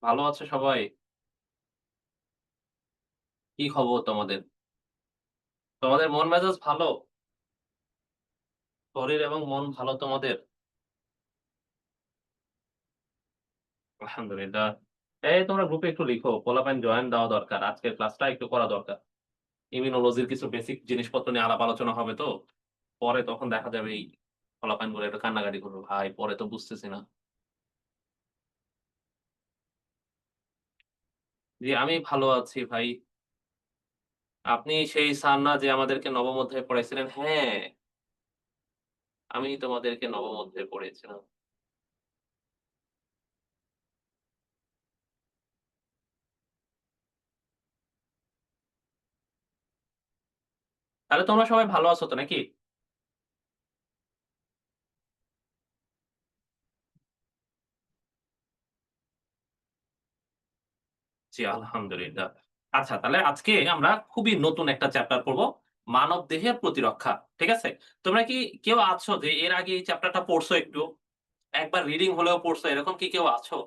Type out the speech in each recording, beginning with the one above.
ভালো আছে সবাই? কি খবর তোমাদের? তোমাদের মন মেজাজ ভালো? শরীর এবং মন ভালো তোমাদের? আলহামদুলিল্লাহ। এই তোমরা গ্রুপে একটু লিখো, পোলাপাইন জয়েন দেওয়া দরকার। আজকের ক্লাসটা একটু করা দরকার। ইমিউনোলজির কিছু বেসিক জিনিসপত্র নিয়ে আলাপ আলোচনা হবে তো। পরে তখন দেখা যাবে এই পোলাপাইন গুলো একটু কান্নাকাটি করবে। ভাই পরে তো বুঝতেছি না। জি, আমি ভালো আছি ভাই। আপনি সেই স্যার না যে আমাদেরকে নবম অধ্যায়ে পড়াইছিলেন? হ্যাঁ, আমি তোমাদেরকে নবম অধ্যায়ে পড়িয়েছিলাম। তাহলে তোমরা সবাই ভালো আছো তো নাকি? জি, আলহামদুলিল্লাহ। আচ্ছা, তাহলে আজকে আমরা খুবই নতুন একটা চ্যাপ্টার পড়ব। মানবদেহের প্রতিরক্ষা। ঠিক আছে? তোমরা কি কেউ আছো যে এর আগে এই চ্যাপ্টারটা পড়ছো একটু? একবার রিডিং হলেও পড়ছো, এরকম কি কেউ আছো?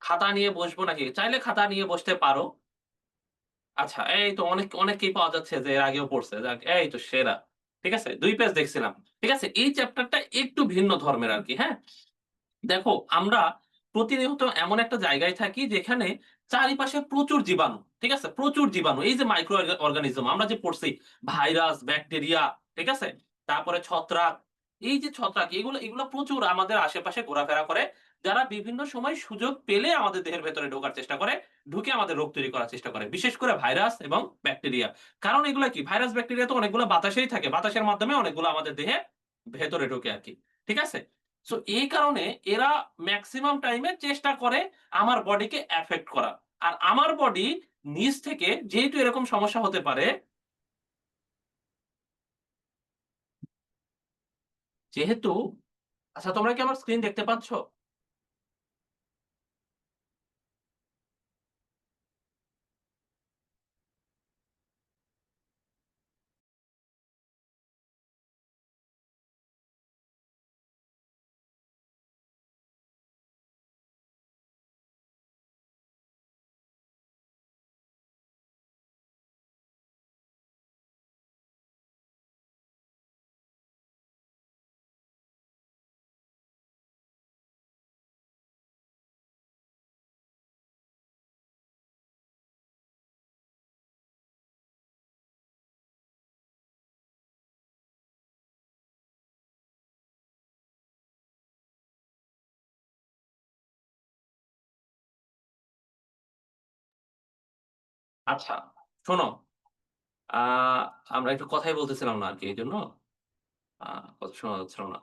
খাতা নিয়ে বসবো নাকি? চাইলে খাতা নিয়ে বসতে পারো। আচ্ছা, এই তো অনেককেই পাওয়া যাচ্ছে যে এর আগেও পড়ছে। যাক, এই তো সেরা। ঠিক আছে? ২ পেজ দেখছিলাম। ঠিক আছে? এই চ্যাপ্টারটা একটু ভিন্ন ধর্মের আরকি, হ্যাঁ? দেখো, আমরা প্রতিনিয়ত এমন একটা জায়গায় থাকি যেখানে চারিপাশে প্রচুর জীবাণু। ঠিক আছে? প্রচুর জীবাণু। এই যে মাইক্রো অর্গানিজম আমরা যে পড়ছি ভাইরাস, ব্যাকটেরিয়া, ঠিক আছে? তারপরে ছত্রাক। এই যে ছত্রাক এগুলা প্রচুর আমাদের আশেপাশে ঘোরাফেরা করে। যারা বিভিন্ন সময় সুযোগ পেলে আমাদের দেহের ভেতরে ঢোকার চেষ্টা করে, ঢুকে আমাদের রোগ তৈরি করার চেষ্টা করে। বিশেষ করে ভাইরাস এবং ব্যাকটেরিয়া। কারণ এগুলা কি? ভাইরাস, ব্যাকটেরিয়া তো অনেকগুলা বাতাসেই থাকে। বাতাসের মাধ্যমে অনেকগুলো আমাদের দেহে ভেতরে ঢোকে আরকি। ঠিক আছে? সো এই কারণে এরা মেক্সিমাম টাইমে চেষ্টা করে আমার বডিকে এফেক্ট করার। আর আমার বডি নিজ থেকে যেহেতু এরকম সমস্যা হতে পারে, যেহেতু আচ্ছা তোমরা কি আমার স্ক্রিন দেখতে পাচ্ছ? আচ্ছা, শোনো, আ আমরা একটু কথাই বলতেছিলাম না আরকি এইজন্য কথা শোনা যাচ্ছিল না।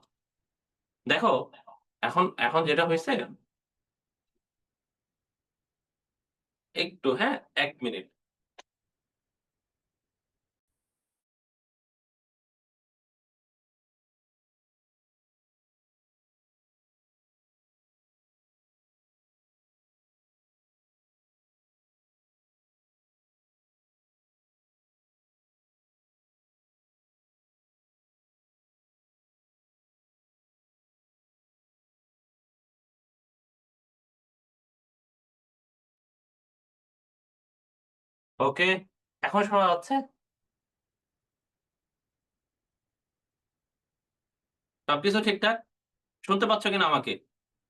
দেখো, এখন এখন যেটা হইছে একটু হ্যাঁ, ১ মিনিট। ওকে, এখন শোনা যাচ্ছে? সবকিছু ঠিকঠাক? শুনতে পাচ্ছ কিনা আমাকে?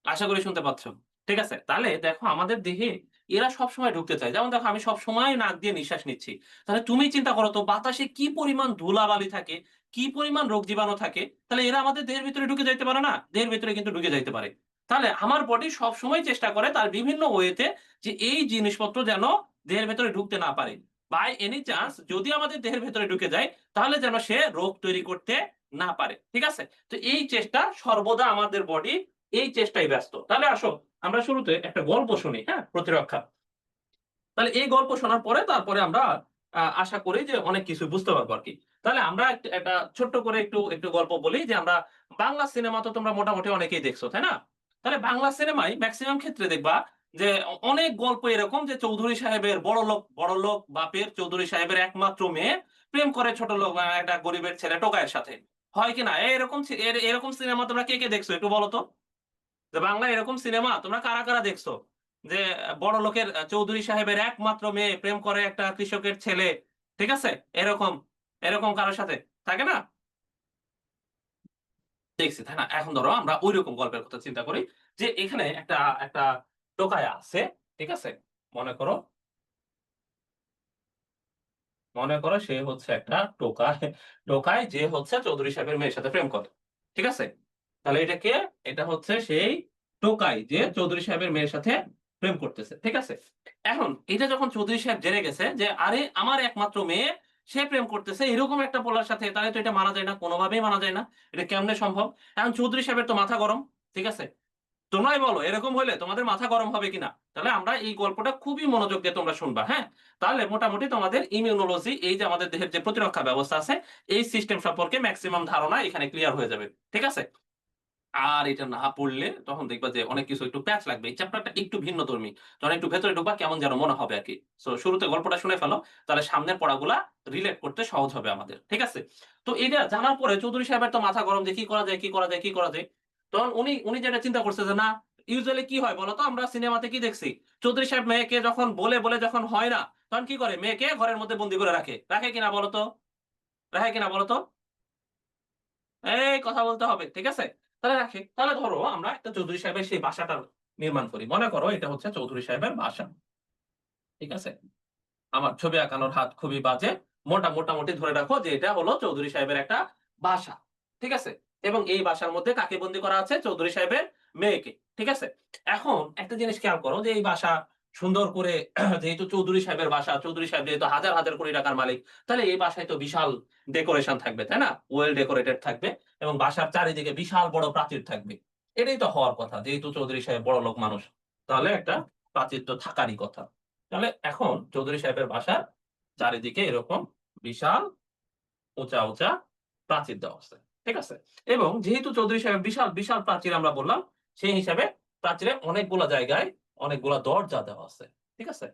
আশা করি শুনতে পাচ্ছ। ঠিক আছে? তাহলে দেখো আমাদের দেহে এরা সবসময় ঢুকতে চায়। যেমন দেখো আমি সবসময় নাক দিয়ে নিঃশ্বাস নিচ্ছি। তাহলে তুমি চিন্তা করো তো বাতাসে কি পরিমাণ ধুলাবালি থাকে, কি পরিমাণ রোগ জীবাণু থাকে। তাহলে এরা আমাদের দেহের ভিতরে ঢুকে যাইতে পারে না? দেহের ভেতরে কিন্তু ঢুকে যাইতে পারে। তাহলে আমার বডি সবসময় চেষ্টা করে তার বিভিন্ন ওয়েতে যে এই জিনিসপত্র যেন দেহের ভেতরে ঢুকতে না পারে। বাই এনি চান্স যদি আমাদের দেহের ভেতরে ঢুকে যায় তাহলে যেন সে রোগ তৈরি করতে না পারে। ঠিক আছে? তো এই চেষ্টা সর্বদা আমাদের বডি এই চেষ্টায় ব্যস্ত। তাহলে আসো আমরা শুরুতে একটা গল্প শুনি, হ্যাঁ? প্রতিরক্ষা। তাহলে এই গল্প শোনার পরে তারপরে আমরা আশা করি যে অনেক কিছু বুঝতে পারবো আরকি। তাহলে আমরা একটা ছোট্ট করে একটু গল্প বলি যে আমরা বাংলা সিনেমা তো তোমরা মোটামুটি অনেকেই দেখছো, তাই না? তাহলে বাংলা সিনেমায় মেক্সিমাম ক্ষেত্রে দেখবা যে অনেক গল্প এরকম যে চৌধুরী সাহেবের বড়লোক বাপের চৌধুরী সাহেবের একমাত্র মেয়ে প্রেম করে ছোটলোক একটা গরিবের ছেলে টোকাইয়ের সাথে। হয় কিনা? এরকম সিনেমা তোমরা কে দেখছো একটু বলো তো? যে বাংলায় এরকম সিনেমা তোমরা কারা, কারা দেখছো? যে বড় লোকের চৌধুরী সাহেবের একমাত্র মেয়ে প্রেম করে একটা কৃষকের ছেলে। ঠিক আছে? এরকম, এরকম কারো সাথে থাকে না? দেখছি, তাই না? এখন ধরো আমরা ঐরকম গল্পের কথা চিন্তা করি যে এখানে একটা টোকাই আছে। ঠিক আছে? মনে করো, মনে করো সে হচ্ছে একটা টোকাই, টোকাই যে হচ্ছে চৌধুরী সাহেবের মেয়ের সাথে প্রেম করে। ঠিক আছে? তাহলে এটা কে? এটা হচ্ছে সেই টোকাই যে চৌধুরী সাহেবের মেয়ের সাথে প্রেম করতেছে। ঠিক আছে? এখন এটা যখন চৌধুরী সাহেব জেনে গেছে যে আরে আমার একমাত্র মেয়ে সে প্রেম করতেছে এরকম একটা পোলার সাথে, তাহলে তো এটা মানা যায় না, কোনোভাবেই মানা যায় না। এটা কেমনে সম্ভব? এখন চৌধুরী সাহেবের তো মাথা গরম। ঠিক আছে? তোমরাই বলো এরকম হইলে তোমাদের মাথা গরম হবে কিনা? তাহলে আমরা এই গল্পটা খুবই মনোযোগ দিয়ে তোমরা শুনবা, হ্যাঁ? তাহলে মোটামুটি তোমাদের ইমিউনোলজি, এই যে আমাদের দেহের যে প্রতিরক্ষা ব্যবস্থা আছে, এই সিস্টেম সম্পর্কে মেক্সিমাম ধারণা এখানে ক্লিয়ার হয়ে যাবে। ঠিক আছে? আর এটা না পড়লে তখন দেখবা যে অনেক কিছু একটু প্যাচ লাগবে। এই চ্যাপ্টারটা একটু ভিন্নধর্মী। যখন একটু ভেতরে ঢুকবা কেমন যেন মনে হবে আরকি। সো শুরুতে গল্পটা শুনে ফেলো। তাহলে সামনের পড়াগুলা রিলেট করতে সহজ হবে আমাদের। ঠিক আছে? তো এটা জানার পরে চৌধুরী সাহেবের তো মাথা গরম যে কি করা যায়, কি করা যায়, কি করা যায়? তখন উনি যেটা চিন্তা করছে যে না, ইউজুয়ালি কি হয় বলতো? আমরা সিনেমাতে কি দেখছি? চৌধুরী সাহেব মেয়েকে যখন বলে যখন হয় না, তখন কি করে? মেয়েকে ঘরের মধ্যে বন্দী করে রাখে। রাখে কিনা বলো তো? রাখে কিনা বলো তো? এই কথা বলতে হবে। ঠিক আছে? তাহলে রাখি। তাহলে ধরো আমরা একটা চৌধুরী সাহেবের সেই বাসাটা নির্মাণ করি। মনে করো এটা হচ্ছে চৌধুরী সাহেবের বাসা। ঠিক আছে? আমার ছবি আঁকানোর হাত খুবই বাজে। মোটামুটি ধরে রাখো যে এটা হলো চৌধুরী সাহেবের একটা বাসা। ঠিক আছে? এবং এই বাসার মধ্যে কাকে বন্দী করা আছে? চৌধুরী সাহেবের মেয়েকে। ঠিক আছে? এখন একটা জিনিস খেয়াল করো যে এই বাসা সুন্দর করে যেহেতু চৌধুরী সাহেবের বাসা, চৌধুরী সাহেব যেহেতু হাজার কোটি টাকার মালিক, তাহলে এই বাসায় তো বিশাল ডেকোরেশন থাকবে, তাই না? ওয়েল ডেকোরেটেড থাকবে এবং বাসার চারিদিকে বিশাল বড় প্রাচীর থাকবে। এটাই তো হওয়ার কথা। যেহেতু চৌধুরী সাহেব বড়লোক মানুষ, তাহলে একটা প্রাচীর তো থাকারই কথা। তাহলে এখন চৌধুরী সাহেবের বাসার চারিদিকে এরকম বিশাল উঁচা প্রাচীর দেওয়া আছে। ঠিক আছে? এবং যেহেতু চৌধুরী সাহেব বিশাল প্রাচীর আমরা বললাম, সেই হিসাবে প্রাচীরে অনেকগুলা জায়গায় অনেকগুলা দরজা দেওয়া আছে। ঠিক আছে?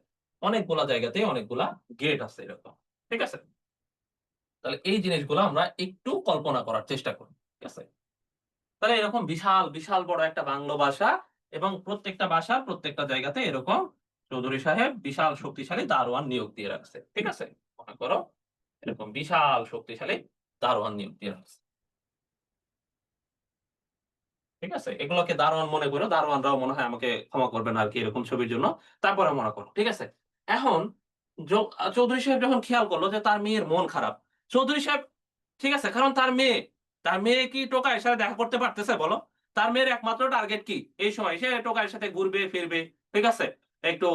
অনেকগুলা জায়গাতেই অনেকগুলা গেট আছে এরকম। ঠিক আছে? তাহলে এই জিনিসগুলো আমরা একটু কল্পনা করার চেষ্টা করি। ঠিক আছে? তাহলে এরকম বিশাল বড় একটা বাংলো বাসা এবং প্রত্যেকটা বাসার প্রত্যেকটা জায়গাতে এরকম চৌধুরী সাহেব বিশাল শক্তিশালী দারোয়ান নিয়োগ দিয়ে রাখছে। ঠিক আছে? মনে করো এরকম বিশাল শক্তিশালী দারোয়ান নিয়োগ দিয়ে রাখছে। ঠিক আছে? এগুলোকে দারোয়ান মনে করো। দারোয়ানরাও মনে হয় আমাকে ক্ষমা করবেন আরকি এরকম ছবির জন্য। তারপরে মনে করো। ঠিক আছে? এখন চৌধুরী সাহেব যখন খেয়াল করল যে তার মেয়ের মন খারাপ। চৌধুরী সাহেব, ঠিক আছে? কারণ তার মেয়ে কি টোকাইয়ের সাথে দেখা করতে পারতেছে বলো? তার মেয়ের একমাত্র টার্গেট কি? এই সময় সে টোকাইয়ের সাথে ঘুরবে ফিরবে। ঠিক আছে? একটু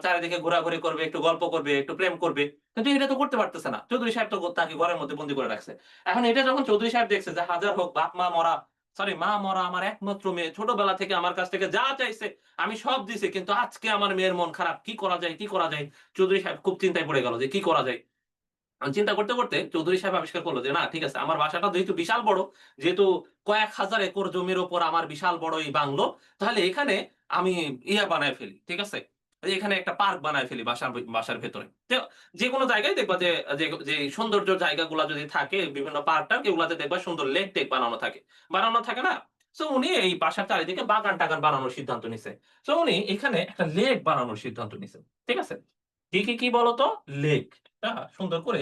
চারিদিকে ঘোরাঘুরি করবে, একটু গল্প করবে, একটু প্রেম করবে। কিন্তু এটা তো করতে পারতেছে না। চৌধুরী সাহেব তো তাকে ঘরের মধ্যে বন্দী করে রাখছে। এখন এটা যখন চৌধুরী সাহেব দেখছে যে হাজার হোক বাপ মা মরা, সরি মা মরা আমার একমাত্র মেয়ে ছোটবেলা থেকে আমার কাছ থেকে যা চাইছে আমি সব দিছি, কিন্তু আজকে আমার মেয়ের মন খারাপ, কি করা যায়, কি করা যায়? চৌধুরী সাহেব খুব চিন্তায় পড়ে গেল যে কি করা যায়। চিন্তা করতে চৌধুরী সাহেব আবিষ্কার করলো যে না ঠিক আছে, আমার বাসাটা যেহেতু বিশাল বড়, যেহেতু কয়েক হাজার একর জমির উপর আমার বিশাল বড় এই বাংলো, তাহলে এখানে আমি বানায় ফেলি। ঠিক আছে? এই এখানে একটা পার্ক বানায় ফেলি বাসার ভেতরে। যে কোনো জায়গায় দেখবা যে যে সৌন্দর্য জায়গাগুলা যদি থাকে বিভিন্ন পার্ক-টার্ক, এগুলাতে দেখবা সুন্দর লেক-টেক বানানো থাকে না? সো উনি এই বাসার চারিদিকে বাগান-টাগান বানানোর সিদ্ধান্ত নিছে। সো উনি এখানে একটা লেক বানানোর সিদ্ধান্ত নিছে। ঠিক আছে? কি বলতো? লেক। সুন্দর করে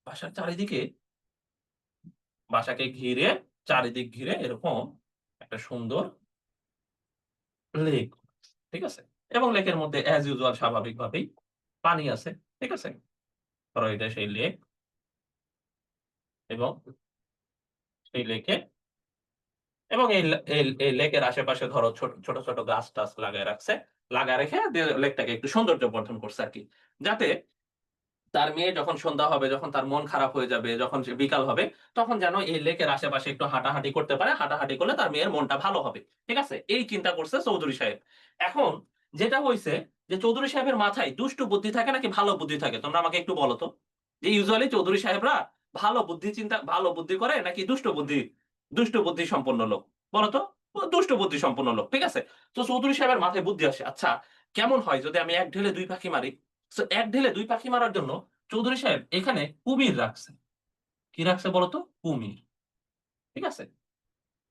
বাসার চারিদিকে, বাসাকে ঘিরে, চারিদিক ঘিরে এরকম একটা সুন্দর লেক। ঠিক আছে? এবং লেকের মধ্যে এস ইউজুয়াল স্বাভাবিকভাবেই পানি আছে। ঠিক আছে? ধরো এটা সেই লেক এবং সেই লেকে এবং এই লেকের আশেপাশে ধরো ছোট গাছ-টাছ লাগায় রাখছে। লাগায় রেখে লেকটাকে একটু সৌন্দর্য বর্ধন করছে আরকি। যাতে তার মেয়ে যখন সন্ধ্যা হবে, যখন তার মন খারাপ হয়ে যাবে, যখন সে বিকাল হবে, তখন যেন এই লেকের আশেপাশে একটু হাঁটাহাঁটি করতে পারে। হাঁটাহাঁটি করলে তার মেয়ের মনটা ভালো হবে। ঠিক আছে? এই চিন্তা করছে চৌধুরী সাহেব। এখন যেটা হইছে যে চৌধুরী সাহেবের মাথায় দুষ্টু বুদ্ধি থাকে নাকি ভালো বুদ্ধি থাকে? তোমরা আমাকে একটু বলো তো। যে ইউজুয়ালি চৌধুরী সাহেবরা ভালো বুদ্ধি করে নাকি দুষ্ট বুদ্ধি সম্পন্ন লোক? বলো তো? দুষ্ট বুদ্ধি সম্পন্ন লোক। ঠিক আছে? তো চৌধুরী সাহেবের মাথায় বুদ্ধি আসে। আচ্ছা, কেমন হয় যদি আমি এক ঢিলে ২ পাখি মারি? সো এক ঢিলে ২ পাখি মারার জন্য চৌধুরী সাহেব এখানে কুমির রাখছে। কি রাখছে বলতো? কুমির। ঠিক আছে?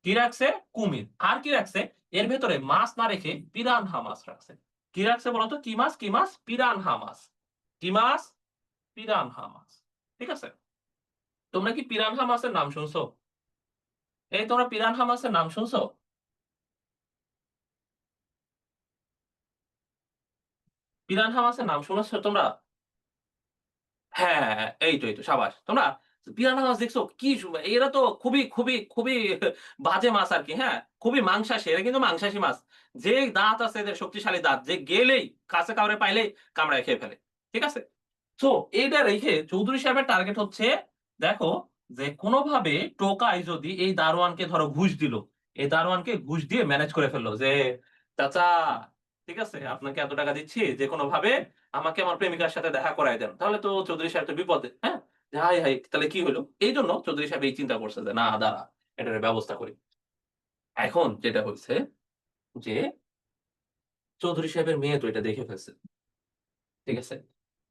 কি রাখছে? কুমির। আর কি রাখছে? এর ভেতরে মাছ না রেখে পিরানহা মাছ রাখছে। কি রাখছে বলতো? কি মাছ? কি মাছ? পিরানহা মাছ। কি মাছ? পিরানহা মাছ। ঠিক আছে? তোমরা কি পিরানহা মাছের নাম শুনছো? এই তোমরা পিরানহা মাছের নাম শুনছো? পিরানহা মাছের নাম শুনেছো তোমরা? হ্যাঁ, এই তো সাবাস। তোমরা পিরানহা মাছ দেখছো? কি এরা তো খুবই বাজে মাছ আরকি, হ্যাঁ? খুবই মাংসাশী। এরা কিন্তু মাংসাশী মাছ। যে দাঁত আছে এদের শক্তিশালী দাঁত। যে গেলেই কাছে কাউরে পাইলেই কামড়ায় খেয়ে ফেলে। ঠিক আছে? সো এইটা রেখে চৌধুরী সাহেবের টার্গেট হচ্ছে দেখো যে কোনোভাবে টোকাই যদি এই দারোয়ানকে ধরো ঘুষ দিল। এই দারোয়ানকে ঘুষ দিয়ে ম্যানেজ করে ফেললো যে চাচা ঠিক আছে আপনাকে এত টাকা দিচ্ছি যে কোনোভাবে আমাকে আমার প্রেমিকার সাথে দেখা করায় দেন। তাহলে তো চৌধুরী সাহেব তো বিপদে, হ্যাঁ? যে হাই তাহলে কি হইলো? এইজন্য চৌধুরী সাহেব এই চিন্তা করছে যে না দাঁড়া এটার ব্যবস্থা করি। এখন যেটা হইছে যে চৌধুরী সাহেবের মেয়ে তো এটা দেখে ফেলছে। ঠিক আছে?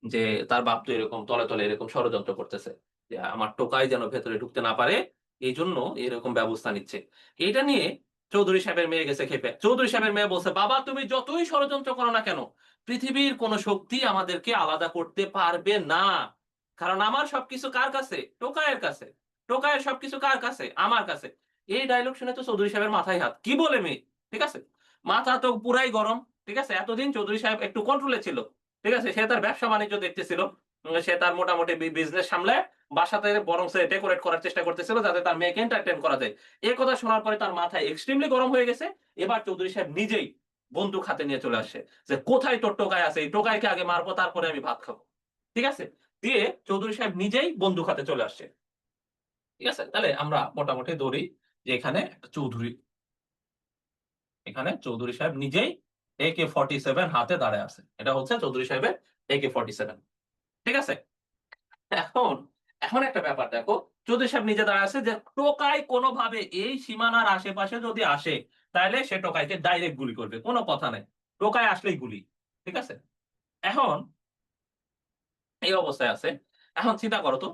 যে তার বাপ তো এরকম তলে এরকম ষড়যন্ত্র করতেছে। যে আমার টোকাই যেন ভেতরে ঢুকতে না পারে, এইজন্য এরকম ব্যবস্থা নিচ্ছে। এইটা নিয়ে চৌধুরী সাহেবের মেয়ে গেছে ক্ষেপে। চৌধুরী সাহেবের মেয়ে বলছে, "বাবা তুমি যতই ষড়যন্ত্র করো না কেন, পৃথিবীর কোন শক্তি আমাদেরকে আলাদা করতে পারবে না। কারণ আমার সবকিছু কার কাছে? টোকাইয়ের কাছে। টোকাইয়ের সবকিছু কার কাছে? আমার কাছে।" এই ডায়লগ শুনে তো চৌধুরী সাহেবের মাথায় হাত। কি বলে মেয়ে? ঠিক আছে? মাথা তো পুরাই গরম। ঠিক আছে? এতদিন চৌধুরী সাহেব একটু কন্ট্রোলে ছিল। ঠিক আছে? সে তার ব্যবসা-বাণিজ্য দেখতেছিল। সে তার মোটামুটি বিজনেস সামলায় বাসাতে বরং সে ডেকোরেট করার চেষ্টা করতেছিল যাতে তার মেয়েকে এন্টারটেইন করা যায়। এই কথা শোনার পরে তার মাথায় এক্সট্রিমলি গরম হয়ে গেছে। এবার চৌধুরী সাহেব নিজেই বন্দুক হাতে নিয়ে চলে আসছে। যে কোথায় তোর টোকাই আছে? এই টোকাইকে আগে মারবো তারপরে আমি ভাত খাবো। ঠিক আছে? দিয়ে চৌধুরী সাহেব নিজেই বন্দুক হাতে চলে আসছে। ঠিক আছে? তাহলে আমরা মোটামুটি ধরি যে এখানে একটা চৌধুরী এখানে চৌধুরী সাহেব নিজেই AK-47 হাতে দাঁড়ায় আছে। এটা হচ্ছে চৌধুরী সাহেবের AK-47 ঠিক আছে? এখন, এখন একটা ব্যাপার দেখো, চৌধুরী সাহেব নিজে দাঁড়ায় আছে যে টোকাই কোনভাবে এই সীমানার আশেপাশে যদি আসে, তাইলে সে টোকাইকে ডাইরেক্ট গুলি করবে। কোন কথা নাই। টোকাই আসলেই গুলি। ঠিক আছে? এখন এই অবস্থায় আছে। এখন চিন্তা করো তো,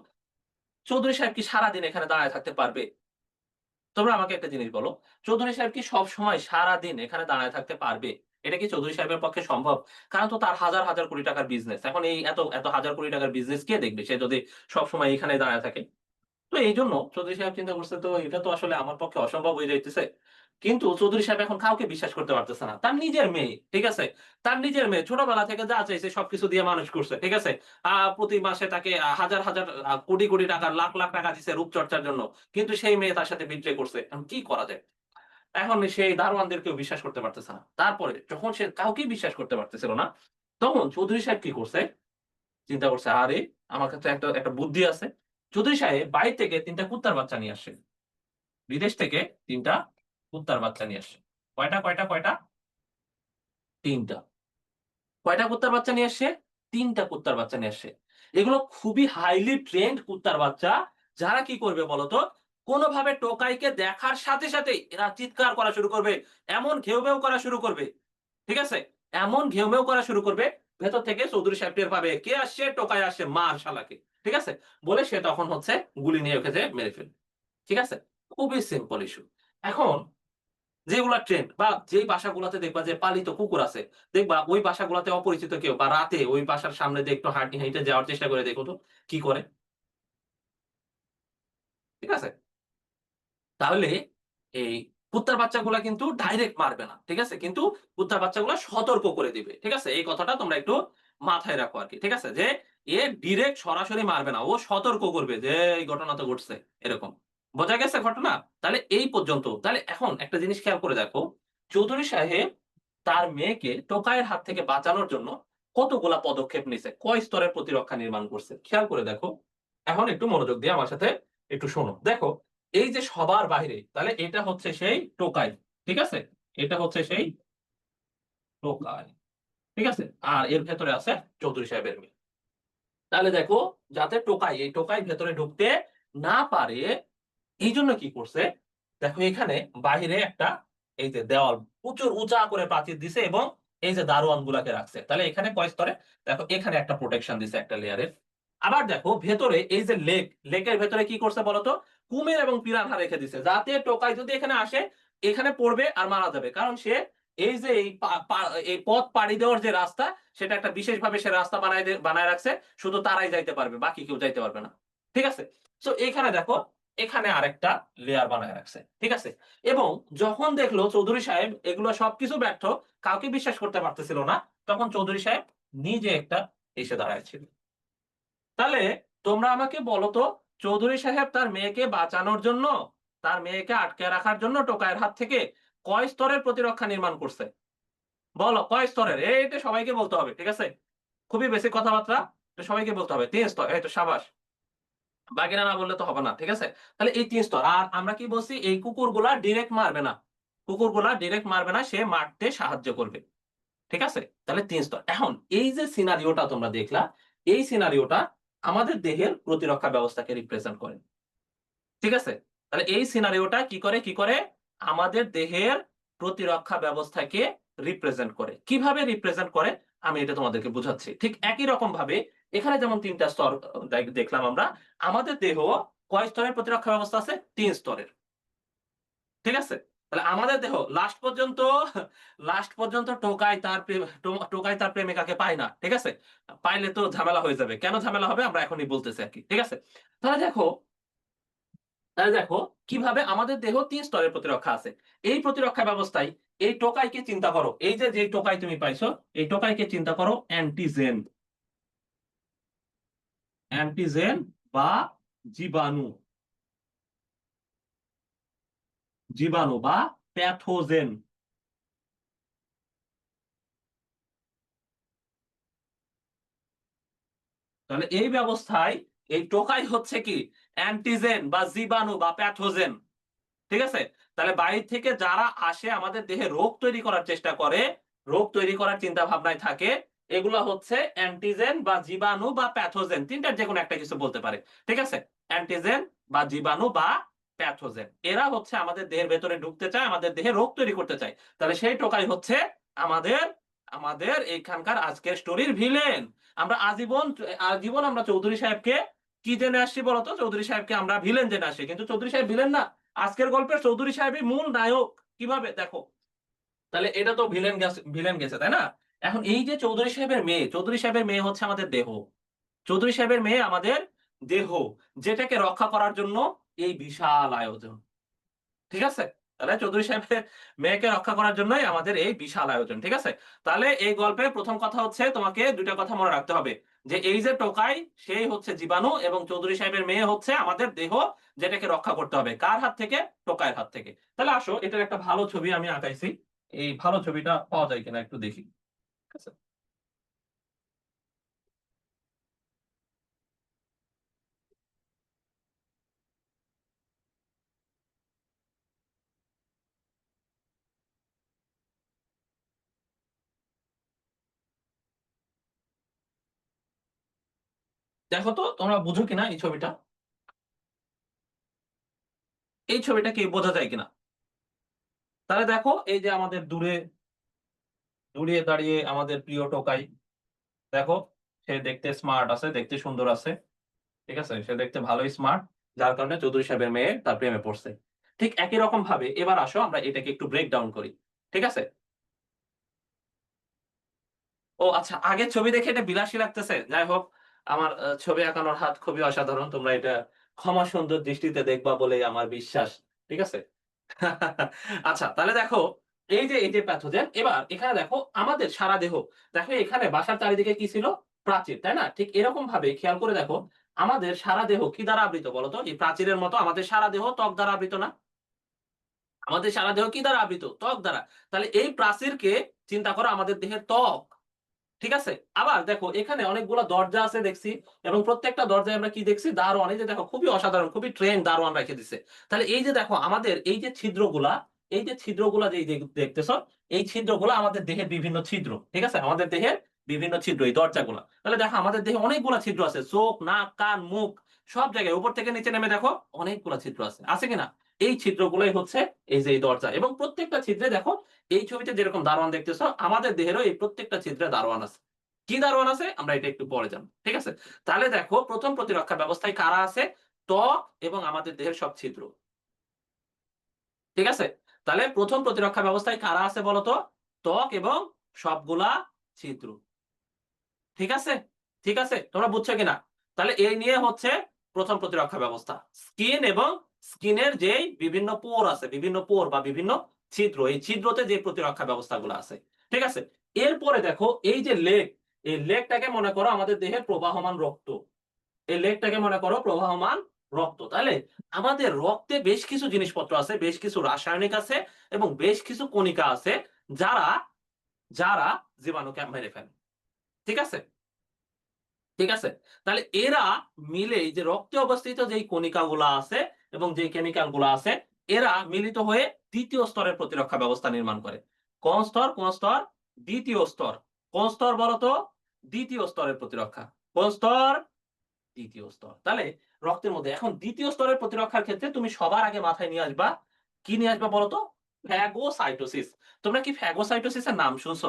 চৌধুরী সাহেব কি সারাদিন এখানে দাঁড়ায় থাকতে পারবে? তোমরা আমাকে একটা জিনিস বলো, চৌধুরী সাহেব কি সবসময় সারাদিন এখানে দাঁড়ায় থাকতে পারবে? এটা কি চৌধুরী সাহেবের পক্ষে সম্ভব? কারণ তো তার হাজার কোটি টাকার বিজনেস। এখন এই এত হাজার কোটি টাকার বিজনেস কে দেখবে? সে যদি সবসময় এখানে দাঁড়ায় থাকে। তো এইজন্য চৌধুরী সাহেব চিন্তা করছে তো এটা তো আসলে আমার পক্ষে অসম্ভব হয়ে যাইতেছে। কিন্তু চৌধুরী সাহেব এখন কাউকে বিশ্বাস করতে পারতেছে না। তার নিজের মেয়ে, ঠিক আছে? তার নিজের মেয়ে ছোটবেলা থেকে যা চাইছে সবকিছু দিয়ে মানুষ করছে। ঠিক আছে? প্রতি মাসে তাকে হাজার কোটি টাকার লাখ টাকা দিছে রূপচর্চার জন্য। কিন্তু সেই মেয়ে তার সাথে বিট্রে করছে। এখন কি করা যায়? এখন সেই দারোয়ানদেরকেও বিশ্বাস করতে পারতেছে না। তারপরে যখন সে কাউকেই বিশ্বাস করতে পারতেছিল না, তখন চৌধুরী সাহেব কি করছে? চিন্তা করছে, আরে আমার কাছে একটা বুদ্ধি আছে। চৌধুরী সাহেব বাইরে থেকে ৩ টা কুত্তার বাচ্চা নিয়ে আসছে। বিদেশ থেকে ৩ টা কুত্তার বাচ্চা নিয়ে আসছে। কয়টা? ৩ টা। কয়টা কুত্তার বাচ্চা নিয়ে আসছে? ৩ টা কুত্তার বাচ্চা নিয়ে আসছে। এগুলো খুবই হাইলি ট্রেন্ড কুত্তার বাচ্চা। যারা কি করবে বলতো? কোনভাবে টোকাইকে দেখার সাথে এরা চিৎকার করা শুরু করবে। এমন ঘেউ করা শুরু করবে। ঠিক আছে? এমন ঘেউ করা শুরু করবে, ভেতর থেকে চৌধুরী সাহেব টের পাবে, কে আসছে? টোকাই আসছে, মার শালাকে। ঠিক আছে? বলে সে তখন হচ্ছে গুলি নিয়ে ওকে যেয়ে মেরে ফেলবে। ঠিক আছে? খুবই সিম্পল ইস্যু। এখন যেগুলা ট্রেন্ড বা যেই বাসাগুলাতে দেখবা যে পালিত কুকুর আছে, দেখবা ওই বাসাগুলাতে অপরিচিত কেউ বা রাতে ওই বাসার সামনে দিয়ে একটু হেঁটে যাওয়ার চেষ্টা করে দেখো তো কি করে? ঠিক আছে? তাহলে এই কুত্তার বাচ্চাগুলা কিন্তু ডাইরেক্ট মারবে না। ঠিক আছে? কিন্তু কুত্তার বাচ্চাগুলা সতর্ক করে দিবে। ঠিক আছে? এই কথাটা তোমরা একটু মাথায় রাখো আরকি। ঠিক আছে? যে ডিরেক্ট সরাসরি মারবে না। ও সতর্ক করবে যে এই ঘটনা তো ঘটছে। এরকম। বোঝা গেছে ঘটনা? তাহলে এই পর্যন্ত। তাহলে এখন একটা জিনিস খেয়াল করে দেখো। চৌধুরী সাহেব তার মেয়েকে টোকাইয়ের হাত থেকে বাঁচানোর জন্য কতগুলা পদক্ষেপ নিছে। কয় স্তরের প্রতিরক্ষা নির্মাণ করছে। খেয়াল করে দেখো। এখন একটু মনোযোগ দিয়ে আমার সাথে একটু শোনো। দেখো এই যে সবার বাহিরে, তাহলে এটা হচ্ছে সেই টোকাই। ঠিক আছে? এটা হচ্ছে সেই টোকাই। ঠিক আছে? আর এর ভেতরে আছে চৌধুরী সাহেবের মেয়ে। তাহলে দেখো যাতে এই টোকাই ভেতরে ঢুকতে না পারে এইজন্য কি করছে? দেখো এখানে বাহিরে একটা এই যে দেওয়াল প্রচুর উঁচা করে প্রাচীর দিছে এবং এই যে দারোয়ান গুলাকে রাখছে। তাহলে এখানে কয় স্তরে? দেখো এখানে একটা প্রোটেকশন দিছে একটা লেয়ারের। আবার দেখো ভেতরে এই যে লেকের ভেতরে কি করছে বলতো, কুমির এবং পিরানহা রেখে দিছে, যাতে টোকাই যদি এখানে আসে এখানে পড়বে আর মারা যাবে। কারণ সে এই যে এই পথ পাড়ি দেওয়ার যে রাস্তা, সেটা একটা বিশেষ ভাবে সে রাস্তা বানায় রাখছে, শুধু তারাই যাইতে পারবে, বাকি কেউ যাইতে পারবে না। ঠিক আছে? সো এখানে দেখো, এখানে আরেকটা লেয়ার বানায় রাখছে। ঠিক আছে? এবং যখন দেখলো চৌধুরী সাহেব এগুলো সবকিছু ব্যর্থ, কাউকে বিশ্বাস করতে পারতেছিল না, তখন চৌধুরী সাহেব নিজে একটা এসে দাঁড়ায়ছিল। তাহলে তোমরা আমাকে বলো তো, চৌধুরী সাহেব তার মেয়েকে বাঁচানোর জন্য, তার মেয়েকে আটকে রাখার জন্য টোকাইয়ের হাত থেকে কয় স্তরের প্রতিরক্ষা নির্মাণ করছে? বলো কয় স্তরের? এটা সবাইকে বলতে হবে, ঠিক আছে? খুবই বেসিক কথাবার্তা, এটা সবাইকে বলতে হবে। 3 স্তর। এই তো সাবাস। বাকিরা না বললে তো হবে না, ঠিক আছে? তাহলে এই 3 স্তর। আর আমরা কি বলছি, এই কুকুরগুলা ডিরেক্ট মারবে না, কুকুরগুলা ডিরেক্ট মারবে না, সে মারতে সাহায্য করবে। ঠিক আছে? তাহলে 3 স্তর। এখন এই যে সিনারিওটা তোমরা দেখলা, এই সিনারিওটা আমাদের দেহের প্রতিরক্ষা ব্যবস্থাকে রিপ্রেজেন্ট করে। ঠিক আছে? তাহলে এই সিনারিওটা কি করে আমাদের দেহের প্রতিরক্ষা ব্যবস্থাকে রিপ্রেজেন্ট করে। কিভাবে রিপ্রেজেন্ট করে আমি এটা তোমাদেরকে বুঝাচ্ছি। ঠিক একই রকম ভাবে এখানে যেমন ৩ টা স্তর দেখলাম আমরা, আমাদের দেহ কয় স্তরের প্রতিরক্ষা ব্যবস্থা আছে? ৩ স্তরের। ঠিক আছে? তাহলে আমাদের দেহ লাস্ট পর্যন্ত টোকাই তার প্রেমিকাকে পায় না। ঠিক আছে? পাইলে তো ঝামেলা হয়ে যাবে। কেন ঝামেলা হবে আমরা এখনই বলতেছি আরকি। ঠিক আছে? তাহলে দেখো তাহলে দেখো কিভাবে আমাদের দেহ ৩ স্তরের প্রতিরক্ষা আছে। এই প্রতিরক্ষা ব্যবস্থায় এই টোকাইকে চিন্তা করো। এই যে টোকাই তুমি পাইছো, এই টোকাইকে চিন্তা করো অ্যান্টিজেন। অ্যান্টিজেন বা জীবাণু, জীবাণু বা প্যাথোজেন। তাহলে এই ব্যবস্থায় এই টোকাই হচ্ছে কি অ্যান্টিজেন বা জীবাণু বা প্যাথোজেন। ঠিক আছে? তাহলে বাইরে থেকে যারা আসে আমাদের দেহে রোগ তৈরি করার চেষ্টা করে, রোগ তৈরি করার চিন্তা ভাবনায় থাকে, এগুলা হচ্ছে অ্যান্টিজেন বা জীবাণু বা প্যাথোজেন। ৩টার যেকোনো একটা কিছু বলতে পারে। ঠিক আছে? অ্যান্টিজেন বা জীবাণু বা প্যাথোজেন। এরা হচ্ছে আমাদের দেহের ভেতরে ঢুকতে চায়, আমাদের দেহে রোগ তৈরি করতে চায়। তাহলে সেই টোকাই হচ্ছে আমাদের আমাদের এইখানকার আজকের স্টোরির ভিলেন। আমরা আজীবন আমরা চৌধুরী সাহেবকে কি জেনে আসছি বলতো? চৌধুরী সাহেবকে আমরা ভিলেন জেনে আসি। কিন্তু চৌধুরী সাহেব ভিলেন না। আজকের গল্পের চৌধুরী সাহেবই মূল নায়ক। কিভাবে দেখো? তাহলে এটা তো ভিলেন গেছে, তাই না? এখন এই যে চৌধুরী সাহেবের মেয়ে হচ্ছে আমাদের দেহ। চৌধুরী সাহেবের মেয়ে আমাদের দেহ, যেটাকে রক্ষা করার জন্য এই বিশাল আয়োজন। ঠিক আছে? তাহলে চৌধুরী সাহেবের মেয়েকে রক্ষা করার জন্যই আমাদের এই বিশাল আয়োজন। ঠিক আছে? তাহলে এই গল্পের প্রথম কথা হচ্ছে, তোমাকে ২টা কথা মনে রাখতে হবে। যে এই যে টোকাই, সেই হচ্ছে জীবাণু এবং চৌধুরী সাহেবের মেয়ে হচ্ছে আমাদের দেহ, যেটাকে রক্ষা করতে হবে। কার হাত থেকে? টোকাইয়ের হাত থেকে। তাহলে আসো, এটার একটা ভালো ছবি আমি আঁকাইছি। এই ভালো ছবিটা পাওয়া যায় কিনা একটু দেখি। ঠিক আছে? দেখো তো তোমরা বুঝো কিনা এই ছবিটা। এই ছবিটা কি বোঝা যায় কিনা? তাহলে দেখো, এই যে আমাদের দূরে দূরে দাঁড়িয়ে আমাদের প্রিয় টোকাই। দেখো, সে দেখতে স্মার্ট আছে, দেখতে সুন্দর আছে। ঠিক আছে? সে দেখতে ভালোই স্মার্ট। যার কারণে চৌধুরী সাহেবের মেয়ে তার প্রেমে পড়ছে। ঠিক একই রকম ভাবে এবার আসো আমরা এটাকে একটু ব্রেক ডাউন করি। ঠিক আছে? ও আচ্ছা, আগের ছবি দেখে এটা বিলাসী লাগতেছে। যাই হোক, আমার ছবি আঁকানোর হাত খুবই অসাধারণ। তোমরা এটা ক্ষমা সুন্দর দৃষ্টিতে দেখবা বলেই আমার বিশ্বাস। ঠিক আছে? আচ্ছা, তাহলে দেখো, এই যে প্যাথোজেন, এবার এখানে দেখো আমাদের সারা দেহ। দেখো এখানে বাসার চারিদিকে কি ছিল? প্রাচীর, তাই না? ঠিক এরকম ভাবে খেয়াল করে দেখো, আমাদের সারা দেহ কি দ্বারা আবৃত বলতো? এই প্রাচীরের মতো আমাদের সারা দেহ ত্বক দ্বারা আবৃত না? আমাদের সারা দেহ কি দ্বারা আবৃত? ত্বক দ্বারা। তাহলে এই প্রাচীরকে চিন্তা করো আমাদের দেহের ত্বক। ঠিক আছে? আবার দেখো এখানে অনেকগুলা দরজা আছে দেখছি, এবং প্রত্যেকটা দরজায় আমরা কি দেখছি? দারোয়ান। এই যে দেখো, খুবই অসাধারণ, খুবই ট্রেন্ড দারোয়ান রেখে দিছে। তাহলে এই যে দেখো আমাদের এই যে ছিদ্রগুলা যে দেখতেছো, এই ছিদ্রগুলা আমাদের দেহের বিভিন্ন ছিদ্র। ঠিক আছে? আমাদের দেহের বিভিন্ন ছিদ্র এই দরজাগুলা। তাহলে দেখো আমাদের দেহে অনেকগুলা ছিদ্র আছে। চোখ, নাক, কান, মুখ, সব জায়গায় উপর থেকে নিচে নেমে দেখো অনেকগুলা ছিদ্র আছে। আছে কিনা? এই ছিদ্রগুলাই হচ্ছে এই যে এই দরজা, এবং প্রত্যেকটা ছিদ্রে দেখো, এই ছবিতে যেরকম দারোয়ান দেখতেছো, আমাদের দেহেরও এই প্রত্যেকটা ছিদ্রে দারোয়ান আছে। কি দারোয়ান আছে আমরা এটা একটু পরে জানবো। ঠিক আছে? তাহলে দেখো প্রথম প্রতিরক্ষা ব্যবস্থায় কারা আছে? ত্বক এবং আমাদের দেহের সব ছিদ্র। ঠিক আছে? তাহলে প্রথম প্রতিরক্ষা ব্যবস্থায় কারা আছে বলতো? ত্বক এবং সবগুলা ছিদ্র। ঠিক আছে? ঠিক আছে? তোমরা বুঝছো কিনা? তাহলে এই নিয়ে হচ্ছে প্রথম প্রতিরক্ষা ব্যবস্থা। স্কিন এবং স্কিনের যেই বিভিন্ন পোর আছে, বিভিন্ন পোর বা বিভিন্ন ছিদ্র, এই ছিদ্রতে যে প্রতিরক্ষা ব্যবস্থাগুলো আছে। ঠিক আছে? এরপরে দেখো এই যে লেগ, এই লেগটাকে মনে করো আমাদের দেহের প্রবাহমান রক্ত। এই লেগটাকে মনে করো প্রবাহমান রক্ত। তাহলে আমাদের রক্তে বেশ কিছু জিনিসপত্র আছে, বেশ কিছু রাসায়নিক আছে এবং বেশ কিছু কণিকা আছে যারা যারা জীবাণুকে মেরে ফেলে। ঠিক আছে? ঠিক আছে? তাহলে এরা মিলে এই যে রক্তে অবস্থিত যেই কণিকাগুলা আছে এবং যেই কেমিক্যাল গুলা আছে, এরা মিলিত হয়ে ২য় স্তরের প্রতিরক্ষা ব্যবস্থা নির্মাণ করে। কোন স্তর? কোন স্তর? ২য় স্তর। কোন স্তর বলতো? ২য় স্তরের প্রতিরক্ষা। কোন স্তর? ২য় স্তর। তাহলে রক্তের মধ্যে এখন ২য় স্তরের প্রতিরক্ষার ক্ষেত্রে তুমি সবার আগে মাথায় নিয়ে আসবা, কি নিয়ে আসবা বলতো? ফ্যাগোসাইটোসিস। তোমরা কি ফ্যাগোসাইটোসিস এর নাম শুনছো?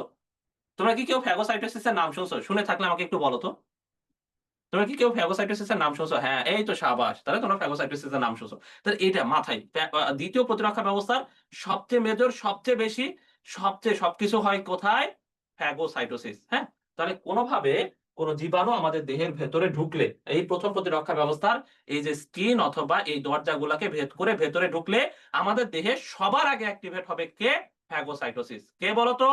তোমরা কি কেউ ফ্যাগোসাইটোসিস এর নাম শুনছো? শুনে থাকলে আমাকে একটু বলো তো। তোমরা কি কেউ ফ্যাগোসাইটোসিস এর নাম শুনছো? হ্যাঁ, এই তো সাবাস। তাহলে তোমরা ফ্যাগোসাইটোসিস এর নাম শুনছো। তাহলে এটা মাথায় ২য় প্রতিরক্ষা ব্যবস্থার সবচেয়ে মেজর, সবচেয়ে বেশি, সবচেয়ে সবকিছু হয় কোথায়? ফ্যাগোসাইটোসিস। হ্যাঁ? তাহলে কোনভাবে কোন জীবাণু আমাদের দেহের ভেতরে ঢুকলে এই প্রথম প্রতিরক্ষা ব্যবস্থার এই যে স্কিন অথবা এই দরজাগুলাকে ভেদ করে ভেতরে ঢুকলে আমাদের দেহে সবার আগে অ্যাক্টিভেট হবে কে? ফ্যাগোসাইটোসিস। কে বলতো?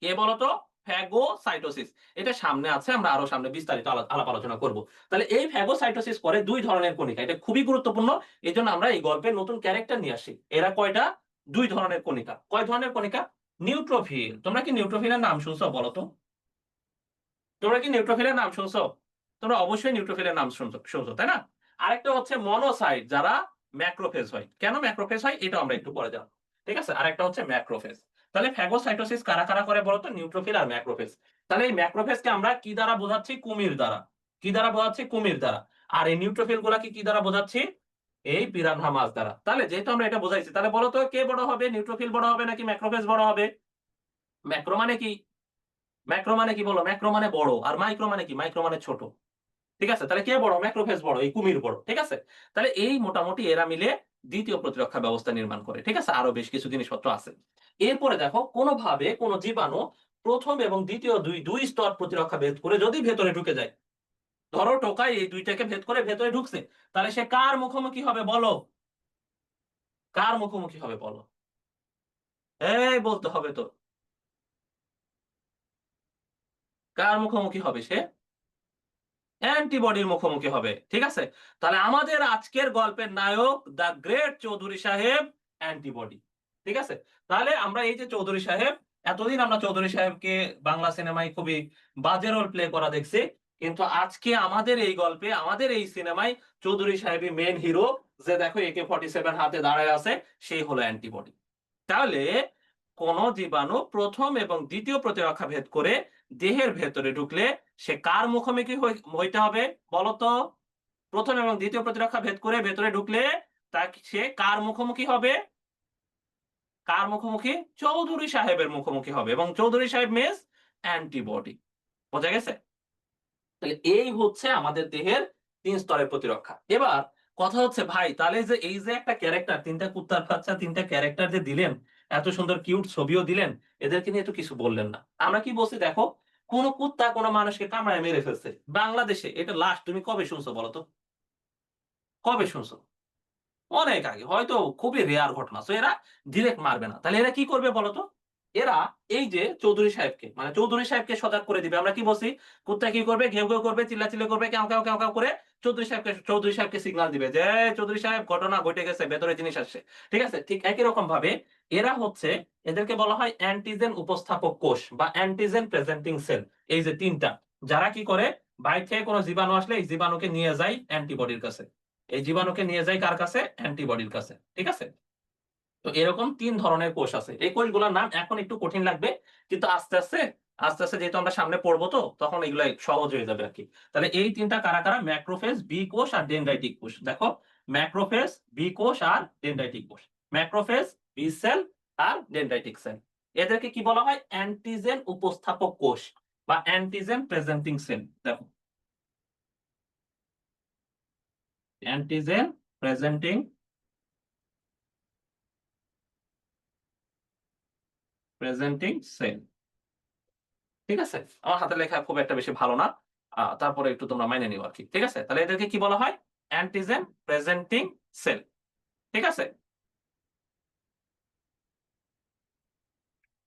কে বলতো? ফ্যাগোসাইটোসিস। এটা সামনে আছে, আমরা আরো সামনে বিস্তারিত আলাপ আলোচনা করব। তাহলে এই ফ্যাগোসাইটোসিস করে ২ ধরনের কণিকা। এটা খুবই গুরুত্বপূর্ণ। এজন্য আমরা এই গল্পে নতুন ক্যারেক্টার নিয়ে আসি। এরা কয়টা? ২ ধরনের কণিকা। কয় ধরনের কণিকা? নিউট্রোফিল। তোমরা কি নিউট্রোফিলের নাম শুনছো বলো তো? তোমরা কি নিউট্রোফিলের নাম শুনছো? তোমরা অবশ্যই নিউট্রোফিলের নাম শুনছো, তাই না? আরেকটা হচ্ছে মনোসাইট যারা ম্যাক্রোফেজ হয়। কেন ম্যাক্রোফেজ হয় এটাও আমরা একটু পরে জানবো। ঠিক আছে? আরেকটা হচ্ছে ম্যাক্রোফেজ। তাহলে ফ্যাগোসাইটোসিস কারা, কারা করে বলতো? নিউট্রোফিল আর ম্যাক্রোফেজ। তাহলে এই ম্যাক্রোফেজকে আমরা কি দ্বারা বোঝাচ্ছি? কুমির দ্বারা। কি দ্বারা বোঝাচ্ছি? কুমির দ্বারা। আর এই নিউট্রোফিল গুলাকে কি দ্বারা বোঝাচ্ছি? এই পিরানহা মাছ দ্বারা। তাহলে যেহেতু আমরা এটা বোঝাইছি, তাহলে বলো তো কে বড় হবে? নিউট্রোফিল বড় হবে নাকি ম্যাক্রোফেজ বড় হবে? ম্যাক্রো মানে কি? ম্যাক্রো মানে কি বলো? ম্যাক্রো মানে বড়। আর মাইক্রো মানে কি? মাইক্রো মানে ছোট। ঠিক আছে? তাহলে কে বড়? ম্যাক্রোফেজ বড়, এই কুমির বড়। ঠিক আছে? তাহলে এই মোটামুটি এরা মিলে ২য় প্রতিরক্ষা ব্যবস্থা নির্মাণ করে। ঠিক আছে? আরো বেশ কিছু জিনিসপত্র আছে। এরপরে দেখো কোনভাবে কোন জীবাণু ১ম এবং ২য় দুই স্তর প্রতিরক্ষা ভেদ করে যদি ভেতরে ঢুকে যায়। ধরো টোকাই এই ২ টাকে ভেদ করে ভেতরে ঢুকছে। তাহলে সে কার মুখোমুখি হবে বলো? কার মুখোমুখি হবে বলো? এই বলতে হবে তো। কার মুখোমুখি হবে সে? অ্যান্টিবডির মুখোমুখি হবে। ঠিক আছে? তাহলে আমাদের আজকের গল্পের নায়ক দ্য গ্রেট চৌধুরী সাহেব অ্যান্টিবডি। ঠিক আছে? তাহলে আমরা এই যে চৌধুরী সাহেব, এতদিন আমরা চৌধুরী সাহেবকে বাংলা সিনেমায় খুবই বাজে রোল প্লে করা দেখছি। কিন্তু আজকে আমাদের এই গল্পে, আমাদের এই সিনেমায় চৌধুরী সাহেবই মেইন হিরো। যে দেখো AK-47 হাতে দাঁড়ায় আছে, সেই হলো অ্যান্টিবডি। তাহলে কোন জীবাণু ১ম এবং ২য় প্রতিরক্ষা ভেদ করে দেহের ভেতরে ঢুকলে সে কার মুখোমুখি হইতে হবে বলতো? ১ম এবং ২য় প্রতিরক্ষা ভেদ করে ভেতরে ঢুকলে সে কার মুখোমুখি হবে? কার মুখোমুখি? চৌধুরী সাহেবের মুখোমুখি হবে এবং চৌধুরী সাহেব মিনস অ্যান্টিবডি। বোঝা গেছে? তাহলে এই হচ্ছে আমাদের দেহের ৩ স্তরের প্রতিরক্ষা। এবার কথা হচ্ছে ভাই, তাহলে যে এই যে একটা ক্যারেক্টার, ৩ টা কুত্তার বাচ্চা ৩ টা ক্যারেক্টার যে দিলেন, এত সুন্দর কিউট ছবিও দিলেন, এদেরকে নিয়ে তো কিছু বললেন না। আমরা কি বলছি দেখো, কোন কুত্তা কোন মানুষকে কামড়ায় মেরে ফেলছে। বাংলাদেশে এটা লাস্ট তুমি কবে শুনছো বলো তো? কবে শুনছো? অনেক আগে। হয়তো খুবই রেয়ার ঘটনা। সো এরা ডিরেক্ট মারবে না। তাহলে এরা কি করবে বলতো? এরা এই যে চৌধুরী সাহেবকে, মানে চৌধুরী সাহেবকে সজাগ করে দিবে। আমরা কি বলছি? কুত্তা কি করবে? ঘেউ, ঘেউ করবে, চিল্লাচিল্লি করবে, ক্যাও, ক্যাও, ক্যাও, ক্যাও করে চৌধুরী সাহেবকে সিগন্যাল দিবে যে, "এই চৌধুরী সাহেব ঘটনা ঘটে গেছে, ভেতরে জিনিস আসছে।" ঠিক আছে? ঠিক একই রকম ভাবে এরা হচ্ছে, এদেরকে বলা হয় অ্যান্টিজেন উপস্থাপক কোষ বা অ্যান্টিজেন প্রেজেন্টিং সেল। এই যে ৩ টা। যারা কি করে? বাইরে থেকে কোন জীবাণু আসলে এই জীবাণুকে নিয়ে যায় অ্যান্টিবডির কাছে। এই জীবাণুকে নিয়ে যায় কার কাছে? অ্যান্টিবডির কাছে। ঠিক আছে? তো এরকম ৩ ধরনের কোষ আছে। এই কোষগুলোর নাম এখন একটু কঠিন লাগবে। কিন্তু আস্তে আস্তে যেহেতু আমরা সামনে পড়বো তো তখন এগুলা সহজ হয়ে যাবে আরকি। তাহলে এই ৩ টা কারা, কারা? ম্যাক্রোফেজ, বি কোষ আর ডেনড্রাইটিক কোষ। দেখো, ম্যাক্রোফেজ, বি কোষ আর ডেনড্রাইটিক কোষ। ম্যাক্রোফেজ, বি সেল আর ডেনড্রাইটিক সেল। এদেরকে কি বলা হয়? অ্যান্টিজেন উপস্থাপক কোষ। বা অ্যান্টিজেন প্রেজেন্টিং সেল। দেখো অ্যান্টিজেন প্রেজেন্টিং সেল। ঠিক আছে? আমার হাতের লেখা খুব একটা বেশি ভালো না। তারপরে একটু তোমরা মাইনে নিও আরকি। ঠিক আছে? তাহলে এদেরকে কি বলা হয়? Antigen presenting cell. ঠিক আছে?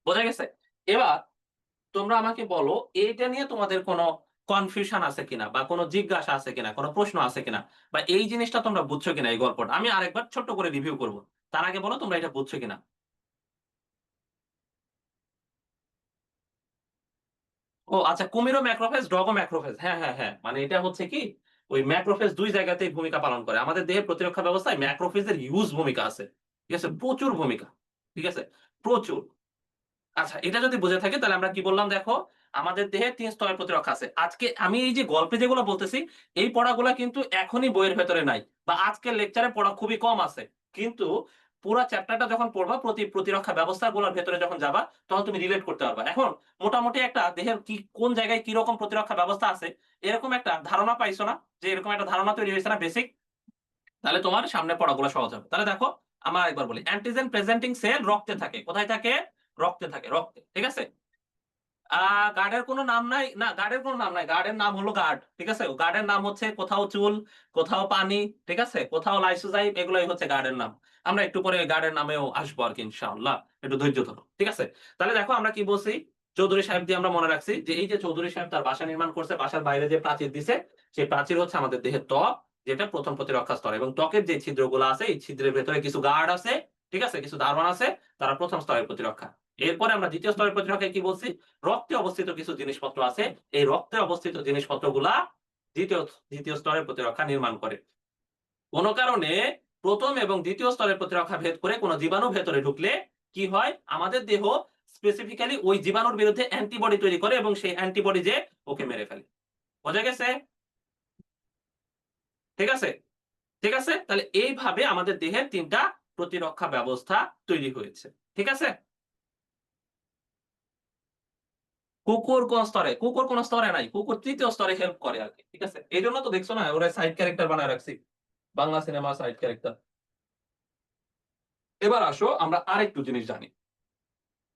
বোঝা গেছে? এবার তোমরা আমাকে বলো এইটা নিয়ে তোমাদের কোনো কনফিউশন আছে কিনা বা কোনো জিজ্ঞাসা আছে কিনা, কোনো প্রশ্ন আছে কিনা বা এই জিনিসটা তোমরা বুঝছো কিনা এই গল্পটা। আমি আরেকবার ছোট্ট করে রিভিউ করব। তার আগে বলো তোমরা এটা বুঝছো কিনা? ও আচ্ছা, কুমিরও ম্যাক্রোফেজ, ডগও ম্যাক্রোফেজ। হ্যাঁ, হ্যাঁ, হ্যাঁ। মানে এটা হচ্ছে কি ওই ম্যাক্রোফেজ ২ জায়গাতেই ভূমিকা পালন করে। আমাদের দেহের প্রতিরক্ষা ব্যবস্থায় ম্যাক্রোফেজের হিউজ ভূমিকা আছে। ঠিক আছে? প্রচুর ভূমিকা। ঠিক আছে? প্রচুর। আচ্ছা, এটা যদি বুঝে থাকি তাহলে আমরা কি বললাম দেখো, আমাদের দেহে ৩ স্তরের প্রতিরক্ষা আছে। আজকে আমি এই যে গল্পে যেগুলো বলতেছি, এই পড়াগুলা কিন্তু এখনই বইয়ের ভেতরে নাই বা আজকের লেকচারে পড়া খুবই কম আছে। কিন্তু পুরা চ্যাপ্টারটা যখন পড়বা, প্রতিরক্ষা ব্যবস্থাগুলোর ভেতরে যখন যাবা, তখন তুমি রিলেট করতে পারবা। এখন মোটামুটি একটা দেহের কোন জায়গায় কি রকম প্রতিরক্ষা ব্যবস্থা আছে, এরকম একটা ধারণা পাইছো না? যে এরকম একটা ধারণা তৈরি হয়েছে না বেসিক? তাহলে তোমার সামনে পড়াগুলো সহজ হবে। তাহলে দেখো, আমরা একবার বলি অ্যান্টিজেন প্রেজেন্টিং সেল রক্তে থাকে। কোথায় থাকে? রক্তে থাকে, রক্তে। ঠিক আছে? গার্ডের কোনো নাম নাই। না, গার্ডের কোনো নাম নাই। গার্ডের নাম হলো গার্ড। ঠিক আছে? গার্ডের নাম হচ্ছে কোথাও চুল, কোথাও পানি, ঠিক আছে? কোথাও লাইসোজাইম, এগুলাই হচ্ছে গার্ডের নাম। আমরা একটু পরে গার্ডের নামেও আসবো আরকি ইনশাআল্লাহ। একটু ধৈর্য ধরো। ঠিক আছে? তাহলে দেখো আমরা কি বলছি? চৌধুরী সাহেব দিয়ে আমরা মনে রাখছি যে এই যে চৌধুরী সাহেব তার বাসা নির্মাণ করছে, বাসার বাইরে যে প্রাচীর দিছে, সেই প্রাচীর হচ্ছে আমাদের দেহের ত্বক, যেটা ১ম প্রতিরক্ষা স্তর এবং ত্বকের যে ছিদ্রগুলো আছে, এই ছিদ্রের ভেতরে কিছু গার্ড আছে, ঠিক আছে? কিছু দারোয়ান আছে, তারা ১ম স্তরের প্রতিরক্ষা। এরপরে আমরা ২য় স্তরের প্রতিরক্ষায় কি বলছি? রক্তে অবস্থিত কিছু জিনিসপত্র আছে। এই রক্তে অবস্থিত জিনিসপত্রগুলা ২য় ২য় স্তরের প্রতিরক্ষা নির্মাণ করে। কোন কারণে ১ম এবং ২য় স্তরের প্রতিরক্ষা ভেদ করে কোন জীবাণু ভেতরে ঢুকলে কি হয়? আমাদের দেহ স্পেসিফিক্যালি ওই জীবাণুর বিরুদ্ধে অ্যান্টিবডি তৈরি করে এবং সেই অ্যান্টিবডি যেয়ে ওকে মেরে ফেলে। বোঝা গেছে? ঠিক আছে? ঠিক আছে? তাহলে এইভাবে আমাদের দেহের ৩ টা প্রতিরক্ষা ব্যবস্থা তৈরি হয়েছে। ঠিক আছে? কুকুর কোন স্তরে? কুকুর কোন স্তরে নাই। কুকুর ৩য় স্তরে হেল্প করে আরকি। ঠিক আছে? এজন্য তো দেখছো না ওরা সাইড ক্যারেক্টার বানায় রাখছি। বাংলা সিনেমার সাইড ক্যারেক্টার। এবার আসো আমরা আরেকটু জিনিস জানি।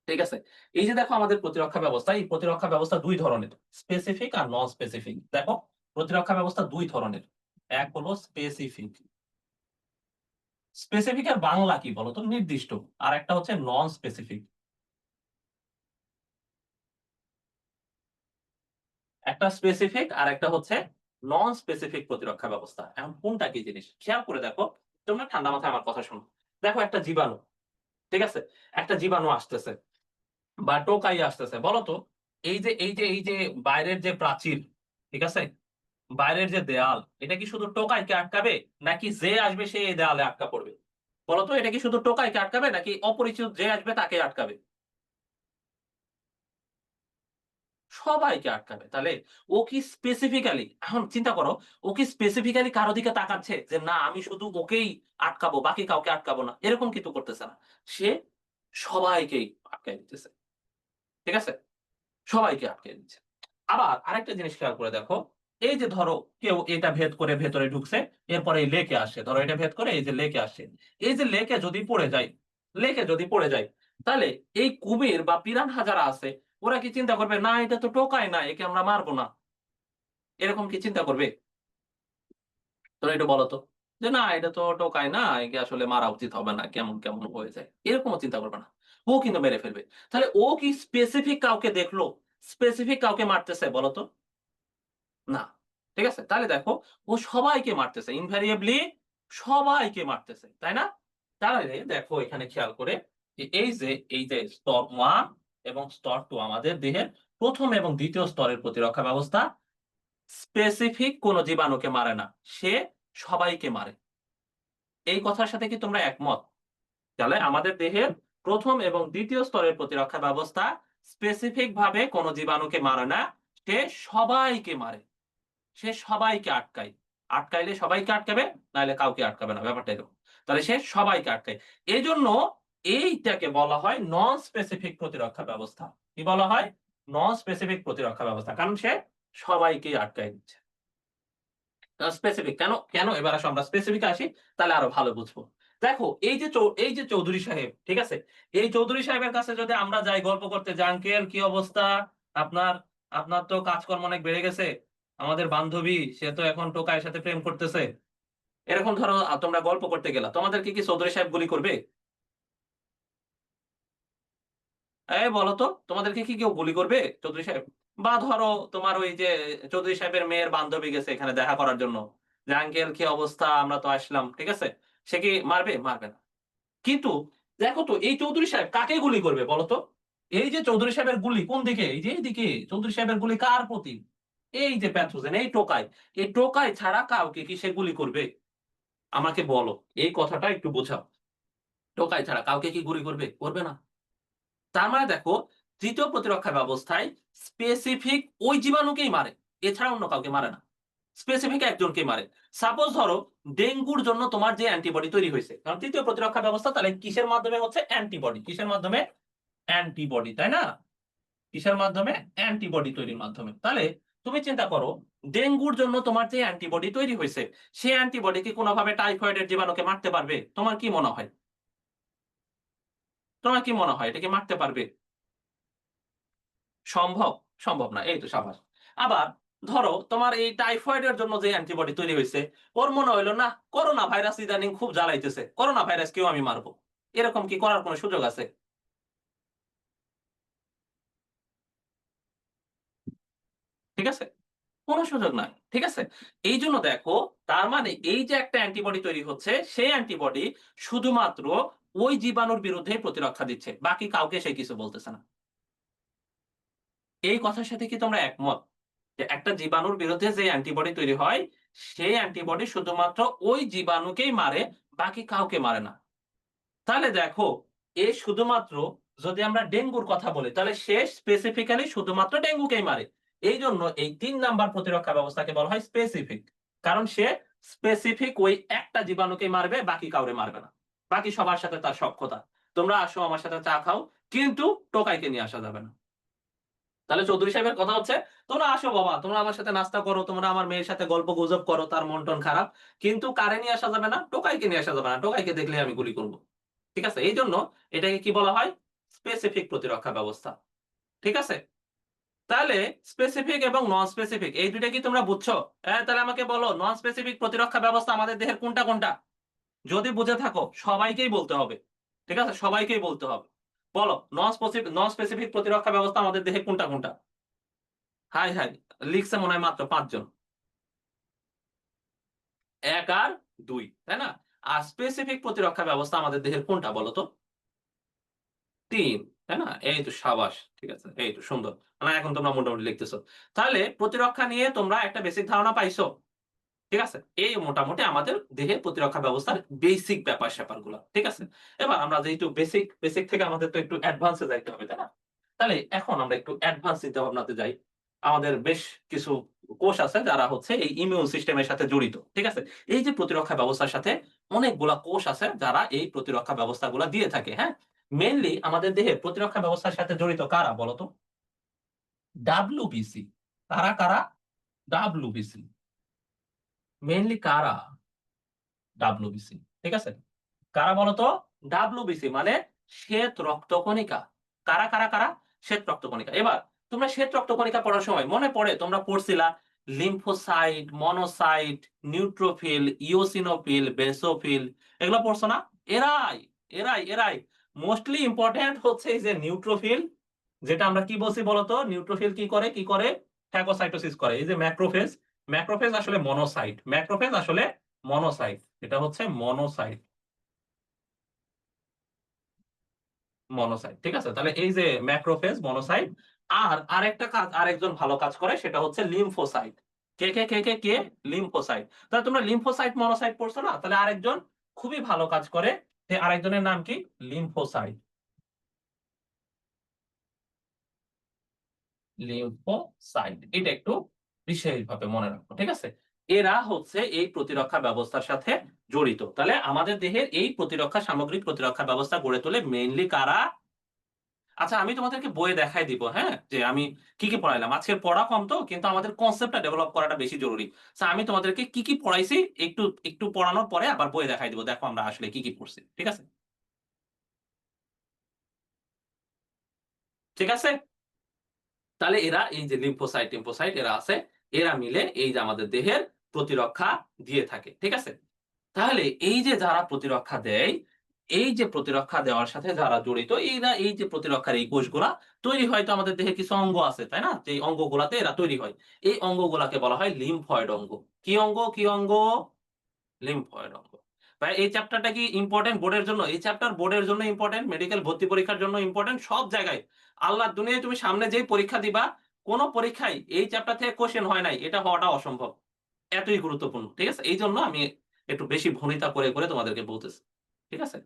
ঠিক আছে? এই যে দেখো আমাদের প্রতিরক্ষা ব্যবস্থা, এই প্রতিরক্ষা ব্যবস্থা ২ ধরনের। স্পেসিফিক আর নন স্পেসিফিক। দেখো প্রতিরক্ষা ব্যবস্থা ২ ধরনের। এক হলো স্পেসিফিক। স্পেসিফিক এর বাংলা কি বলতো? নির্দিষ্ট। আর একটা হচ্ছে নন স্পেসিফিক। একটা স্পেসিফিক আর একটা হচ্ছে নন স্পেসিফিক প্রতিরক্ষা ব্যবস্থা। এখন কোনটা কি জিনিস? খেয়াল করে দেখো। তোমরা ঠান্ডা মাথায় আমার কথা শোনো। দেখো একটা জীবাণু, ঠিক আছে? একটা জীবাণু আসতেছে বা টোকাই আসতেছে। বলো তো এই যে বাইরের যে প্রাচীর, ঠিক আছে? বাইরের যে দেয়াল, এটা কি শুধু টোকাইকে আটকাবে? নাকি যে আসবে সে এই দেয়ালে আটকা পড়বে? বলতো এটা কি শুধু টোকাইকে আটকাবে নাকি অপরিচিত যে আসবে তাকে আটকাবে? সবাইকে আটকাবে। তাহলে ও কি স্পেসিফিক্যালি, এখন চিন্তা করো, ও কি স্পেসিফিক্যালি কারো দিকে তাকাচ্ছে যে না আমি শুধু ওকেই আটকাবো, বাকি কাউকে আটকাবো না। এরকম কিন্তু করতেছে না। সে সবাইকেই আটকায় দিতেছে। ঠিক আছে? সবাইকে আটকায় দিচ্ছে। আবার আরেকটা জিনিস খেয়াল করে দেখো। এই যে ধরো কেউ এটা ভেদ করে ভেতরে ঢুকছে, এরপরে এই লেকে আসে। ধরো এটা ভেদ করে এই যে লেকে আসে। এই যে লেকে যদি পড়ে যায়, তাহলে এই কুমির বা পিরানহা যারা আছে, ওরা কি চিন্তা করবে না এটা তো টোকাই না, একে আমরা মারবো না। এরকম কি চিন্তা করবে? তোমরা একটু বলো তো। যে না এটা তো টোকাই না, একে আসলে মারা উচিত হবে না, কেমন কেমন হয়ে যায়। এরকমও চিন্তা করবে না। ও কিন্তু মেরে ফেলবে। তাহলে ও কি স্পেসিফিক কাউকে দেখলো, স্পেসিফিক কাউকে মারতেছে বলো তো? না। ঠিক আছে? তাহলে দেখো ও সবাইকে মারতেছে। ইনভেরিয়েবলি সবাইকে মারতেছে। তাই না? তাহলে দেখো এখানে খেয়াল করে যে এই যে স্তর 1 এবং স্তর 2 আমাদের দেহের ১ম এবং ২য় স্তরের প্রতিরক্ষা ব্যবস্থা স্পেসিফিক কোন জীবাণুকে মারে না। সে সবাইকে মারে। এই কথার সাথে কি তোমরা একমত? তাহলে আমাদের দেহের ১ম এবং ২য় স্তরের প্রতিরক্ষা ব্যবস্থা স্পেসিফিক ভাবে কোন জীবাণুকে মারে না। সে সবাইকে মারে। সে সবাইকে আটকায়। আটকাইলে সবাইকে আটকাবে, নাইলে কাউকে আটকাবে না। ব্যাপারটা এরকম। তাহলে সে সবাইকে আটকায়। এজন্য এইটাকে বলা হয় নন স্পেসিফিক প্রতিরক্ষা ব্যবস্থা। কি বলা হয়? নন স্পেসিফিক প্রতিরক্ষা ব্যবস্থা। কারণ সে সবাইকেই আটকায় দিচ্ছে। স্পেসিফিক কেন, কেন এবার আসো আমরা স্পেসিফিক এ আসি, তাহলে আরো ভালো বুঝবো। দেখো এই যে চৌধুরী সাহেব, ঠিক আছে? এই চৌধুরী সাহেবের কাছে যদি আমরা যাই গল্প করতে যে, "আঙ্কেল কি অবস্থা? আপনার আপনার তো কাজকর্ম অনেক বেড়ে গেছে। আমাদের বান্ধবী সে তো এখন টোকাইয়ের সাথে প্রেম করতেছে।" এরকম ধরো তোমরা গল্প করতে গেলা। তোমাদেরকে কি চৌধুরী সাহেব গুলি করবে? এই বলো তো, তোমাদেরকে কি কেউ গুলি করবে চৌধুরী সাহেব? বা ধরো তোমার ওই যে চৌধুরী সাহেবের মেয়ের বান্ধবী গেছে এখানে দেখা করার জন্য। যে আঙ্কেল কি অবস্থা? আমরা তো আসলাম। ঠিক আছে? সে কি মারবে? মারবে না। কিন্তু দেখো তো এই চৌধুরী সাহেব কাকে গুলি করবে বলো তো? এই যে চৌধুরী সাহেবের গুলি কোন দিকে? এই যে এইদিকে। চৌধুরী সাহেবের গুলি কার প্রতি? এই যে প্যাথোজেন, এই টোকাই। এই টোকাই ছাড়া কাউকে কি সে গুলি করবে? আমাকে বলো। এই কথাটা একটু বোঝাও। টোকাই ছাড়া কাউকে কি গুলি করবে? করবে না। তার মানে দেখো, তৃতীয় প্রতিরক্ষা ব্যবস্থায় স্পেসিফিক ওই জীবাণুকেই মারে। এছাড়া অন্য কাউকে মারে না। স্পেসিফিক একজনকেই মারে। সাপোজ ধরো ডেঙ্গুর জন্য তোমার যে অ্যান্টিবডি তৈরি হইছে। কারণ তৃতীয় প্রতিরক্ষা ব্যবস্থা তাহলে কিসের মাধ্যমে হচ্ছে? অ্যান্টিবডি। কিসের মাধ্যমে? অ্যান্টিবডি, তাই না? কিসের মাধ্যমে? অ্যান্টিবডি তৈরির মাধ্যমে। তাহলে তুমি চিন্তা করো, ডেঙ্গুর জন্য তোমার যে অ্যান্টিবডি তৈরি হইছে, সেই অ্যান্টিবডি কি কোনোভাবে টাইফয়েডের জীবাণুকে মারতে পারবে? তোমার কি মনে হয়? তোমার কি মনে হয় এটা কি মারতে পারবে? সম্ভব? সম্ভব না। এই তো সাবাস। আবার ধরো তোমার এই টাইফয়েডের জন্য যে অ্যান্টিবডি তৈরি হইছে, ওর মনে হইলো না করোনা ভাইরাস ইদানিং খুব জ্বালাইতেছে। করোনা ভাইরাসকেও আমি মারবো। এরকম কি করার কোনো সুযোগ আছে? ঠিক আছে? কোন সুযোগ নাই। ঠিক আছে? এইজন্য দেখো, তার মানে এই যে একটা অ্যান্টিবডি তৈরি হচ্ছে, সেই অ্যান্টিবডি শুধুমাত্র ওই জীবাণুর বিরুদ্ধেই প্রতিরক্ষা দিচ্ছে। বাকি কাউকে সে কিছু বলতেছে না। এই কথার সাথে কি তোমরা একমত? যে একটা জীবাণুর বিরুদ্ধে যে অ্যান্টিবডি তৈরি হয়, সেই অ্যান্টিবডি শুধুমাত্র ওই জীবাণুকেই মারে, বাকি কাউকে মারে না। তাহলে দেখো, এ শুধুমাত্র যদি আমরা ডেঙ্গুর কথা বলি, তাহলে সে স্পেসিফিক্যালি শুধুমাত্র ডেঙ্গুকেই মারে। এইজন্য এই ৩ নাম্বার প্রতিরক্ষা ব্যবস্থাকে বলা হয় স্পেসিফিক। কারণ সে স্পেসিফিক ওই একটা জীবাণুকেই মারবে, বাকি কাউরে মারবে না। বাকি সবার সাথে তার সখ্যতা। তোমরা আসো আমার সাথে চা খাও, কিন্তু টোকাইকে নিয়ে আসা যাবে না। তাহলে চৌধুরী সাহেবের কথা হচ্ছে, তোমরা আসো বাবা, তোমরা আমার সাথে নাস্তা করো, তোমরা আমার মেয়ের সাথে গল্প গুজব করো, তার মন টন খারাপ। কিন্তু কারে নিয়ে আসা যাবে না? টোকাইকে নিয়ে আসা যাবে না। টোকাইকে দেখলে আমি গুলি করব। ঠিক আছে? এইজন্য এটাকে কি বলা হয়? স্পেসিফিক প্রতিরক্ষা ব্যবস্থা। ঠিক আছে? তাহলে স্পেসিফিক এবং নন স্পেসিফিক এই ২ টা কি তোমরা বুঝছো? তাহলে আমাকে বলো নন স্পেসিফিক প্রতিরক্ষা ব্যবস্থা আমাদের দেহের কোনটা, কোনটা? যদি বুঝে থাকো সবাইকেই বলতে হবে। ঠিক আছে? সবাইকেই বলতে হবে। বলো নন স্পেসিফিক প্রতিরক্ষা ব্যবস্থা আমাদের দেহে কোনটা, কোনটা? Hi, hi! লিখছে মনে হয় মাত্র ৫ জন। ১ আর ২, তাই না? আর স্পেসিফিক প্রতিরক্ষা ব্যবস্থা আমাদের দেহের কোনটা বলো তো? ৩, তাই না? এই তো সাবাস। ঠিক আছে। এই তো সুন্দর। না এখন তোমরা মোটামুটি লিখতেছো। তাহলে প্রতিরক্ষা নিয়ে তোমরা একটা বেসিক ধারণা পাইছো? ঠিক আছে? এই মোটামুটি আমাদের দেহের প্রতিরক্ষা ব্যবস্থার বেসিক ব্যাপার-স্যাপারগুলা। ঠিক আছে? এবার আমরা যেহেতু বেসিক থেকে আমাদের তো একটু অ্যাডভান্স এ যাইতে হবে, তাই না? তাহলে এখন আমরা একটু অ্যাডভান্স চিন্তাভাবনাতে যাই। আমাদের বেশ কিছু কোষ আছে যারা হচ্ছে এই ইমিউন সিস্টেম এর সাথে জড়িত। ঠিক আছে? এই যে প্রতিরক্ষা ব্যবস্থার সাথে অনেকগুলা কোষ আছে যারা এই প্রতিরক্ষা ব্যবস্থাগুলা দিয়ে থাকে, হ্যাঁ? মেইনলি আমাদের দেহের প্রতিরক্ষা ব্যবস্থার সাথে জড়িত কারা বলতো? WBC। কারা, কারা? WBC। মেইনলি কারা? WBC। ঠিক আছে? কারা বলতো? WBC মানে শ্বেত রক্তকণিকা। কারা, কারা, কারা? শ্বেত রক্তকণিকা। এবার তোমরা শ্বেত রক্তকণিকা পড়ার সময় মনে পড়ে তোমরা পড়ছিলা lymphocyte, monocyte, neutrophil, eosinophil, basophil এগুলো পড়ছো না? এরাই, এরাই মোস্টলি ইম্পোর্টেন্ট হচ্ছে এই যে নিউট্রোফিল, যেটা আমরা কি বলছি বলতো? নিউট্রোফিল কি করে? কি করে? ফ্যাগোসাইটোসিস করে। এই যে ম্যাক্রোফেজ, ম্যাক্রোফেজ আসলে মনোসাইট। ম্যাক্রোফেজ আসলে মনোসাইট। এটা হচ্ছে মনোসাইট। মনোসাইট। ঠিক আছে? তাহলে এই যে ম্যাক্রোফেজ, মনোসাইট আর আরেকটা কাজ আরেকজন ভালো কাজ করে সেটা হচ্ছে লিম্ফোসাইট। কে? লিম্ফোসাইট। তাহলে তোমরা লিম্ফোসাইট, মনোসাইট পড়ছো না? তাহলে আরেকজন খুবই ভালো কাজ করে। সে আরেকজনের নাম কি? লিম্ফোসাইট। লিম্ফোসাইট। এটা একটু বিশেষভাবে মনে রাখবো। ঠিক আছে? এরা হচ্ছে এই প্রতিরক্ষা ব্যবস্থার সাথে জড়িত। তাহলে আমাদের দেহের এই প্রতিরক্ষা সামগ্রিক প্রতিরক্ষা ব্যবস্থা গড়ে তোলে মেইনলি কারা? আচ্ছা আমি তোমাদেরকে বইয়ে দেখায় দিব, হ্যাঁ? যে আমি কি পড়াইলাম। আজকের পড়া কম তো কিন্তু আমাদের কনসেপ্টটা ডেভেলপ করাটা বেশি জরুরি। সো আমি তোমাদেরকে কি পড়াইছি একটু পড়ানোর পরে আবার বইয়ে দেখায় দিব। দেখো আমরা আসলে কি পড়ছি। ঠিক আছে? ঠিক আছে? তাহলে এরা এই যে লিম্ফোসাইট এরা আছে। এরা মিলে এই যে আমাদের দেহের প্রতিরক্ষা দিয়ে থাকে। ঠিক আছে? তাহলে এই যে যারা প্রতিরক্ষা দেয়, এই যে প্রতিরক্ষা দেওয়ার সাথে যারা জড়িত, এরা এই যে প্রতিরক্ষার এই কোষগুলা তৈরি হয় তো আমাদের দেহে কিছু অঙ্গ আছে, তাই না? যে অঙ্গগুলাতে এরা তৈরি হয়। এই অঙ্গগুলাকে বলা হয় লিম্ফয়েড অঙ্গ। কি অঙ্গ? লিম্ফয়েড অঙ্গ। ভাই এই চ্যাপ্টারটা কি ইম্পোর্টেন্ট বোর্ডের জন্য? এই চ্যাপ্টার বোর্ডের জন্য ইম্পোর্টেন্ট, মেডিকেল ভর্তি পরীক্ষার জন্য ইম্পোর্টেন্ট, সব জায়গায়। আল্লাহর দুনিয়ায় তুমি সামনে যেই পরীক্ষা দিবা, কোন পরীক্ষায় এই চ্যাপ্টার থেকে কোয়েশ্চেন হয় নাই। এটা হওয়াটা অসম্ভব। এতই গুরুত্বপূর্ণ। ঠিক আছে? এইজন্য আমি একটু বেশি ভণিতা করে তোমাদেরকে বলতেছি। ঠিক আছে?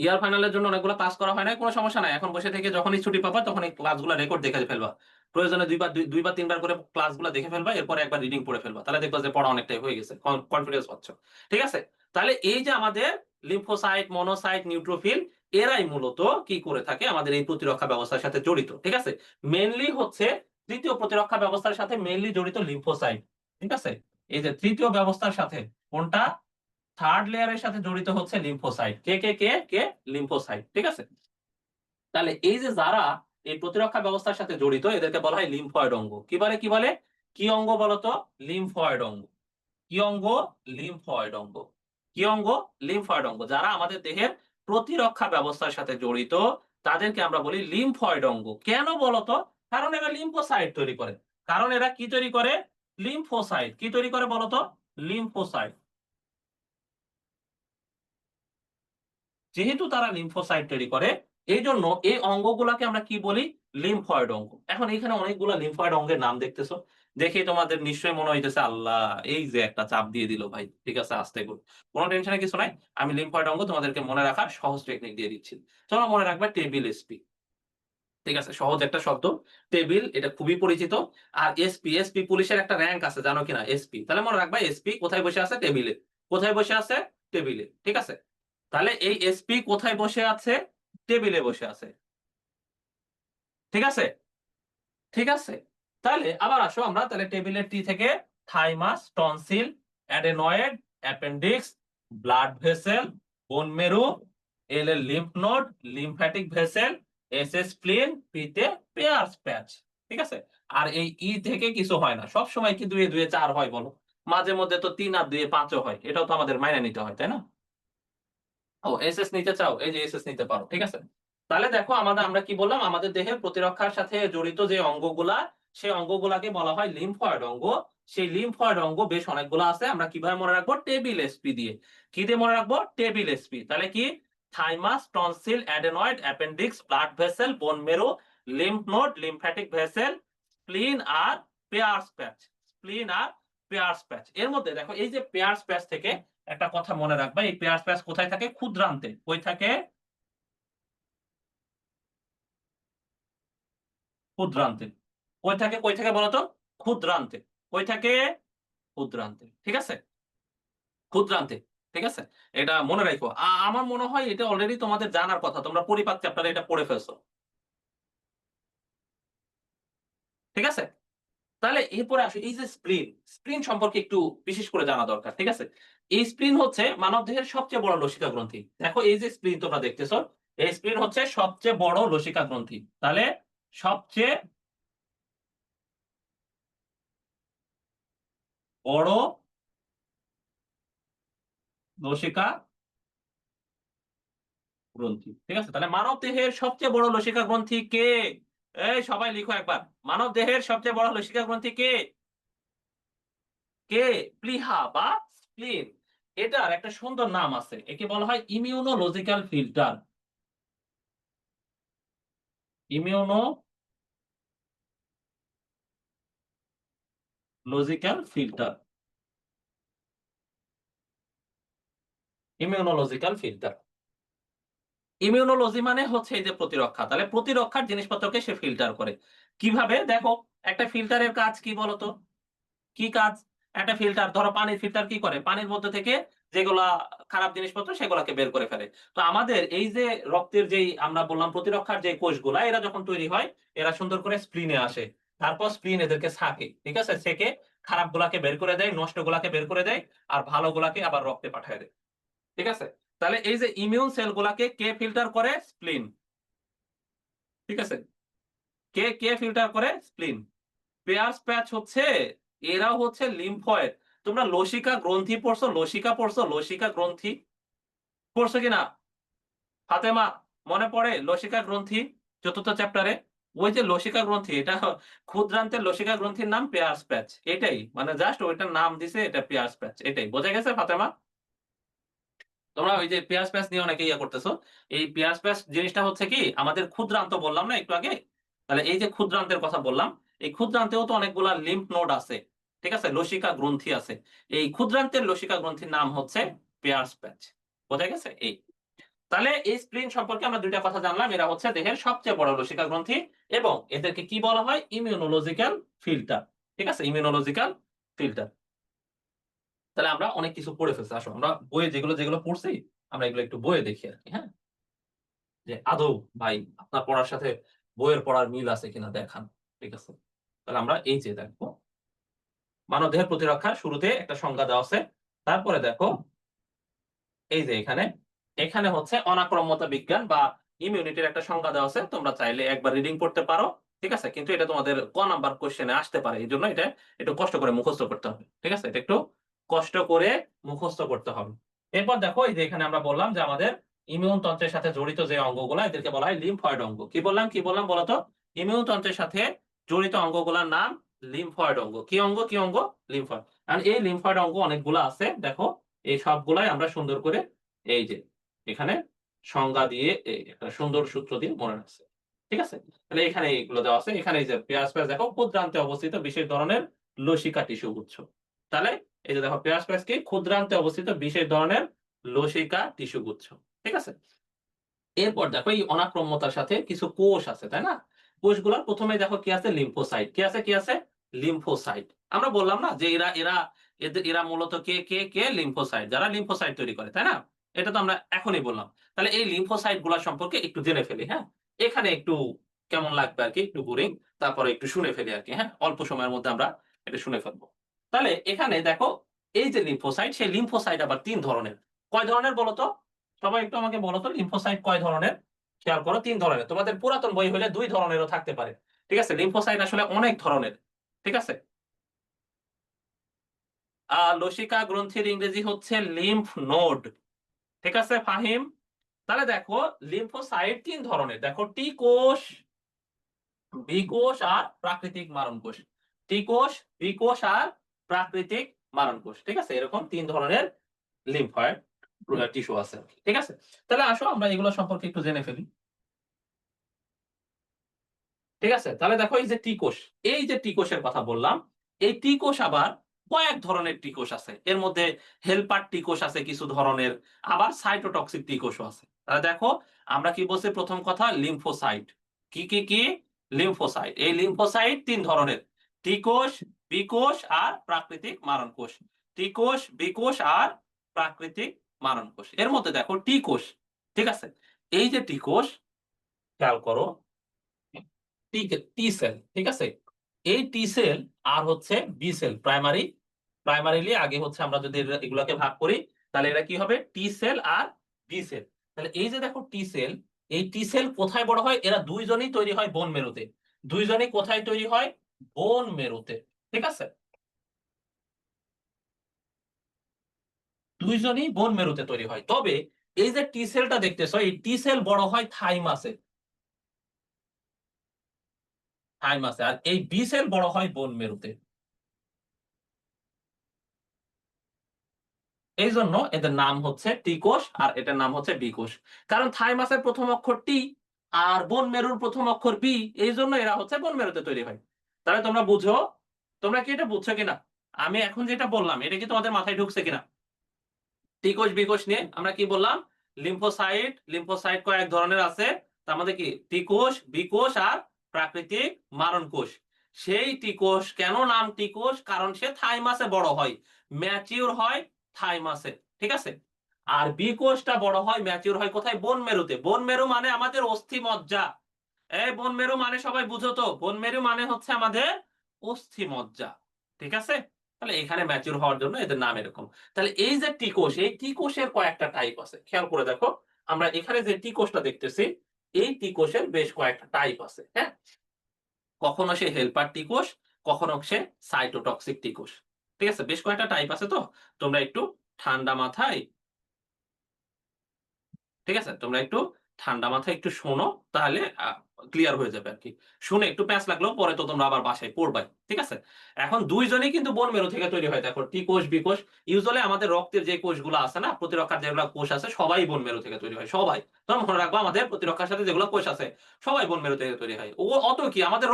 ইয়ার ফাইনালের জন্য অনেকগুলো ক্লাস করা হয় নাই, কোন সমস্যা নাই। এখন বসে থেকে যখনই ছুটি পাবা তখন এই ক্লাসগুলা রেকর্ড দেখে ফেলবা। প্রয়োজনে ২ বার ৩ বার করে ক্লাসগুলা দেখে ফেলবা। এরপরে একবার রিডিং পড়ে ফেলবা। তাহলে দেখবা যে পড়া অনেকটাই হয়ে গেছে। কনফিডেন্স পাচ্ছ। ঠিক আছে? তাহলে এই যে আমাদের লিম্ফোসাইট, মনোসাইট, নিউট্রোফিল এরাই মূলত কি করে থাকে? আমাদের এই প্রতিরক্ষা ব্যবস্থার সাথে জড়িত। ঠিক আছে? মেইনলি হচ্ছে ৩য় প্রতিরক্ষা ব্যবস্থার সাথে মেইনলি জড়িত লিম্ফোসাইট। ঠিক আছে? এই যে ৩য় ব্যবস্থার সাথে কোনটা? থার্ড লেয়ারের সাথে জড়িত হচ্ছে লিম্ফোসাইট। কে? লিম্ফোসাইট। ঠিক আছে? তাহলে এই যে যারা এই প্রতিরক্ষা ব্যবস্থার সাথে জড়িত এদেরকে বলা হয় লিম্ফয়েড অঙ্গ। কি বলে? কি অঙ্গ বলতো? লিম্ফয়েড অঙ্গ। কি অঙ্গ? লিম্ফয়েড অঙ্গ। কি অঙ্গ? লিম্ফয়েড অঙ্গ। যারা আমাদের দেহের প্রতিরক্ষা ব্যবস্থার সাথে জড়িত তাদেরকে আমরা বলি লিম্ফয়েড অঙ্গ। কেন বলতো? কারণ এরা লিম্ফোসাইট তৈরি করে। কারণ এরা কি তৈরি করে? লিম্ফোসাইট। কি তৈরি করে বলতো? লিম্ফোসাইট। যেহেতু তারা লিম্ফোসাইট তৈরি করে, এইজন্য এই অঙ্গগুলাকে আমরা কি বলি? লিম্ফয়েড অঙ্গ। এখন এখানে অনেকগুলা লিম্ফয়েড অঙ্গের নাম দেখতেছো। দেখেই তোমাদের নিশ্চয়ই মনে হইতেছে, আল্লাহ! এই যে একটা চাপ দিয়ে দিল ভাই। ঠিক আছে, আস্তে করো। কোন টেনশনের কিছু নাই। আমি লিম্ফয়েড অঙ্গ তোমাদেরকে মনে রাখার সহজ টেকনিক দিয়ে দিচ্ছি। তোমরা মনে রাখবা টেবিল এসপি। ঠিক আছে? সহজ একটা শব্দ। টেবিল এটা খুবই পরিচিত। আর এসপি পুলিশের একটা র‍্যাংক আছে জানো কিনা? এসপি। তাহলে মনে রাখবা এসপি কোথায় বসে আছে? টেবিলে। কোথায় বসে আছে? টেবিলে। ঠিক আছে? তাহলে এই এসপি কোথায় বসে আছে? টেবিলে বসে আছে। ঠিক আছে? ঠিক আছে? তাহলে আবার আসো আমরা তাহলে টেবিলের টি থেকে thymus, tonsil, adenoid, appendix, blood vessel, bone মেরু, এল এর lymph node, lymphatic vessel, S A স্প্লিন, P তে পেয়ার্স প্যাচ। ঠিক আছে? আর এই ই থেকে কিছু হয় না। সব সময় কি ২ এ ২ এ ৪ হয় বলো? মাঝে মধ্যে তো ৩ আর ২ এ ৫ ও হয়। এটাও তো আমাদের মাইনে নিতে হয়, তাই না? ও এসএস নিতে চাও? এই যে এসএস নিতে পারো। ঠিক আছে? তাহলে দেখো আমরা কি বললাম? আমাদের দেহের প্রতিরক্ষার সাথে জড়িত যে অঙ্গগুলা, সেই অঙ্গগুলাকে বলা হয় লিম্ফয়েড অঙ্গ। সেই লিম্ফয়েড অঙ্গ বেশ অনেকগুলা আছে। আমরা কিভাবে মনে রাখবো? টেবিল এসপি দিয়ে। কি দিয়ে মনে রাখবো? Table SP. তাহলে কি? Thymus, tonsil, adenoid, appendix, blood vessel, bone marrow, lymph node, lymphatic vessel, spleen আর পেয়ার্স প্যাচ। স্প্লিন আর পেয়ার্স প্যাচ। এর মধ্যে দেখো এই যে পেয়ার্স প্যাচ থেকে একটা কথা মনে রাখবা, এই পেয়ার্স প্যাচ কোথায় থাকে? ক্ষুদ্রান্তে। কই থাকে? ক্ষুদ্রান্তে। কই থাকে বলতো? ক্ষুদ্রান্তে। কই থাকে? ক্ষুদ্রান্তে। ঠিক আছে? ক্ষুদ্রান্তে। ঠিক আছে? এটা মনে রাইখো। আমার মনে হয় এটা অলরেডি তোমাদের জানার কথা। তোমরা পরিপাক চ্যাপ্টারে এটা পড়ে ফেলছো। ঠিক আছে? তাহলে এরপরে আসো এই যে স্প্লিন, স্প্লিন সম্পর্কে একটু বিশেষ করে জানা দরকার। ঠিক আছে? এই স্প্লিন হচ্ছে মানবদেহের সবচেয়ে বড় লসিকা গ্রন্থি। দেখো এই যে স্প্লিন তোমরা দেখতেছো, এই স্প্লিন হচ্ছে সবচেয়ে বড় লসিকা গ্রন্থি। তাহলে সবচেয়ে বড় লসিকা গ্রন্থি। ঠিক আছে? তাহলে মানব দেহের সবচেয়ে বড় লসিকা গ্রন্থি কে? এই সবাই লিখো একবার। মানব দেহের সবচেয়ে বড় লসিকা গ্রন্থি কে? কে? প্লিহা বা স্প্লিন। এটার একটা সুন্দর নাম আছে। একে বলা হয় immunological filter. Immunological filter. Immunological filter. Immunology মানে হচ্ছে এই যে প্রতিরক্ষা। তাহলে প্রতিরক্ষার জিনিসপত্রকে সে ফিল্টার করে। কিভাবে? দেখো একটা ফিল্টারের কাজ কি বলতো? কি কাজ? একটা ফিল্টার, ধরো পানির ফিল্টার কি করে? পানির মধ্যে থেকে যেগুলা খারাপ জিনিসপত্র সেগুলাকে বের করে ফেলে। তো আমাদের এই যে রক্তের যেই আমরা বললাম প্রতিরক্ষার যে কোষগুলা এরা যখন তৈরি হয়, এরা সুন্দর করে স্প্লিনে আসে। তারপর স্প্লিন এদেরকে ছাকে। ঠিক আছে? ছেঁকে খারাপগুলাকে বের করে দেয়, নষ্টগুলাকে বের করে দেয়, আর ভালোগুলাকে আবার রক্তে পাঠায় দেয়। ঠিক আছে? তাহলে এই যে ইমিউন সেলগুলাকে কে ফিল্টার করে? স্প্লিন। ঠিক আছে? কে ফিল্টার করে? স্প্লিন। পেয়ার্স প্যাচ হচ্ছে, এরাও হচ্ছে লিম্ফয়েড। তোমরা লসিকা গ্রন্থি পড়ছো? লসিকা পড়ছো? লসিকা গ্রন্থি পড়ছো কিনা? ফাতেমা, মনে পড়ে লসিকা গ্রন্থি? চতুর্থ চ্যাপ্টারে ওই যে লসিকা গ্রন্থি, এটা ক্ষুদ্রান্তের লসিকা গ্রন্থির নাম পেয়ার্স প্যাচ। এটাই মানে জাস্ট ওইটার নাম দিছে, এটা পেয়ার্স প্যাচ। এটাই বোঝা গেছে ফাতেমা? তোমরা ওই যে পেঁয়াজ প্যাচ নিয়ে অনেকে ইয়ে করতেছো। এই পেঁয়াজ প্যাচ জিনিসটা হচ্ছে কি আমাদের ক্ষুদ্রান্ত বললাম না একটু আগে? তাহলে এই যে ক্ষুদ্রান্তের কথা বললাম, এই ক্ষুদ্রান্তেও তো অনেকগুলা লিম্ফ নোড আছে। ঠিক আছে? লসিকা গ্রন্থি আছে। এই ক্ষুদ্রান্তের লসিকা গ্রন্থির নাম হচ্ছে পেয়ার্স প্যাচ। বোঝা গেছে? এই তাহলে এই স্প্লিন সম্পর্কে আমরা দুইটা কথা জানলাম। এরা হচ্ছে দেহের সবচেয়ে বড় লসিকা গ্রন্থি এবং এদেরকে কি বলা হয়? Immunological filter. ঠিক আছে? Immunological filter. তাহলে আমরা অনেক কিছু পড়ে ফেলছি। আসো আমরা বইয়ে যেগুলো পড়ছি আমরা এগুলো একটু বইয়ে দেখি আরকি, হ্যাঁ? যে আদৌ ভাই আপনার পড়ার সাথে বইয়ের পড়ার মিল আছে কিনা দেখান। ঠিক আছে? তাহলে আমরা এই যে দেখো, মানবদেহের প্রতিরক্ষার শুরুতে একটা সংজ্ঞা দেওয়া আছে। তারপরে দেখো এই যে এখানে হচ্ছে অনাক্রম্যতা বিজ্ঞান বা ইমিউনিটির একটা সংজ্ঞা দেওয়া আছে। তোমরা চাইলে একবার রিডিং করতে পারো। ঠিক আছে? কিন্তু এটা তোমাদের ক নাম্বার কোয়েশ্চেনে আসতে পারে। এজন্য এটা একটু কষ্ট করে মুখস্থ করতে হবে। ঠিক আছে? এটা একটু কষ্ট করে মুখস্থ করতে হবে। এরপর দেখো এই যে এখানে আমরা বললাম যে আমাদের ইমিউন তন্ত্রের সাথে জড়িত যে অঙ্গগুলা এদেরকে বলা হয় লিম্ফয়েড অঙ্গ। কি বললাম বলো তো? ইমিউন তন্ত্রের সাথে জড়িত অঙ্গগুলার নাম লিম্ফয়েড অঙ্গ। কি অঙ্গ? লিম্ফয়েড। আর এই লিম্ফয়েড অঙ্গ অনেকগুলা আছে। দেখো এই সবগুলাই আমরা সুন্দর করে এই যে এখানে সংজ্ঞা দিয়ে একটা সুন্দর সূত্র দিয়ে মনে রাখছে। ঠিক আছে? তাহলে এখানে এগুলো দেওয়া আছে। এখানে এই যে পেঁয়াজ দেখো ক্ষুদ্রান্তে অবস্থিত বিশেষ ধরনের লসিকা টিস্যু গুচ্ছ। তাহলে এই যে দেখো পেঁয়াজ কি ক্ষুদ্রান্তে অবস্থিত বিশেষ ধরনের লসিকা টিস্যু গুচ্ছ। ঠিক আছে? এরপর দেখো এই অনাক্রম্যতার সাথে কিছু কোষ আছে, তাই না? কোষগুলোর প্রথমে দেখো কি আছে? লিম্ফোসাইট। কি আছে? লিম্ফোসাইট। আমরা বললাম না যে এরা মূলত কে লিম্ফোসাইট, যারা লিম্ফোসাইট তৈরি করে, তাই না? এটা তো আমরা এখনই বললাম। তাহলে এই লিম্ফোসাইট গুলা সম্পর্কে একটু জেনে ফেলি, হ্যাঁ? এখানে একটু কেমন লাগবে আরকি, একটু বোরিং। তারপরে একটু শুনে ফেলি আরকি, হ্যাঁ? অল্প সময়ের মধ্যে আমরা এটা শুনে ফেলবো। তাহলে এখানে দেখো এই যে লিম্ফোসাইট, সেই লিম্ফোসাইট আবার ৩ ধরনের। কয় ধরনের বলো তো? সবাই একটু আমাকে বলো তো লিম্ফোসাইট কয় ধরনের? খেয়াল করো ৩ ধরনের। তোমাদের পুরাতন বই হলে ২ ধরনেরও থাকতে পারে। ঠিক আছে? লিম্ফোসাইট আসলে অনেক ধরনের। ঠিক আছে? লসিকা গ্রন্থির ইংরেজি হচ্ছে লিম্ফ নোড। ঠিক আছে ফাহিম? তাহলে দেখো লিম্ফোসাইট ৩ ধরনের। দেখো টি কোষ, বি কোষ আর প্রাকৃতিক মারণ কোষ। টি কোষ, বি কোষ আর প্রাকৃতিক মারণ কোষ। ঠিক আছে? এরকম ৩ ধরনের লিম্ফয়েড টিস্যু আছে। ঠিক আছে? তাহলে আসো আমরা এগুলো সম্পর্কে একটু জেনে ফেলি। ঠিক আছে? তাহলে দেখো এই যে টি কোষ, এই যে টি কোষের কথা বললাম, এই টি কোষ আবার কয়েক ধরনের টি কোষ আছে। এর মধ্যে হেল্পার টি কোষ আছে কিছু ধরনের, আবার সাইটোটক্সিক টি কোষও আছে। তাহলে দেখো আমরা কি বলছি প্রথম কথা? লিম্ফোসাইট। কি? লিম্ফোসাইট। এই লিম্ফোসাইট ৩ ধরনের। টি কোষ, বি কোষ আর প্রাকৃতিক মারণ কোষ। টি কোষ, বি কোষ আর প্রাকৃতিক মারণ কোষ। এর মধ্যে দেখো টি কোষ। ঠিক আছে? এই যে টি কোষ, খেয়াল করো টি সেল। ঠিক আছে? এই টি সেল আর হচ্ছে বি সেল প্রাইমারিলি আগে হচ্ছে আমরা যদি এগুলোকে ভাগ করি তাহলে এরা কি হবে? টি সেল আর বি সেল। তাহলে এই যে দেখো টি সেল, এই টি সেল কোথায় বড় হয়? এরা দুইজনই তৈরি হয় বোন মেরুতে। দুইজনই কোথায় তৈরি হয়? বোন মেরুতে। ঠিক আছে? দুইজনই বোন মেরুতে তৈরি হয়। তবে এই যে টি সেলটা দেখতেছো, এই টি সেল বড় হয় থাইমাসে আর এই বি সেল বড় হয় বোন মেরুতে। এই জন্য এদের নাম হচ্ছে টি কোষ আর এটার নাম হচ্ছে বি কোষ। কারণ থাইমাসের প্রথম অক্ষর টি আর বোন মেরুর প্রথম অক্ষর বি, এই জন্য এরা হচ্ছে বোন মেরুতে তৈরি হয়। তাহলে তোমরা বুঝো, তোমরা কি এটা বুঝছো কিনা? আমি এখন যেটা বললাম এটা কি তোমাদের মাথায় ঢুকছে কিনা? টি কোষ বি কোষ নিয়ে আমরা কি বললাম? লিম্ফোসাইট কয়েক ধরনের আছে। তার মধ্যে কি টি কোষ, বি কোষ আর প্রাকৃতিক মারণ কোষ। সেই টি কোষ। কেন নাম টি কোষ? কারণ সে থাইমাসে বড় হয়, ম্যাচিউর হয় থাইমাসে। ঠিক আছে? আর বি কোষটা বড় হয়, ম্যাচিউর হয় কোথায়? বোন মেরুতে। বোন মেরু মানে আমাদের অস্থি মজ্জা। এই বোন মেরু মানে সবাই বুঝো তো, বোন মেরু মানে হচ্ছে আমাদের অস্থি মজ্জা। ঠিক আছে? তাহলে এখানে ম্যাচিউর হওয়ার জন্য এদের নাম এরকম। তাহলে এই যে টি কোষ, এই টি কোষের কয়েকটা টাইপ আছে। খেয়াল করে দেখো, আমরা এখানে যে টি কোষটা দেখতেছি, এই টি কোষের বেশ কয়েকটা টাইপ আছে। হ্যাঁ? কখনো সে হেলপার টি কোষ, কখনো সে সাইটোটক্সিক টি কোষ। ঠিক আছে? বেশ কয়েকটা টাইপ আছে তো। তোমরা একটু ঠান্ডা মাথায়, ঠিক আছে? তোমরা একটু ঠান্ডা মাথায় একটু শোনো, তাহলে ক্লিয়ার হয়ে যাবে আরকি। শুনে একটু প্যাঁচ লাগলেও পরে তো তোমরা আবার বাসায় পড়বাই। ঠিক আছে? এখন ২ জনেই কিন্তু বোন মেরু থেকে তৈরি হয়। দেখো টি কোষ, বি কোষ। ইউজুয়ালি আমাদের রক্তের যে কোষগুলো আছে না, প্রতিরক্ষার যেগুলা কোষ আছে সবাই বোন মেরু থেকে তৈরি হয়। সবাই। তোমরা মনে রাখবা, আমাদের প্রতিরক্ষার সাথে যেগুলো কোষ আছে সবাই বোন মেরু থেকে তৈরি হয়। অত কি আমাদের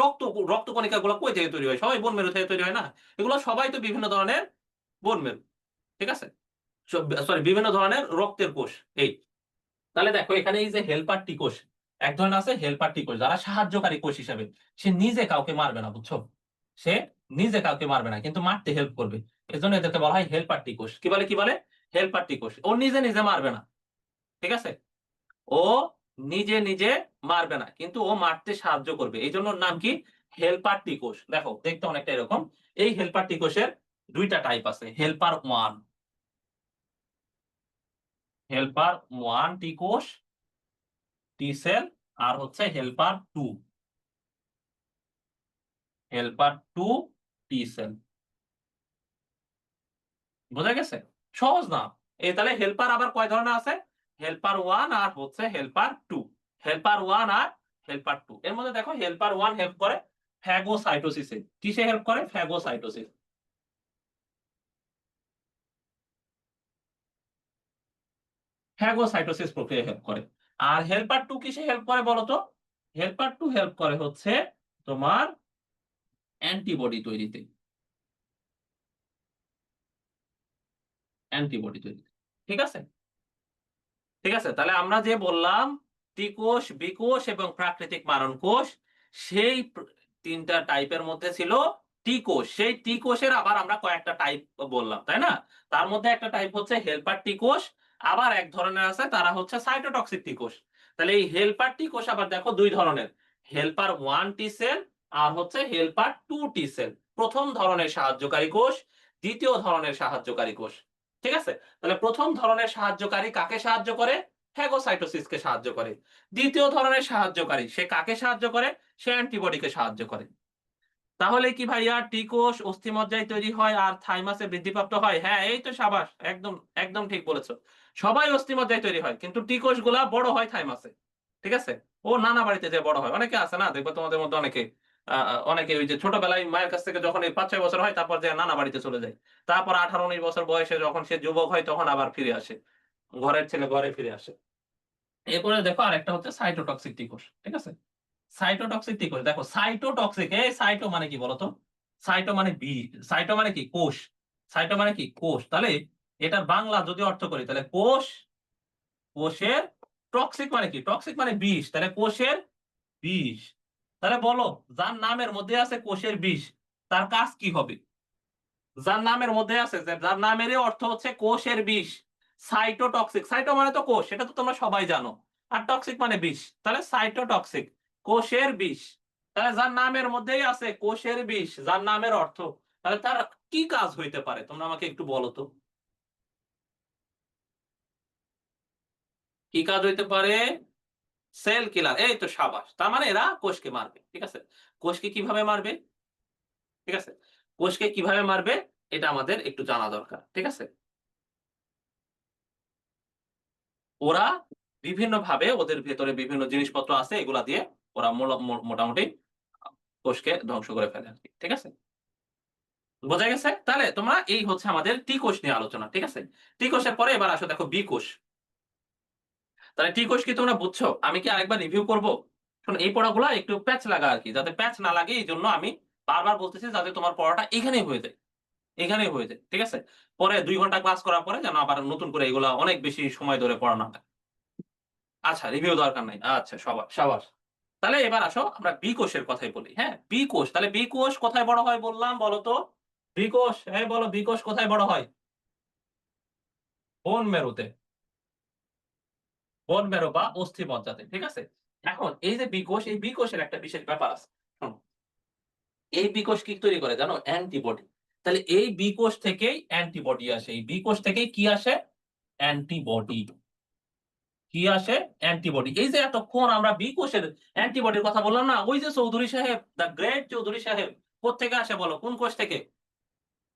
রক্তকণিকাগুলো কই থেকে তৈরি হয়? সবাই বোন মেরু থেকে তৈরি হয় না? এগুলো সবাই তো বিভিন্ন ধরনের বোন মেরু। ঠিক আছে? সরি, বিভিন্ন ধরনের রক্তের কোষ। এই। তাহলে দেখো এখানে এই যে হেল্পার টি কোষ, এক ধরনের আছে হেল্পার টি কোষ যারা সাহায্যকারী কোষ হিসেবে। সে নিজে কাউকে মারবে না, বুঝছো? সে নিজে কাউকে মারবে না, কিন্তু মারতে হেল্প করবে। এজন্য এদেরকে বলা হয় হেল্পার টি কোষ। কি বলে? হেল্পার টি কোষ। ও নিজে নিজে মারবে না। ঠিক আছে? ও নিজে নিজে মারবে না, কিন্তু ও মারতে সাহায্য করবে। এইজন্য ওর নাম কি? হেল্পার টি কোষ। দেখো দেখতে অনেকটা এরকম। এই হেল্পার টি কোষের ২ টা টাইপ আছে। হেল্পার 1 টি কোষ, টি সেল। আর হচ্ছে হেল্পার 2 টি সেল। বোঝা গেছে? সহজ না? এই তাহলে হেল্পার আবার কয় ধরনের আছে? হেল্পার 1 আর হচ্ছে হেল্পার 2। হেল্পার 1 আর হেল্পার 2। এর মধ্যে দেখো হেল্পার 1 হেল্প করে ফ্যাগোসাইটোসিসে। কিসে হেল্প করে? ফ্যাগোসাইটোসিস। ফ্যাগোসাইটোসিস প্রক্রিয়ায় হেল্প করে। আর হেল্পার 2 কিসে হেল্প করে বলো তো? হেল্পার 2 হেল্প করে হচ্ছে তোমার অ্যান্টিবডি তৈরিতে। অ্যান্টিবডি তৈরিতে। ঠিক আছে? ঠিক আছে? তাহলে আমরা যে বললাম টি কোষ, বি কোষ এবং প্রাকৃতিক মারণ কোষ, সেই ৩ টা টাইপের মধ্যে ছিল টি কোষ। সেই টি কোষের আবার আমরা কয়েকটা টাইপ বললাম, তাই না? তার মধ্যে একটা টাইপ হচ্ছে হেল্পার টি কোষ, আবার এক ধরনের আছে তারা হচ্ছে সাইটোটক্সিক টি কোষ। তাহলে এই হেল্পার টি কোষ আবার দেখো ২ ধরনের। হেল্পার 1 টি সেল আর হচ্ছে হেল্পার 2 টি সেল। ১ম ধরনের সাহায্যকারী কোষ, ২য় ধরনের সাহায্যকারী কোষ। ঠিক আছে? তাহলে ১ম ধরনের সাহায্যকারী কাকে সাহায্য করে? ফ্যাগোসাইটোসিসকে সাহায্য করে। ২য় ধরনের সাহায্যকারী সে কাকে সাহায্য করে? সে অ্যান্টিবডিকে সাহায্য করে। তাহলে কি ভাইয়া টি কোষ অস্থিমজ্জায় তৈরি হয় আর থাইমাসে বৃদ্ধিপ্রাপ্ত হয়? হ্যাঁ, এই তো সাবাস। একদম, একদম ঠিক বলেছো। সবাই অস্থিমজ্জায় তৈরি হয়। কিন্তু টি কোষগুলা বড় হয় থাইমাসে। ঠিক আছে? ও নানা বাড়িতে যেয়ে বড় হয়। অনেকে আছে না? দেখবা তোমাদের মধ্যে অনেকে অনেকে ওই যে ছোটবেলায় মায়ের কাছ থেকে যখন এই ৫-৬ বছর হয় তারপর যেয়ে নানা বাড়িতে চলে যায়। তারপর ১৮-১৯ বছর বয়সে যখন সে যুবক হয় তখন আবার ফিরে আসে। ঘরের ছেলে ঘরে ফিরে আসে। এরপরে দেখো আরেকটা হচ্ছে সাইটোটক্সিক টি কোষ। ঠিক আছে? সাইটোটক্সিক কি করে? দেখো সাইটোটক্সিক, এই সাইটো মানে কি বলতো? সাইটো মানে সাইটো মানে কি? কোষ। সাইটো মানে কি? কোষ। তাহলে এটার বাংলা যদি অর্থ করি তাহলে কোষ, কোষের টক্সিক মানে কি? টক্সিক মানে বিষ। তাহলে কোষের বিষ। তাহলে বলো, যার নামের মধ্যে আছে কোষের বিষ, তার কাজ কি হবে? যার নামের মধ্যে আছে, যার নামেরই অর্থ হচ্ছে কোষের বিষ, সাইটোটক্সিক। সাইটো মানে তো কোষ, এটা তো তোমরা সবাই জানো। আর টক্সিক মানে বিষ। তাহলে সাইটোটক্সিক, কোষের বিষ। তাহলে যার নামের মধ্যেই আছে কোষের বিষ, যার নামের অর্থ, তাহলে তার কি কাজ হইতে পারে? তোমরা আমাকে একটু বলো তো। কি কাজ হইতে পারে? সেল কিলার। এই তো সাবাস। তার মানে এরা কোষকে মারবে। ঠিক আছে? কোষকে কিভাবে মারবে? ঠিক আছে? কোষকে কিভাবে মারবে? এটা আমাদের একটু জানা দরকার। ঠিক আছে? ওরা বিভিন্নভাবে, ওদের ভেতরে বিভিন্ন জিনিসপত্র আছে, এগুলা দিয়ে ওরা মোটামুটি কোষকে ধ্বংস করে ফেলে আরকি। ঠিক আছে? বোঝা গেছে? তাহলে তোমরা এই হচ্ছে আমাদের টি কোষ নিয়ে আলোচনা। ঠিক আছে? টি কোষের পরে এবার আসো দেখো বি কোষ। তাহলে টি কোষ কি তোমরা বুঝছো? আমি কি আরেকবার রিভিউ করব? শোনো, এই পড়াগুলা একটু প্যাচ লাগা আরকি। যাতে প্যাচ না লাগে এইজন্য আমি বারবার বলতেছি, যাতে তোমার পড়াটা এখানেই হয়ে যায়। এখানেই হয়ে যায়। ঠিক আছে? পরে ২ ঘন্টা ক্লাস করার পরে যেন আবার নতুন করে এগুলা অনেক বেশি সময় ধরে পড়া না হয়। আচ্ছা, রিভিউ দরকার নাই। আচ্ছা, সাবাস। তাহলে এবার আসো আমরা বি কোষের কথাই বলি। হ্যাঁ? বি কোষ। তাহলে বি কোষ কোথায় বড় হয় বললাম বলো তো? বি কোষ, এই বলো বি কোষ কোথায় বড় হয়? বোন মেরুতে। বোন মেরু বা অস্থিমজ্জাতে। ঠিক আছে? এখন এই যে বি কোষ, এই বি কোষের একটা বিশেষ ব্যাপার আছে। শোনো, এই বি কোষ কি তৈরি করে জানো? অ্যান্টিবডি। তাহলে এই বি কোষ থেকেই অ্যান্টিবডি আসে। এই বি কোষ থেকেই কি আসে? অ্যান্টিবডি। কি আসে? অ্যান্টিবডি। এই যে এতক্ষণ আমরা বি কোষের অ্যান্টিবডির কথা বললাম না? ওই যে চৌধুরী সাহেব, দ্য গ্রেট চৌধুরী সাহেব কোত্থেকে আসে বলো? কোন কোষ থেকে?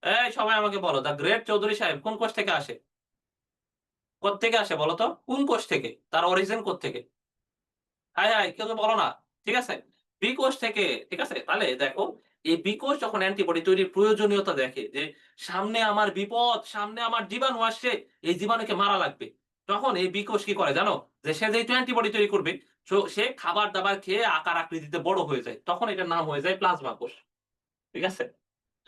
এই সবাই আমাকে বলো, দ্য গ্রেট চৌধুরী সাহেব কোন কোষ থেকে আসে? কোত্থেকে আসে বলো তো? কোন কোষ থেকে? তার অরিজিন কোত্থেকে? হায়, হায় কেউ তো বলো না। ঠিক আছে? বি কোষ থেকে। ঠিক আছে? তাহলে দেখো, এই বি কোষ যখন অ্যান্টিবডি তৈরির প্রয়োজনীয়তা দেখে যে সামনে আমার বিপদ, সামনে আমার জীবাণু আসছে, এই জীবাণুকে মারা লাগবে। তখন এই বি কোষ কি করে জানো? যে সে যেহেতু অ্যান্টিবডি তৈরি করবে, সে খাবার-দাবার খেয়ে আকার আকৃতিতে বড় হয়ে যায়। তখন এটার নাম হয়ে যায় প্লাজমা কোষ। ঠিক আছে?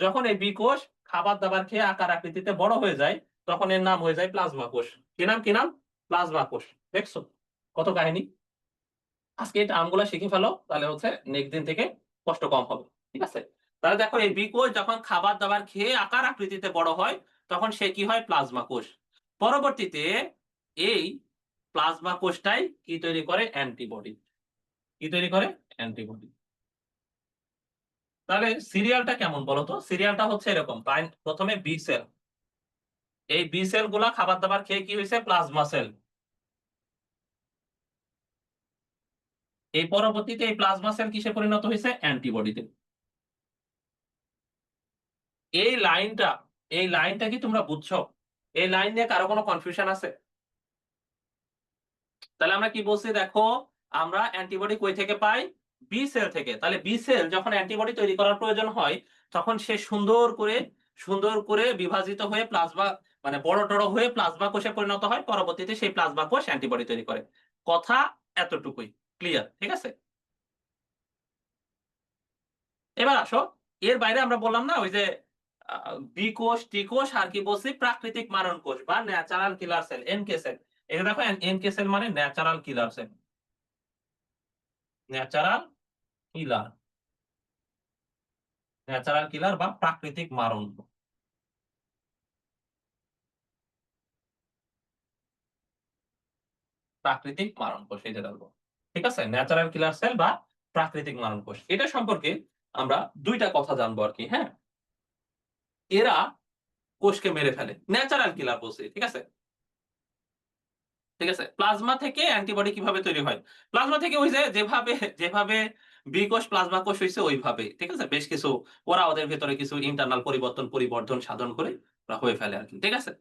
যখন এই বি কোষ খাবার-দাবার খেয়ে আকার আকৃতিতে বড় হয়ে যায়, তখন এর নাম হয়ে যায় প্লাজমা কোষ। কি নাম, কি নাম? প্লাজমা কোষ। দেখছো? কত কাহিনী? আজকে এই টার্ম গুলা শিখে ফেলো, তাহলে হচ্ছে নেক্সট দিন থেকে কষ্ট কম হবে। ঠিক আছে? তাহলে দেখো এই বি কোষ যখন খাবার-দাবার খেয়ে আকার আকৃতিতে বড় হয়, তখন সে কি হয়? প্লাজমা কোষ। পরবর্তীতে এই প্লাজমা কোষটাই কি তৈরি করে? অ্যান্টিবডি। কি তৈরি করে? অ্যান্টিবডি। তাহলে সিরিয়ালটা কেমন বলো তো? সিরিয়ালটা হচ্ছে এরকম। প্রথমে বি সেল। এই বি সেল গুলা খাবার-দাবার খেয়ে কি হইছে? Plasma sell. এই পরবর্তীতে এই প্লাজমা সেল কিসে পরিণত হইছে? অ্যান্টিবডিতে। এই লাইনটা, এই লাইনটা কি তোমরা বুঝছো? এই লাইন নিয়ে কারো কোনো কনফিউশন আছে? তাহলে আমরা কি বলছি দেখো, আমরা অ্যান্টিবডি কই থেকে পাই? বি সেল থেকে। তাহলে বি সেল যখন অ্যান্টিবডি তৈরি করার প্রয়োজন হয়, তখন সে সুন্দর করে বিভাজিত হয়ে প্লাজমা, মানে বড়-টড় হয়ে প্লাজমা কোষে পরিণত হয়। পরবর্তীতে সেই প্লাজমা কোষ অ্যান্টিবডি তৈরি করে। কথা এতটুকুই। ক্লিয়ার? ঠিক আছে? এবার আসো, এর বাইরে আমরা বললাম না ওই যে বি কোষ, টি কোষ আর কি বলছি? প্রাকৃতিক মারণ কোষ বা natural killer sell, NK sell. এখানে দেখো এনকে সেল মানে ন্যাচারাল কিলার সেল। ন্যাচারাল কিলার, ন্যাচারাল কিলার বা প্রাকৃতিক মারণ। প্রাকৃতিক মারণ কোষ এই যে দেখো। ঠিক আছে? ন্যাচারাল কিলার সেল বা প্রাকৃতিক মারণ কোষ। এটা সম্পর্কে আমরা ২ টা কথা জানবো আরকি, হ্যাঁ? এরা কোষকে মেরে ফেলে। ন্যাচারাল কিলার বলছি। ঠিক আছে? ঠিক আছে? প্লাজমা থেকে অ্যান্টিবডি কিভাবে তৈরি হয়? প্লাজমা থেকে ওই যে যেভাবে বি কোষ প্লাজমা কোষ হইছে ওইভাবেই। ঠিক আছে? বেশ কিছু ওরা ওদের ভেতরে কিছু ইন্টারনাল পরিবর্ধন সাধন করে ওরা হয়ে ফেলে আরকি। ঠিক আছে?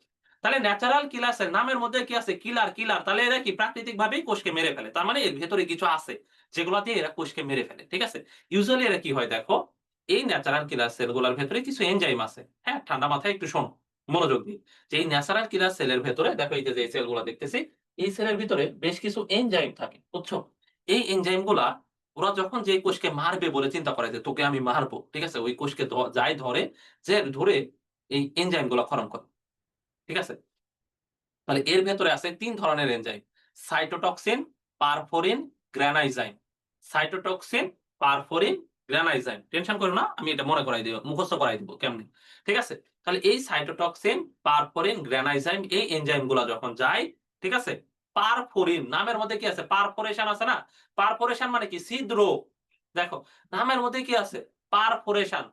তাহলে ন্যাচারাল কিলার সেল নামের মধ্যে কি আছে? কিলার। তাহলে এরা কি প্রাকৃতিকভাবেই কোষকে মেরে ফেলে। তার মানে এর ভেতরে কিছু আছে যেগুলা দিয়ে এরা কোষকে মেরে ফেলে। ঠিক আছে? ইউজুয়ালি এরা কি হয় দেখো, এই ন্যাচারাল কিলার সেল গুলার ভেতরে কিছু এনজাইম আছে। হ্যাঁ? ঠান্ডা মাথায় একটু শোনো, মনোযোগ দিয়ে। যে এই ন্যাচারাল কিলার সেলের ভেতরে দেখো এই যে সেলগুলা দেখতেছি, এই সেলের ভিতরে বেশ কিছু এনজাইম থাকে। বুঝছো? এই এনজাইম গুলা ওরা যখন যে কোষকে মারবে বলে চিন্তা করে যে তোকে আমি মারবো। ঠিক আছে? ওই কোষকে যায় ধরে, যে ধরে এই এনজাইম গুলা ক্ষরণ করে। ঠিক আছে? তাহলে এর ভেতরে আছে ৩ ধরনের এনজাইম। সাইটোটক্সিন, পারফোরিন, গ্রানাইজাইম। সাইটোটক্সিন, পারফোরিন, গ্রানাইজাইম। টেনশন করো না, আমি এটা মনে করাই দিব, মুখস্থ করাই দিব কেমনে। ঠিক আছে? তাহলে এই সাইটোটক্সিন, পারফোরিন, গ্রানাইজাইম এই এনজাইম গুলা যখন যায়, ঠিক আছে? পারফোরিন নামের মধ্যে কি আছে? পারফোরেশন আছে না? পারফোরেশন মানে কি? ছিদ্র। দেখো, নামের মধ্যে কি আছে? পারফোরেশন।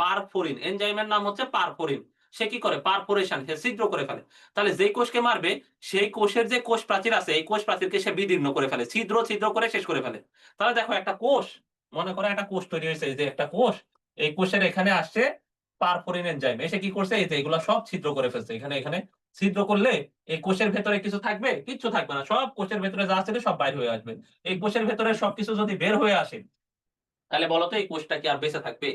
পারফোরিন এনজাইমের নাম হচ্ছে পারফোরিন। সে কি করে? পারফোরেশন, সে ছিদ্র করে ফেলে। তাহলে যেই কোষকে মারবে, সেই কোষের যে কোষ প্রাচীর আছে, এই কোষ প্রাচীরকে সে বিদীর্ণ করে ফেলে। ছিদ্র করে শেষ করে ফেলে। তাহলে দেখো একটা কোষ, মনে করো একটা কোষ তৈরি হয়েছে, এই যে একটা কোষ, এই কোষের এখানে আসছে পারফোরিন এনজাইম। এসে কি করছে? এই যে এগুলা সব ছিদ্র করে ফেলছে। এখানে ছিদ্র করলে এই কোষের ভেতরে কিছু থাকবে? কিচ্ছু থাকবে না। সব কোষের ভেতরে যা ছিল সব বাইর হয়ে আসবে। এই কোষের ভেতরে সবকিছু যদি বের হয়ে আসে, তাহলে বলো তো এই কোষটা কি আর বেঁচে থাকবে?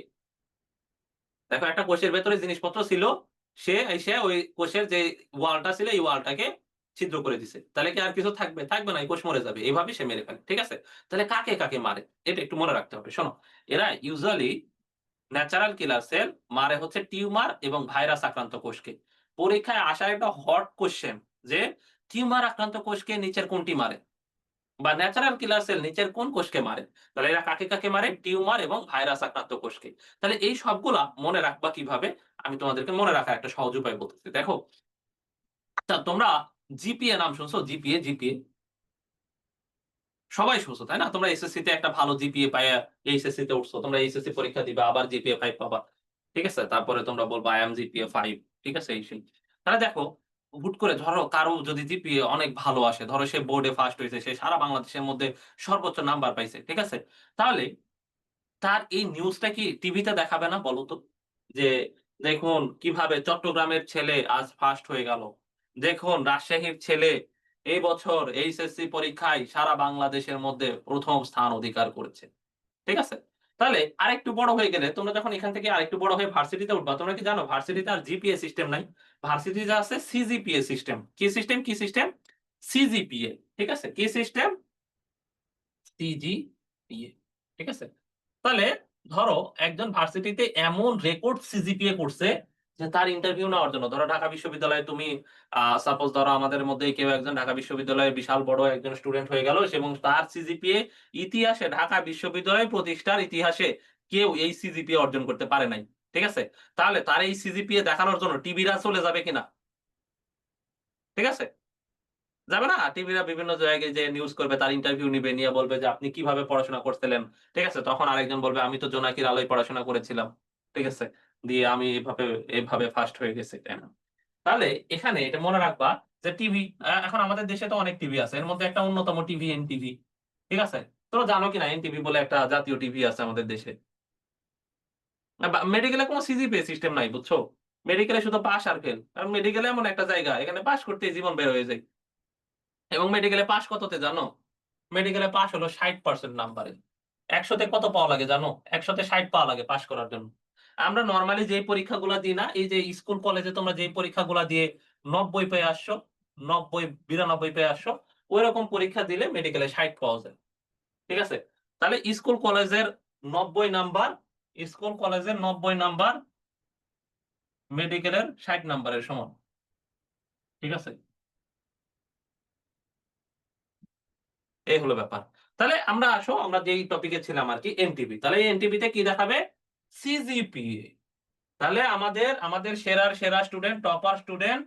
দেখো একটা কোষের ভেতরে জিনিসপত্র ছিল, সে এসে ওই কোষের যে ওয়ালটা ছিল এই ওয়ালটাকে ছিদ্র করে দিছে। তাহলে কি আর কিছু থাকবে? থাকবে না, এই কোষ মরে যাবে। এভাবেই সে মেরে ফেলে। ঠিক আছে? তাহলে কাকে মারে? এটা একটু মনে রাখতে হবে। শোনো, এরা ইউজুয়ালি ন্যাচারাল কিলার সেল মারে হচ্ছে টিউমার এবং ভাইরাস আক্রান্ত কোষকে। পরীক্ষায় আসা একটা হট কোশ্চেন যে টিউমার আক্রান্ত কোষকে নিচের কোনটি মারে? বা ন্যাচারাল কিলার সেল নিচের কোন কোষকে মারে? তাহলে এরা কাকে, কাকে মারে? টিউমার এবং ভাইরাস আক্রান্ত কোষকে। তাহলে এই সবগুলা মনে রাখবা কিভাবে? আমি তোমাদেরকে মনে রাখার একটা সহজ উপায় বলতেছি। দেখো, তোমরা জিপিএ নাম শুনছো? জিপিএ? সবাই শুনছো, তাই না? তোমরা এসএসসি তে একটা ভালো জিপিএ পাইয়া এইচএসসি তে উঠছো। তোমরা এইচএসসি পরীক্ষা দিবা, আবার জিপিএ 5 পাবা। ঠিক আছে? তারপরে তোমরা বলবা আই এম জিপিএ 5। ঠিক আছে? এই সেই। তাহলে দেখো, হুট করে ধরো কারো যদি জিপিএ অনেক ভালো আসে, ধরো সে বোর্ডে ফার্স্ট হইছে, সে সারা বাংলাদেশের মধ্যে সর্বোচ্চ নাম্বার পাইছে। ঠিক আছে? তাহলে তার এই নিউজটা কি টিভিতে দেখাবে না বলো তো? যে দেখুন কিভাবে চট্টগ্রামের ছেলে আজ ফার্স্ট হয়ে গেল। দেখুন রাজশাহীর ছেলে এই বছর এইচএসসি পরীক্ষায় সারা বাংলাদেশের মধ্যে ১ম স্থান অধিকার করেছে। ঠিক আছে? তাহলে আরেকটু বড় হয়ে গেলে তোমরা যখন এখান থেকে আরেকটু বড় হয়ে ভার্সিটিতে উঠবা, তোমরা কি জানো ভার্সিটিতে আর জিপিএ সিস্টেম নাই। ভার্সিটিতে আছে সিজিপিএ সিস্টেম। কি সিস্টেম? কি সিস্টেম? সিজিপিএ। ঠিক আছে? কি সিস্টেম? সিজিপিএ। ঠিক আছে? তাহলে ধরো একজন ভার্সিটিতে এমন রেকর্ড সিজিপিএ করছে যে তার ইন্টারভিউ নেওয়ার জন্য, ধরো ঢাকা বিশ্ববিদ্যালয়ে তুমি সাপোজ ধরো আমাদের মধ্যেই কেউ একজন ঢাকা বিশ্ববিদ্যালয়ে বিশাল বড় একজন স্টুডেন্ট হয়ে গেল এবং তার সিজিপিএ ইতিহাসে ঢাকা বিশ্ববিদ্যালয় প্রতিষ্ঠার ইতিহাসে কেউ এই সিজিপিএ অর্জন করতে পারে নাই। ঠিক আছে? তাহলে তার এই সিজিপিএ দেখানোর জন্য টিভিরা চলে যাবে কিনা? ঠিক আছে? যাবে না? টিভিরা বিভিন্ন জায়গায় যেয়ে নিউজ করবে, তার ইন্টারভিউ নিবে, নিয়ে বলবে যে, "আপনি কিভাবে পড়াশোনা করছিলেন?" ঠিক আছে? তখন আরেকজন বলবে, "আমি তো জোনাকির আলোয় পড়াশোনা করেছিলাম।" ঠিক আছে? দিয়ে আমি এভাবে ফার্স্ট হয়ে গেছি। তাই না? তাহলে এখানে এটা মনে রাখবা যে টিভি, এখন আমাদের দেশে তো অনেক টিভি আছে। এর মধ্যে একটা অন্যতম টিভি এনটিভি। ঠিক আছে? তোমরা জানো কিনা এনটিভি বলে একটা জাতীয় টিভি আছে আমাদের দেশে? মেডিকেলে কোনো সিজিপিএ সিস্টেম নাই, বুঝছো? মেডিকেলে শুধু পাস আর ফেল। কারণ মেডিকেল এমন একটা জায়গা, এখানে পাস করতেই জীবন বের হয়ে যায়। এবং মেডিকেলে পাস কততে জানো? মেডিকেলে পাস হলো ৬০% নাম্বারে। ১০০ তে কত পাওয়া লাগে জানো? ১০০ তে ৬০ পাওয়া লাগে পাস করার জন্য। আমরা নরমালি যেই পরীক্ষাগুলা দিই না, এই যে স্কুল কলেজে তোমরা যেই পরীক্ষাগুলা দিয়ে ৯০ পেয়ে আসছো, ৯০ ৯২ পেয়ে আসছো, ঐরকম পরীক্ষা দিলে মেডিকেলে ৬০ পাওয়া যায়। ঠিক আছে? তাহলে স্কুল কলেজের ৯০ নাম্বার, স্কুল কলেজের ৯০ নাম্বার মেডিকেলের ৬০ নাম্বারের সমান। ঠিক আছে? এই হলো ব্যাপার। তাহলে আমরা আসো আমরা যেই টপিকে ছিলাম আরকি এনটিভি। তাহলে এই এনটিভিতে কি দেখাবে? সিজিপিএ। তাহলে আমাদের সেরার সেরা স্টুডেন্ট, টপার স্টুডেন্ট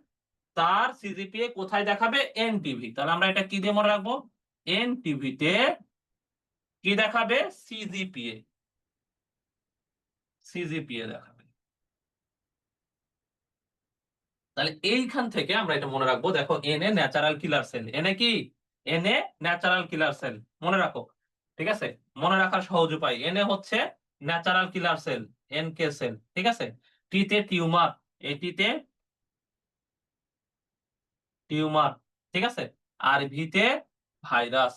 তার সিজিপিএ কোথায় দেখাবে? এনটিভি। তাহলে আমরা এটা কি দিয়ে মনে রাখবো? এনটিভিতে কি দেখাবে? সিজিপিএ। সিজিপিএ দেখাবে। তাহলে এইখান থেকে আমরা এটা মনে রাখবো। দেখো N A natural killer cell. N A কি? N A natural killer cell. মনে রাখো। ঠিক আছে? মনে রাখার সহজ উপায়। এন এ হচ্ছে natural killer sell, NK sell. ঠিক আছে? টি তে টিউমার, এটিতে টিউমার। ঠিক আছে? আর ভি তে ভাইরাস।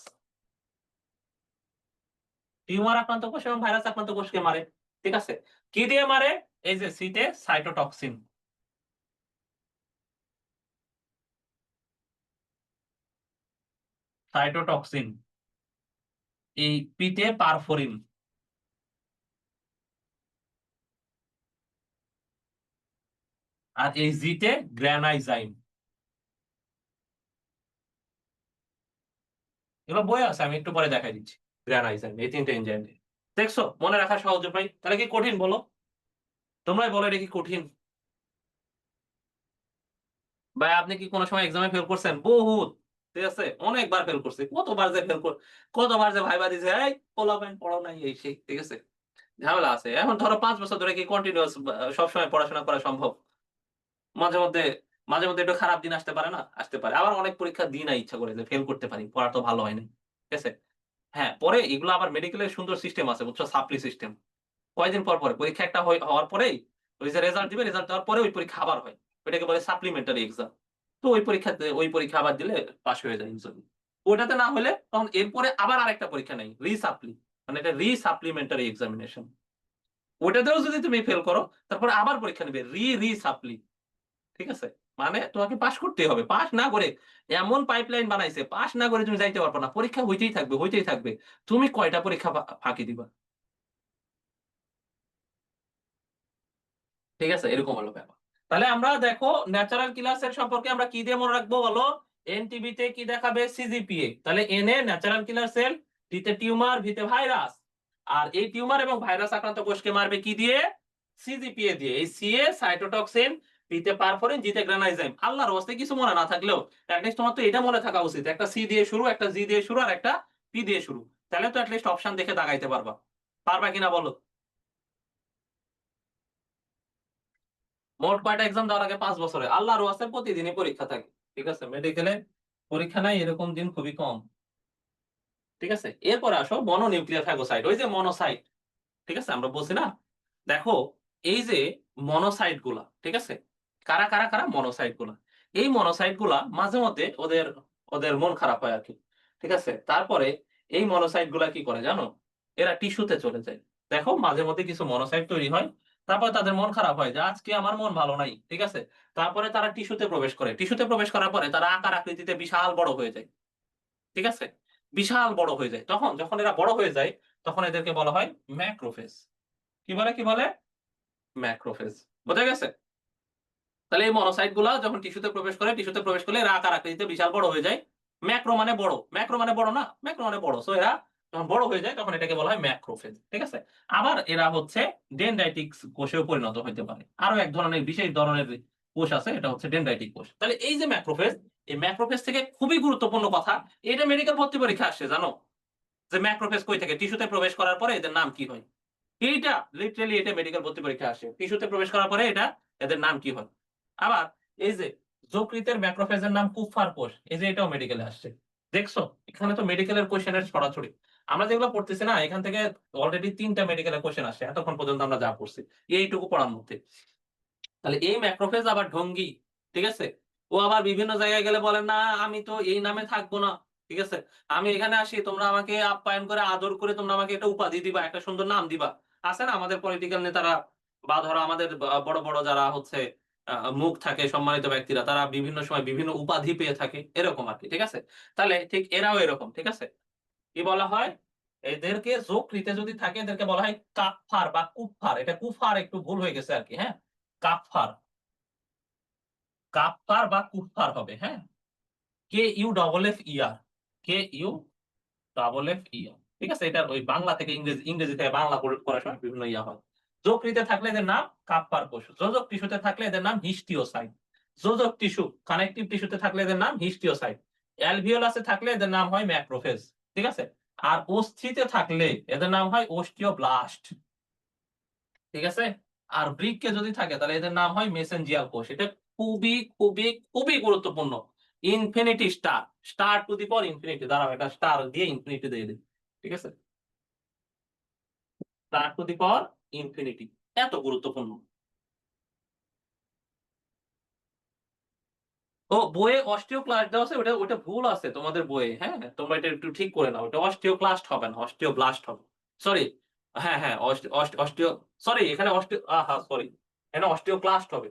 টিউমার আক্রান্ত কোষ এবং ভাইরাস আক্রান্ত কোষকে মারে। ঠিক আছে? কি দিয়ে মারে? এই যে সি তে সাইটোটক্সিন। সাইটোটক্সিন। এই পি তে পারফোরিন। আর এই জি তে গ্রানাইজাইম। এগুলো বই আছে, আমি একটু পরে দেখাই দিচ্ছি। গ্রানাইজাইম, এই ৩ টে এনজাইম দিয়ে। দেখছো? মনে রাখা সহজ উপায়। তাহলে কি কঠিন বলো? তোমরাই বলো এটা কি কঠিন? ভাই আপনি কি কোন সময় এক্সামে ফেল করছেন? বহুত। ঠিক আছে? অনেকবার ফেল করছি। কতবার যে ভাইবা দিছে, "এই পোলাপাইন পড়াও নাই" এই সেই। ঠিক আছে? ঝামেলা আছে। এখন ধরো ৫ বছর ধরে কি কন্টিনিউয়াস সবসময় পড়াশোনা করা সম্ভব? মাঝে মধ্যে মাঝে মধ্যে একটু খারাপ দিন আসতে পারে না? আসতে পারে। আবার অনেক পরীক্ষা দিই না ইচ্ছা করে যে ফেল করতে পারি। পড়া তো ভালো হয় নাই। ঠিক আছে? হ্যাঁ, পরে এগুলো আবার মেডিকেলের সুন্দর সিস্টেম আছে বুঝছো? সাপ্লি সিস্টেম। কয়দিন পর, পরে পরীক্ষা একটা হওয়ার পরেই ওই যে রেজাল্ট দিবে, রেজাল্ট দেওয়ার পরে ওই পরীক্ষা আবার হয়। ওইটাকে বলে সাপ্লিমেন্টারি এক্সাম। তো ওই পরীক্ষা আবার দিলে পাস হয়ে যায় ইজিলি। ওটাতে না হলে তখন এরপরে আবার আরেকটা পরীক্ষা নেয়। রি-সাপ্লি। মানে এটা রি-সাপ্লিমেন্টারি এক্সামিনেশন। ওটাতেও যদি তুমি ফেল করো, তারপরে আবার পরীক্ষা নিবে। রি-সাপ্লি। ঠিক আছে? মানে তোমাকে পাস করতেই হবে। পাস না করে এমন পাইপলাইন বানাইছে, পাস না করে তুমি যাইতে পারবা না। পরীক্ষা হইতেই থাকবে, হইতেই থাকবে। তুমি কয়টা পরীক্ষা ফাঁকি দিবা? ঠিক আছে? এরকম হলো ব্যাপার। তাহলে আমরা দেখো ন্যাচারাল কিলার সেল সম্পর্কে আমরা কি দিয়ে মনে রাখবো বলো? এনটিবি তে কি দেখাবে? সিজিপিএ। তাহলে N A natural killer cell, T তে টিউমার, ভি তে ভাইরাস। আর এই টিউমার এবং ভাইরাস আক্রান্ত কোষকে মারবে কি দিয়ে? সিজিপিএ দিয়ে। এই সি এ সাইটোটক্সিন, পি তে পারফরিন, জি তে গ্রানাইজাইম। আল্লাহর ওয়াস্তে কিছু মনে না থাকলেও অ্যাটলিস্ট তোমার তো এটা মনে থাকা উচিত, একটা সি দিয়ে শুরু, একটা জি দিয়ে শুরু, আর একটা পি দিয়ে শুরু। তাহলে তো অ্যাটলিস্ট অপশন দেখে দাগাইতে পারবা। পারবা কিনা বলো? মোট কয়টা এক্সাম দেওয়ার আগে? 5 বছরে। আল্লাহর ওয়াস্তে প্রতিদিনই পরীক্ষা থাকে। ঠিক আছে, মেডিকেলে পরীক্ষা নাই এরকম দিন খুবই কম। ঠিক আছে, এরপরে আসো মনোনিউক্লিয়ার ফ্যাগোসাইট, ওই যে মনোসাইট। ঠিক আছে, আমরা বলছি না, দেখো এই যে মনোসাইট গুলা, ঠিক আছে, কারা কারা কারা মনোসাইট গুলা, এই মনোসাইট গুলা মাঝে মধ্যে ওদের ওদের মন খারাপ হয় আর কি। ঠিক আছে, তারপরে এই মনোসাইট গুলা কি করে জানো? এরা টিস্যুতে চলে যায়। দেখো মাঝে মধ্যে কিছু মনোসাইট তৈরি হয়, তারপরে তাদের মন খারাপ হয় যে আজকে আমার মন ভালো নাই। ঠিক আছে, তারপরে তারা টিস্যুতে প্রবেশ করে, টিস্যুতে প্রবেশ করার পরে তারা আকার আকৃতিতে বিশাল বড় হয়ে যায়। ঠিক আছে, বিশাল বড় হয়ে যায়। তখন যখন এরা বড় হয়ে যায়, তখন এদেরকে বলা হয় ম্যাক্রোফেজ। কি বলে? কি বলে? ম্যাক্রোফেজ। বোঝা গেছে? তাহলে এই মনোসাইট গুলা যখন টিস্যুতে প্রবেশ করে, টিস্যুতে প্রবেশ করলে এরা আকার আকৃতিতে বিশাল বড় হয়ে যায়। ম্যাক্রো মানে বড়, ম্যাক্রো মানে বড় না, ম্যাক্রো মানে বড়। সো এরা যখন বড় হয়ে যায় তখন এটাকে বলা হয় ম্যাক্রোফেজ। ঠিক আছে, আবার এরা হচ্ছে ডেনড্রাইটিক কোষেও পরিণত হতে পারে। আরো এক ধরনের বিশেষ ধরনের কোষ আছে, এটা হচ্ছে ডেনড্রাইটিক কোষ। তাহলে এই যে ম্যাক্রোফেজ, এই ম্যাক্রোফেজ থেকে খুবই গুরুত্বপূর্ণ কথা, এটা মেডিকেল ভর্তি পরীক্ষা আসছে জানো, যে ম্যাক্রোফেজ কই থেকে টিস্যুতে প্রবেশ করার পরে এদের নাম কি হয়। এইটা লিটারালি এটা মেডিকেল ভর্তি পরীক্ষা আসে, টিস্যুতে প্রবেশ করার পরে এটা এদের নাম কি হয়। আবার এই যে যকৃতের ম্যাক্রোফেজের নাম কুফার কোষ, এই যে এটাও মেডিকেলে আসছে। দেখছো, এখানে তো মেডিকেলের কোশ্চেনের ছড়াছড়ি। আমরা যেগুলো পড়তেছি না, এখান থেকে অলরেডি 3টা মেডিকেলের কোশ্চেন আসছে এতক্ষণ পর্যন্ত আমরা যা পড়ছি এইটুকু পড়ার মধ্যে। তাহলে এই ম্যাক্রোফেজ আবার ঢঙ্গি। ঠিক আছে, ও আবার বিভিন্ন জায়গায় গেলে বলে না আমি তো এই নামে থাকবো না। ঠিক আছে, আমি এখানে আসি, তোমরা আমাকে আপ্যায়ন করে আদর করে তোমরা আমাকে একটা উপাধি দিবা, একটা সুন্দর নাম দিবা। আছে না আমাদের পলিটিক্যাল নেতারা, বা ধরো আমাদের বড় বড় যারা হচ্ছে মুখ থাকে সম্মানিত ব্যক্তিরা, তারা বিভিন্ন সময় বিভিন্ন উপাধি পেয়ে থাকে এরকম আর কি। ঠিক আছে, তাহলে ঠিক এরাও এরকম। ঠিক আছে, কি বলা হয়? এদেরকে যকৃতে যদি থাকে এদেরকে বলা হয় কাফফার বা কুফফার। এটা কুফার একটু ভুল হয়ে গেছে আর কি। হ্যাঁ, কাফফার, কাফফার বা কুফফার হবে। হ্যাঁ, কে ইউ ডবল এফ ইয়ার, কে ইউ ডবল এফ ইয়ার। ঠিক আছে, এটা ওই বাংলা থেকে ইংরেজি, ইংরেজি থেকে বাংলা করার সময় বিভিন্ন ইয়া হয়। যকৃতে থাকলে এদের নাম কাফফার কোষ, যোজক টিস্যুতে থাকলে এদের নাম হিস্টিওসাইট। যোজক টিস্যু কানেকটিভ টিস্যুতে থাকলে এদের নাম হিস্টিওসাইট। অ্যালভিওলাসে থাকলে এদের নাম হয় ম্যাক্রোফেজ। ঠিক আছে, আর অস্থিতে থাকলে এদের নাম হয় ওস্টিওব্লাস্ট। ঠিক আছে, আর বৃক্কে যদি থাকে তাহলে এদের নাম হয় মেসেঞ্জিয়াল কোষ। এটা খুবই খুবই খুবই গুরুত্বপূর্ণ। Infinity star, star to the power infinity, দাঁড়াও এটা স্টার দিয়ে ইনফিনিটি দিয়ে দিই। ঠিক আছে, star to the power infinity, এত গুরুত্বপূর্ণ। ও বইয়ে অস্টিওক্লাস্ট দেওয়া আছে, ওটা ওটা ভুল আছে তোমাদের বইয়ে। হ্যাঁ, তোমরা এটা একটু ঠিক করে নাও, ওটা অস্টিওক্লাস্ট হবে না, অস্টিওব্লাস্ট হবে। সরি, হ্যাঁ হ্যাঁ, অস্টিও, সরি এখানে অস্টিও, আহা সরি, এখানে অস্টিওক্লাস্ট হবে।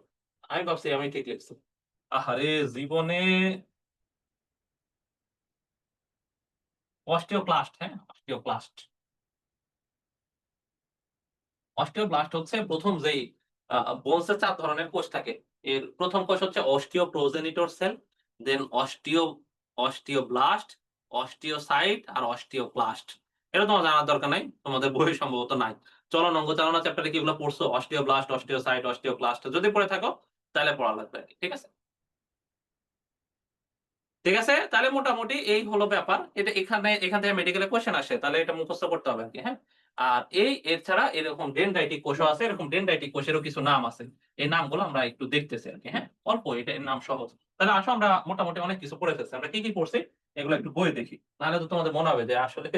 আমি ভাবছি আমি ঠিক লিখছি। আহারে জীবনে, অস্টিওক্লাস্ট, হ্যাঁ অস্টিওক্লাস্ট। অস্টিওব্লাস্ট হচ্ছে প্রথম যেই বোনসের 4 ধরনের কোষ থাকে, এর প্রথম কোষ হচ্ছে অস্টিওপ্রোজেনিটর সেল, দেন অস্টিওব্লাস্ট, অস্টিওসাইট আর অস্টিওক্লাস্ট। এটা তোমার জানার দরকার নাই, তোমাদের বই সম্ভবত নাই। চলন অঙ্গ চালনা চ্যাপ্টারে কি এগুলো পড়ছো? অস্টিওব্লাস্ট, অস্টিওসাইট, অস্টিওক্লাস্ট যদি পড়ে থাকো তাহলে পড়া লাগবে আর কি। ঠিক আছে, ঠিক আছে, তাহলে মোটামুটি এই হলো ব্যাপার। এটা এখান থেকে মেডিকেলে কোশ্চেন আসে, তাহলে এটা মুখস্থ করতে হবে আরকি। হ্যাঁ, আর এছাড়া এরকম ডেনড্রাইটিক কোষও আছে, এরকম ডেনড্রাইটিক কোষেরও কিছু নাম আছে। এই নামগুলো আমরা একটু দেখতেছি আরকি। হ্যাঁ, অল্প, এটা এর নাম সহজ। তাহলে আসো আমরা মোটামুটি অনেক কিছু পড়ে ফেলছি। আমরা কি কি পড়ছি এগুলো একটু বই দেখি, নাহলে তো তোমাদের মনে হবে যে আসলে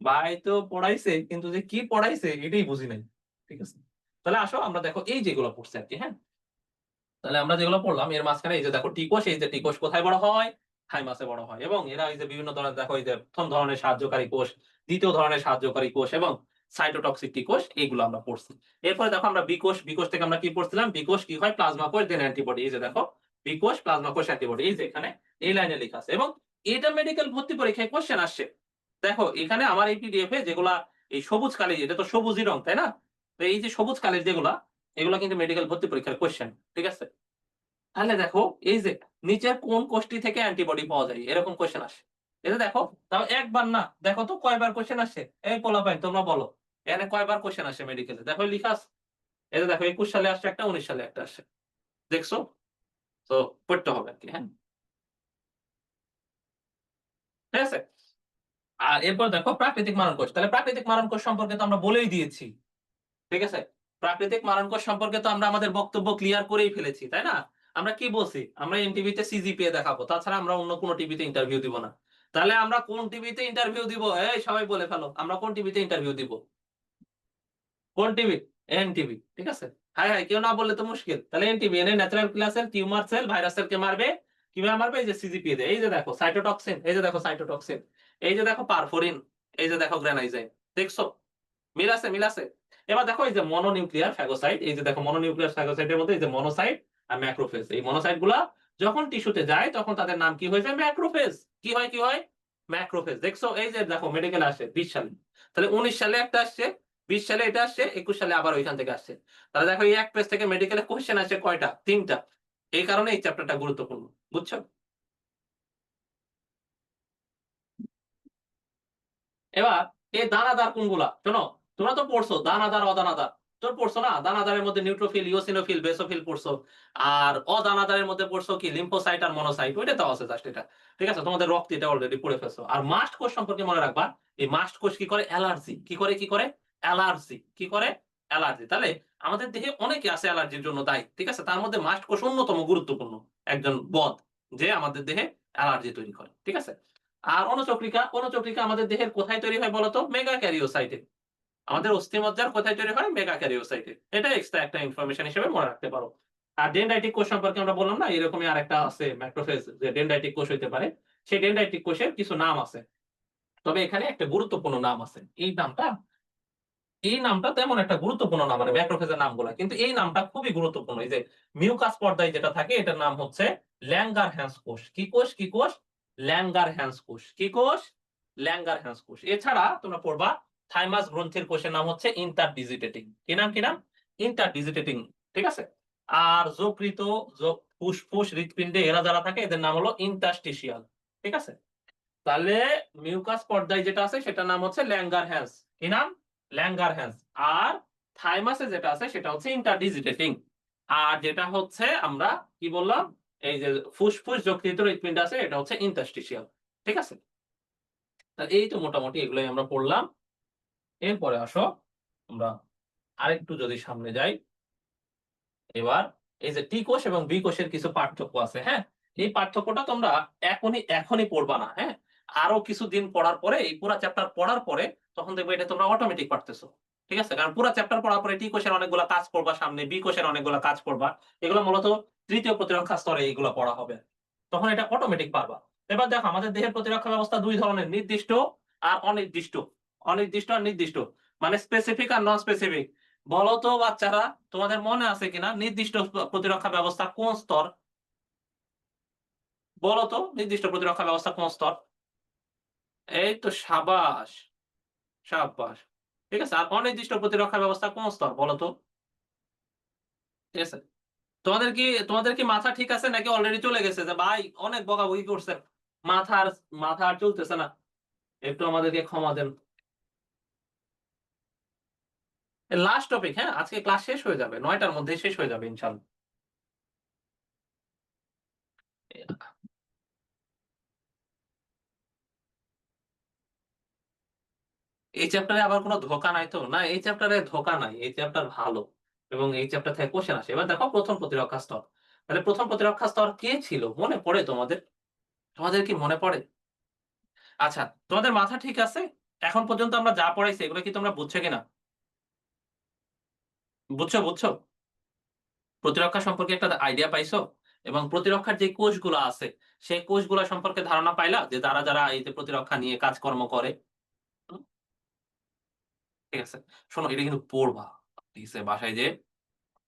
ভাই তো পড়াইছে কিন্তু যে কি পড়াইছে এটাই বুঝি নাই। ঠিক আছে, তাহলে আসো আমরা দেখো এই যেগুলো পড়ছি আরকি। হ্যাঁ, তাহলে আমরা যেগুলো পড়লাম এর মাঝখানে এই যে দেখো টিকোষ, এই যে টিকোষ কোথায় বড় হয়? থাইমাসে বড় হয়। এবং এরা এই যে বিভিন্ন ধরনের, দেখো এই যে প্রথম ধরনের সাহায্যকারী কোষ, দ্বিতীয় ধরনের সাহায্যকারী কোষ এবং সাইটোটক্সিক টিকোষ, এইগুলো আমরা পড়ছি। এরপরে দেখো আমরা বিকোষ, বিকোষ থেকে আমরা কি পড়ছিলাম? বিকোষ কি হয়? প্লাজমা কোষ দেন অ্যান্টিবডি। এই যে দেখো বিকোষ, প্লাজমা কোষ, অ্যান্টিবডি, এই যে এখানে এই লাইনে লেখা আছে। এবং এটা মেডিকেল ভর্তি পরীক্ষায় কোশ্চেন আসছে। দেখো এখানে আমার এই পিডিএফ এ যেগুলা এই সবুজ কালি, এটা তো সবুজই রং তাই না? তো এই যে সবুজ কালির যেগুলা, এগুলা কিন্তু মেডিকেল ভর্তি পরীক্ষার কোশ্চেন। ঠিক আছে, তাহলে দেখো এই যে নিচের কোন কোষটি থেকে অ্যান্টিবডি পাওয়া যায় এরকম কোয়েশ্চেন আসে। এটা দেখো তাও একবার না, দেখো তো কয়বার কোয়েশ্চেন আসে। এই পোলাপাইন তোমরা বলো এখানে কয়বার কোয়েশ্চেন আসে মেডিকেলে, দেখো লিখা আছে। এই যে দেখো ২১ সালে আসছে একটা, ১৯ সালে একটা আসে। দেখছো? তো পড়তে হবে আরকি, হ্যাঁ? ঠিক আছে? আর এরপর দেখো প্রাকৃতিক মারণ কোষ। তাহলে প্রাকৃতিক মারণ কোষ সম্পর্কে তো আমরা বলেই দিয়েছি। ঠিক আছে? প্রাকৃতিক মারণ কোষ সম্পর্কে তো আমরা আমাদের বক্তব্য ক্লিয়ার করেই ফেলেছি, তাই না? আমরা কি বলছি? আমরা এনটিভিতে সিজিপিএ দেখাবো। তাছাড়া আমরা অন্য কোন টিভিতে ইন্টারভিউ দিব না। তাহলে আমরা কোন টিভিতে ইন্টারভিউ দিব? এই সবাই বলে ফেলো। আমরা কোন টিভিতে ইন্টারভিউ দিব? কোন টিভি? এনটিভি। ঠিক আছে? হায়, হায় কেউ না বললে তো মুশকিল। তাহলে এনটিভি এনে natural killer sell, tumour sell, virus সেলকে মারবে। কিভাবে মারবে? এই যে সিজিপিএ দিয়ে। এই যে দেখো সাইটোটক্সিন, এই যে দেখো সাইটোটক্সিন। এই যে দেখো পারফোরিন, এই যে দেখো গ্রানাইজাইন। দেখছো? মিল আছে, মিল আছে। এবার দেখো এই যে মনোনিউক্লিয়ার ফ্যাগোসাইট, এই যে দেখো মনোনিউক্লিয়ার ফ্যাগোসাইটের মধ্যে এই যে মনোসাইট আর ম্যাক্রোফেজ। এই মনোসাইট গুলা যখন টিস্যুতে যায় তখন তাদের নাম কি হয়ে যায়? ম্যাক্রোফেজ। কি হয়, কি হয়? ম্যাক্রোফেজ। দেখছো? এই যে দেখো মেডিকেলে আসে ২০ সালে। তাহলে ১৯ সালে একটা আসছে, ২০ সালে এটা আসছে, ২১ সালে আবার ওইখান থেকে আসছে। তাহলে দেখো এই এক পেজ থেকে মেডিকেলে কোয়েশ্চেন আসে কয়টা? ৩ টা। এই কারণে এই চ্যাপ্টারটা গুরুত্বপূর্ণ। বুঝছো? এবার এই দানাদার কোনগুলা? শোনো, তোমরা তো পড়ছো দানাদার, অদানাদার। তোর পড়ছো না? দানাদারের মধ্যে নিউট্রোফিল, ইওসিনোফিল, বেসোফিল পড়ছো। আর অদানাদারের মধ্যে পড়ছো কি? লিম্ফোসাইট আর মনোসাইট। ওইটা তো আছে জাস্ট এটা। ঠিক আছে? তোমাদের রক্তে এটা অলরেডি পড়ে ফেলছো। আর মাস্ট কোষ সম্পর্কে মনে রাখবা। এই মাস্ট কোষ কি করে? অ্যালার্জি। কি করে, কি করে? অ্যালার্জি। কি করে? অ্যালার্জি। তাহলে আমাদের দেহে অনেকে আছে অ্যালার্জির জন্য দায়ী। ঠিক আছে? তার মধ্যে মাস্ট কোষ অন্যতম গুরুত্বপূর্ণ একজন বদ, যে আমাদের দেহে অ্যালার্জি তৈরি করে। ঠিক আছে? আর অণুচক্রিকা, অণুচক্রিকা আমাদের দেহের কোথায় তৈরি হয় বলতো? মেগা ক্যারিওসাইটে। আমাদের অস্থিমজ্জার কোথায় তৈরি হয়? মেগা ক্যারিওসাইটে। এটা এক্সট্রা একটা ইনফরমেশন হিসেবে মনে রাখতে পারো। আর ডেনড্রাইটিক কোষ সম্পর্কে আমরা বললাম না, এরকমই আরেকটা আছে ম্যাক্রোফেজ, যে ডেনড্রাইটিক কোষ হইতে পারে। সেই ডেনড্রাইটিক কোষের কিছু নাম আছে। তবে এখানে একটা গুরুত্বপূর্ণ নাম আছে। এই নামটা তেমন একটা গুরুত্বপূর্ণ না, মানে ম্যাক্রোফেজের নামগুলা। কিন্তু এই নামটা খুবই গুরুত্বপূর্ণ। এই যে মিউকাস পর্দায় যেটা থাকে এটার নাম হচ্ছে ল্যাঙ্গারহ্যান্স কোষ। কি কোষ? কি কোষ? ল্যাঙ্গারহ্যান্স কোষ। কি কোষ? ল্যাঙ্গারহ্যান্স কোষ। এছাড়া তোমরা পড়বা থাইমাস গ্রন্থির কোষের নাম হচ্ছে ইন্টারডিজিটেটিং। কি নাম, কি নাম? ইন্টারডিজিটেটিং। ঠিক আছে? আর যকৃত, ফুসফুস, হৃৎপিণ্ডে এরা যারা থাকে এদের নাম হলো ইন্টারস্টিশিয়াল। ঠিক আছে? তাহলে মিউকাস পর্দায় যেটা আছে সেটার নাম হচ্ছে ল্যাঙ্গারহ্যান্স। কি নাম? ল্যাঙ্গারহ্যান্স। আর থাইমাসে যেটা আছে সেটা হচ্ছে ইন্টারডিজিটেটিং। আর যেটা হচ্ছে আমরা কি বললাম, এই যে ফুসফুস যকৃত হৃৎপিণ্ড আছে এটা হচ্ছে ইন্টারস্টিশিয়াল। ঠিক আছে? তাহলে এই তো মোটামুটি এগুলোই আমরা পড়লাম। এরপরে আসো আমরা আরেকটু যদি সামনে যাই। এবার এই যে টি কোষ এবং বি কোষের কিছু পার্থক্য আছে, হ্যাঁ? এই পার্থক্যটা তোমরা এখনই পড়বা না, হ্যাঁ? আরো কিছুদিন পড়ার পরে, এই পুরা চ্যাপ্টার পড়ার পরে তখন দেখবে এটা তোমরা অটোমেটিক পারতেছো। ঠিক আছে? কারণ পুরা চ্যাপ্টার পড়ার পরে টি কোষের অনেকগুলা কাজ করবা, সামনে বি কোষের অনেকগুলা কাজ করবা। এগুলো মূলত তৃতীয় প্রতিরক্ষা স্তরে এইগুলা পড়া হবে। তখন এটা অটোমেটিক পারবা। এবার দেখো আমাদের দেহের প্রতিরক্ষা ব্যবস্থা দুই ধরনের, নির্দিষ্ট আর অনির্দিষ্ট। অনির্দিষ্ট আর নির্দিষ্ট। মানে স্পেসিফিক আর নন স্পেসিফিক। বলো তো বাচ্চারা, তোমাদের মনে আছে কিনা নির্দিষ্ট প্রতিরক্ষা ব্যবস্থা কোন স্তর? বলো তো নির্দিষ্ট প্রতিরক্ষা ব্যবস্থা কোন স্তর? এই তো সাবাস, সাব্বাস। ঠিক আছে? আর অনির্দিষ্ট প্রতিরক্ষা ব্যবস্থা কোন স্তর বলো তো? ঠিক আছে? তোমাদের কি মাথা ঠিক আছে নাকি অলরেডি চলে গেছে যে ভাই অনেক বকাবকি করছেন। মাথা আর মাথা আর চলতেছে না। একটু আমাদেরকে ক্ষমা দেন। লাস্ট টপিক, হ্যাঁ? আজকে ক্লাস শেষ হয়ে যাবে। ৯ টার মধ্যেই শেষ হয়ে যাবে ইনশাআল্লাহ। এই চ্যাপ্টারে আবার কোন ধোঁকা নাই তো? না, এই চ্যাপ্টারে ধোঁকা নাই। এই চ্যাপ্টার ভালো। এবং এই চ্যাপ্টার থেকে কোশ্চেন আসে। এবার দেখো প্রথম প্রতিরক্ষা স্তর। তাহলে প্রথম প্রতিরক্ষা স্তর কে ছিল? মনে পড়ে তোমাদের? তোমাদের কি মনে পড়ে? আচ্ছা, তোমাদের মাথা ঠিক আছে? এখন পর্যন্ত আমরা যা পড়াইছি এগুলো কি তোমরা বুঝছো কিনা? বুঝছো, বুঝছো? প্রতিরক্ষা সম্পর্কে একটা আইডিয়া পাইছো? এবং প্রতিরক্ষার যে কোষগুলো আছে, সেই কোষগুলা সম্পর্কে ধারণা পাইলা? যে যারা এই যে প্রতিরক্ষা নিয়ে কাজকর্ম করে? হুম? ঠিক আছে। শোনো এটা কিন্তু পড়বা। ঠিক আছে? বাসায় যেয়ে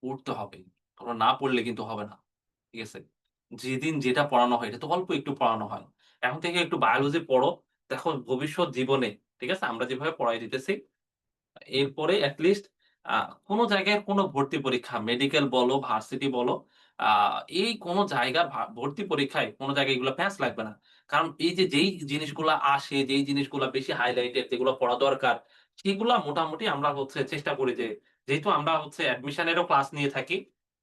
পড়তে হবে। তোমরা না পড়লে কিন্তু হবে না। ঠিক আছে? যেদিন যেটা পড়ানো হয় এটা তো অল্প একটু পড়ানো হয়। এখন থেকে একটু বায়োলজি পড়ো। দেখো ভবিষ্যৎ জীবনে, ঠিক আছে? আমরা যেভাবে পড়াই দিতেছি, এরপরে এট লিস্ট আ কোন জায়গায় কোন ভর্তি পরীক্ষা, মেডিকেল বলো, ভার্সিটি বলো, আ এই কোন জায়গার ভর্তি পরীক্ষায় কোন জায়গায় এগুলা প্যাঁচ লাগবে না। কারণ এই যে যেই জিনিসগুলা আসে, যেই জিনিসগুলা বেশি হাইলাইটেড যেগুলো পড়া দরকার, সেগুলা মোটামুটি আমরা হচ্ছে চেষ্টা করি যে, যেহেতু আমরা হচ্ছে অ্যাডমিশন এরও ক্লাস নিয়ে থাকি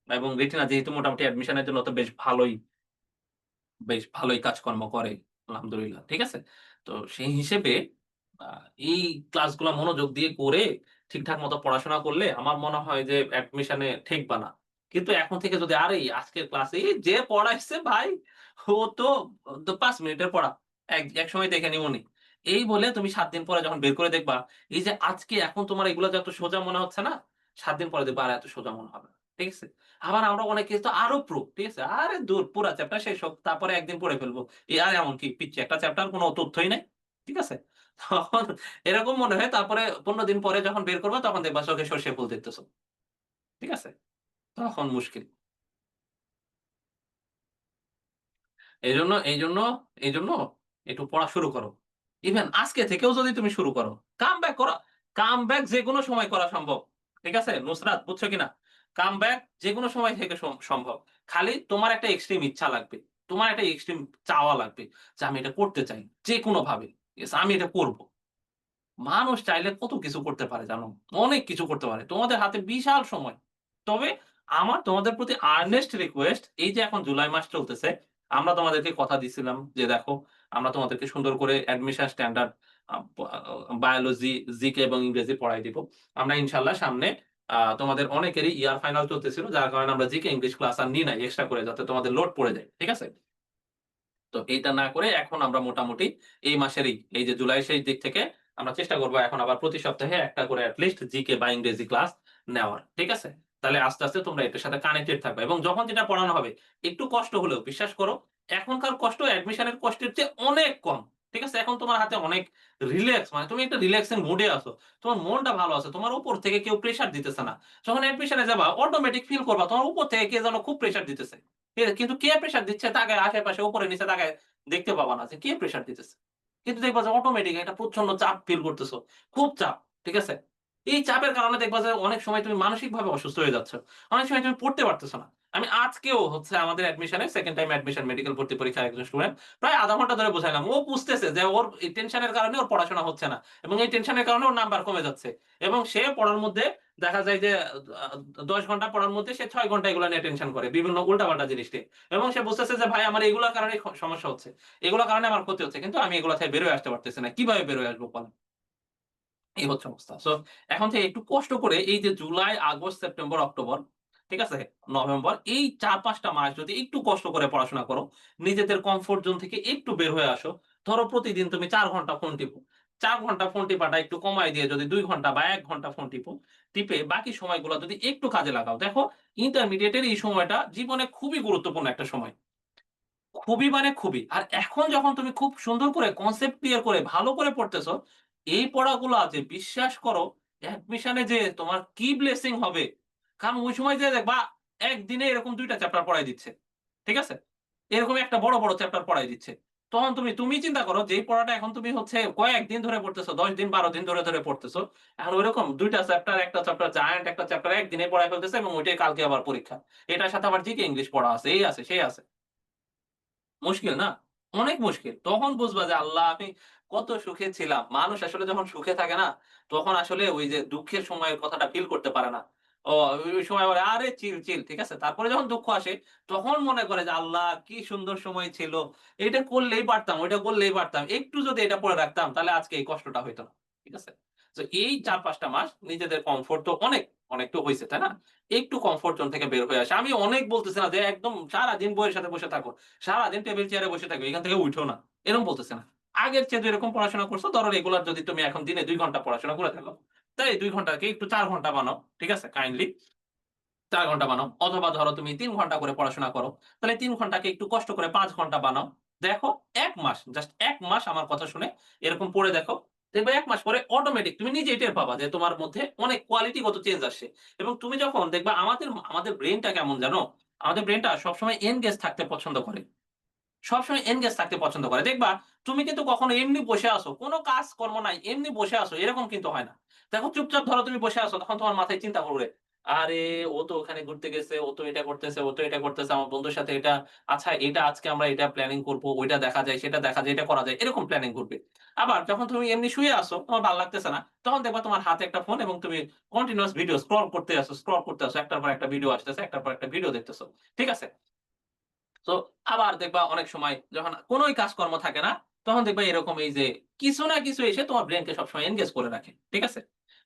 এবং রেটিনা যেহেতু মোটামুটি অ্যাডমিশন এর জন্য তো বেশ ভালোই কাজকর্ম করে আলহামদুলিল্লাহ। ঠিক আছে? তো সেই হিসেবে আ এই ক্লাসগুলা মনোযোগ দিয়ে করে ঠিকঠাক মতো পড়াশোনা করলে আমার মনে হয় যে অ্যাডমিশন এ ঠেকবা না। কিন্তু এখন থেকে যদি আরে আজকের ক্লাসে যে পড়াইছে ভাই ও তো ৫ মিনিটের পড়া। একসময় দেখে নিবনি। এই বলে তুমি ৭ দিন পরে যখন বের করে দেখবা, এই যে আজকে এখন তোমার এগুলা যে এত সোজা মনে হচ্ছে না, ৭ দিন পরে দেখবা আর এত সোজা মনে হবে না। ঠিক আছে? আবার আমরা অনেকে তো আরো প্রো, ঠিক আছে? আরে দূর পুরা চ্যাপ্টার শেষ হোক, তারপরে একদিন পড়ে ফেলবো। আর এমন কি পিচ্ছি একটা চ্যাপ্টার কোন তথ্যই নাই। ঠিক আছে? তখন এরকম মনে হয় তারপরে ১৫ দিন পরে যখন বের করবা তখন দেখবা চোখে সর্ষে ফুল দেখতেছো। ঠিক আছে? তখন মুশকিল। এইজন্য একটু পড়া শুরু করো। ইভেন আজকে থেকেও যদি তুমি শুরু করো, কামব্যাক করা কামব্যাক যেকোনো সময় করা সম্ভব। ঠিক আছে? নুসরাত বুঝছো কিনা? কামব্যাক যেকোনো সময় থেকে সম্ভব। খালি তোমার একটা এক্সট্রিম ইচ্ছা লাগবে। তোমার একটা এক্সট্রিম চাওয়া লাগবে যে আমি এটা করতে চাই। যেকোনোভাবে। ইয়েস আমি এটা করব। মানুষ চাইলে কত কিছু করতে পারে জানো? অনেক কিছু করতে পারে। তোমাদের হাতে বিশাল সময়। তবে আমার তোমাদের প্রতি আর্নেস্ট রিকোয়েস্ট এই যে এখন জুলাই মাস চলতেছে, আমরা তোমাদেরকে কথা দিছিলাম যে দেখো আমরা তোমাদেরকে সুন্দর করে অ্যাডমিশন স্ট্যান্ডার্ড বায়োলজি, জিকে এবং ইংরেজি পড়ায় দিব। আমরা ইনশাআল্লাহ সামনে তোমাদের অনেকেরই ইয়ার ফাইনাল চলতেছিল। যার কারণে আমরা জিকে ইংলিশ ক্লাস আর নিই নাই এক্সট্রা করে যাতে তোমাদের লোড পড়ে যায়। ঠিক আছে? তো এইটা না করে এখন আমরা মোটামুটি এই মাসেরই এই যে জুলাইয়ের শেষ দিক থেকে আমরা চেষ্টা করব এখন আবার প্রতি সপ্তাহে একটা করে এট লিস্ট জিকে বা ইংরেজি ক্লাস নেওয়ার। ঠিক আছে? তাহলে আস্তে আস্তে তোমরা এটার সাথে কানেক্টেড থাকবে এবং যখন যেটা পড়ানো হবে একটু কষ্ট হলেও বিশ্বাস করো এখনকার কষ্ট অ্যাডমিশন এর কষ্টের চেয়ে অনেক কম। ঠিক আছে? এখন তোমার হাতে অনেক রিল্যাক্স মানে তুমি একটা রিল্যাক্সিং মুড এ আছো। তোমার মনটা ভালো আছে। তোমার উপর থেকে কেউ প্রেশার দিতেছে না। যখন অ্যাডমিশন এ যাবা অটোমেটিক ফিল করবা তোমার উপর থেকে কে যেন খুব প্রেশার দিতেছে। কিন্তু কে প্রেশার দিচ্ছে তাকায় আশেপাশে উপরে নিচে তাকায় দেখতে পাবা না যে কে প্রেশার দিতেছে। কিন্তু দেখবা যে অটোমেটিক একটা প্রচন্ড চাপ ফিল করতেছো। খুব চাপ। ঠিক আছে? এই চাপের কারণে দেখবা যে অনেক সময় তুমি মানসিকভাবে অসুস্থ হয়ে যাচ্ছ। অনেক সময় তুমি পড়তে পারতেছো না। আমি আজকেও হচ্ছে আমাদের অ্যাডমিশনে 2nd টাইম অ্যাডমিশন মেডিকেল ভর্তি পরীক্ষার একজন স্টুডেন্ট প্রায় ০.৫ ঘন্টা ধরে বুঝাইলাম। ও বুঝতেছে যে ওর এই টেনশনের কারণে ওর পড়াশোনা হচ্ছে না। এবং এই টেনশনের কারণে ওর নাম্বার কমে যাচ্ছে। এবং সে পড়ার মধ্যে দেখা যায় যে ১০ ঘন্টা পড়ার মধ্যে সে ৬ ঘন্টা এগুলা নিয়ে টেনশন করে। বিভিন্ন উল্টাপাল্টা জিনিস নিয়ে। এবং সে বুঝতেছে যে ভাই আমার এগুলার কারণেই সমস্যা হচ্ছে। এগুলার কারণে আমার ক্ষতি হচ্ছে। কিন্তু আমি এগুলা থেকে বের হয়ে আসতে পারতেছি না। কিভাবে বের হয়ে আসবো বলেন? এই হচ্ছে অবস্থা। সো এখন থেকে একটু কষ্ট করে এই যে জুলাই, আগস্ট, সেপ্টেম্বর, অক্টোবর, ঠিক আছে? নভেম্বর এই ৪-৫ টা মাস যদি একটু কষ্ট করে পড়াশোনা করো, নিজেদের কমফোর্ট জোন থেকে একটু বের হয়ে আসো। ধরো প্রতিদিন তুমি ৪ ঘন্টা ফোন টিপো। ৪ ঘন্টা ফোন টিপাটা একটু কমায় দিয়ে যদি ২ ঘন্টা বা ১ ঘন্টা ফোন টিপো, টিপে বাকি সময়গুলা যদি একটু কাজে লাগাও। দেখো ইন্টারমিডিয়েট এর এই সময়টা জীবনে খুবই গুরুত্বপূর্ণ একটা সময়। খুবই মানে খুবই। আর এখন যখন তুমি খুব সুন্দর করে কনসেপ্ট ক্লিয়ার করে ভালো করে পড়তেছ, এই পড়াগুলা যে বিশ্বাস করো অ্যাডমিশন এ যে তোমার কি ব্লেসিং হবে। কারণ ওই সময় যেয়ে দেখবা একদিনে এরকম ২ টা চ্যাপ্টার পড়ায় দিচ্ছে। ঠিক আছে? এরকম একটা বড় চ্যাপ্টার পড়ায় দিচ্ছে। তখন তুমি চিন্তা করো যে এই পড়াটা এখন তুমি হচ্ছে কয়েকদিন ধরে পড়তেছো, ১০ দিন ১২ দিন ধরে পড়তেছো। এখন ঐরকম ২ টা চ্যাপ্টার, একটা চ্যাপ্টার জায়ান্ট একটা চ্যাপ্টার একদিনে পড়ায় ফেলতেছে এবং ওইটাই কালকে আবার পরীক্ষা। এটার সাথে আবার জিকে ইংলিশ পড়া আছে, এই আছে, সেই আছে। মুশকিল না? অনেক মুশকিল। তখন বুঝবা যে আল্লাহ আমি কত সুখে ছিলাম। মানুষ আসলে যখন সুখে থাকে না, তখন আসলে ওই যে দুঃখের সময়ের কথাটা ফিল করতে পারে না। ও ওই সময় বলে, "আরে চিল।" ঠিক আছে? তারপরে যখন দুঃখ আসে, তখন মনে করে যে আল্লাহ কি সুন্দর সময় ছিল। এটা করলেই পারতাম, ওইটা করলেই পারতাম। একটু যদি এটা পড়ে রাখতাম তাহলে আজকে এই কষ্টটা হইতো না। ঠিক আছে? তো এই ৪-৫ টা মাস নিজেদের কমফোর্ট তো অনেক তো হইছে, তাই না? একটু কমফোর্ট জোন থেকে বের হয়ে আসা। আমি অনেক বলতেছি না যে একদম সারাদিন বইয়ের সাথে বসে থাকো। সারাদিন টেবিল চেয়ারে বসে থাকো। এখান থেকে উঠো না। এরকম বলতেছে না। আগের চেয়ে যেরকম পড়াশোনা করছো ধরো রেগুলার যদি তুমি এখন দিনে ২ ঘন্টা পড়াশোনা করে থাকো, তাই ২ ঘন্টাকে একটু ৪ ঘন্টা বানাও। ঠিক আছে? কাইন্ডলি ৪ ঘন্টা বানাও। অথবা ধরো তুমি ৩ ঘন্টা করে পড়াশোনা করো। তাহলে ৩ ঘন্টাকে একটু কষ্ট করে ৫ ঘন্টা বানাও। দেখো ১ মাস, জাস্ট ১ মাস আমার কথা শুনে এরকম পড়ে দেখো। দেখবে ১ মাস পরে অটোমেটিক তুমি নিজেই টের পাবা যে তোমার মধ্যে অনেক কোয়ালিটিগত চেঞ্জ আসছে। এবং তুমি যখন দেখবা আমাদের ব্রেইনটা কেমন জানো? আমাদের ব্রেইনটা সবসময় এনগেজ থাকতে পছন্দ করে। সবসময় এনগেজ থাকতে পছন্দ করে। দেখবা তুমি কিন্তু কখনো এমনি বসে আছো, কোন কাজকর্ম নাই, এমনি বসে আছো এরকম কিন্তু হয় না। দেখো চুপচাপ ধরো তুমি বসে আছো তখন তোমার মাথায় চিন্তা ঘুরে। আরে ও তো ওখানে ঘুরতে গেছে, ও তো এটা করতেছে, ও তো এটা করতেছে, আমার বন্ধুর সাথে এটা, আচ্ছা এটা আজকে আমরা এটা প্ল্যানিং করব, ওইটা দেখা যায়, সেটা দেখা যায়, এটা করা যায়। এরকম প্ল্যানিং করবে। আবার যখন তুমি এমনি শুয়ে আছো, তোমার ভাল লাগতেছে না, তখন দেখবা তোমার হাতে একটা ফোন এবং তুমি কন্টিনিউয়াস ভিডিও স্ক্রল করতে আছো। একটার পর একটা ভিডিও আসতেছে, একটার পর একটা ভিডিও দেখতেছো। ঠিক আছে? তো আবার দেখবা অনেক সময় যখন কোনই কাজকর্ম থাকে না, তখন দেখবা এরকম এই যে কিছু না কিছু এসে তোমার ব্রেইনকে সবসময় এনগেজ করে রাখে। ঠিক আছে?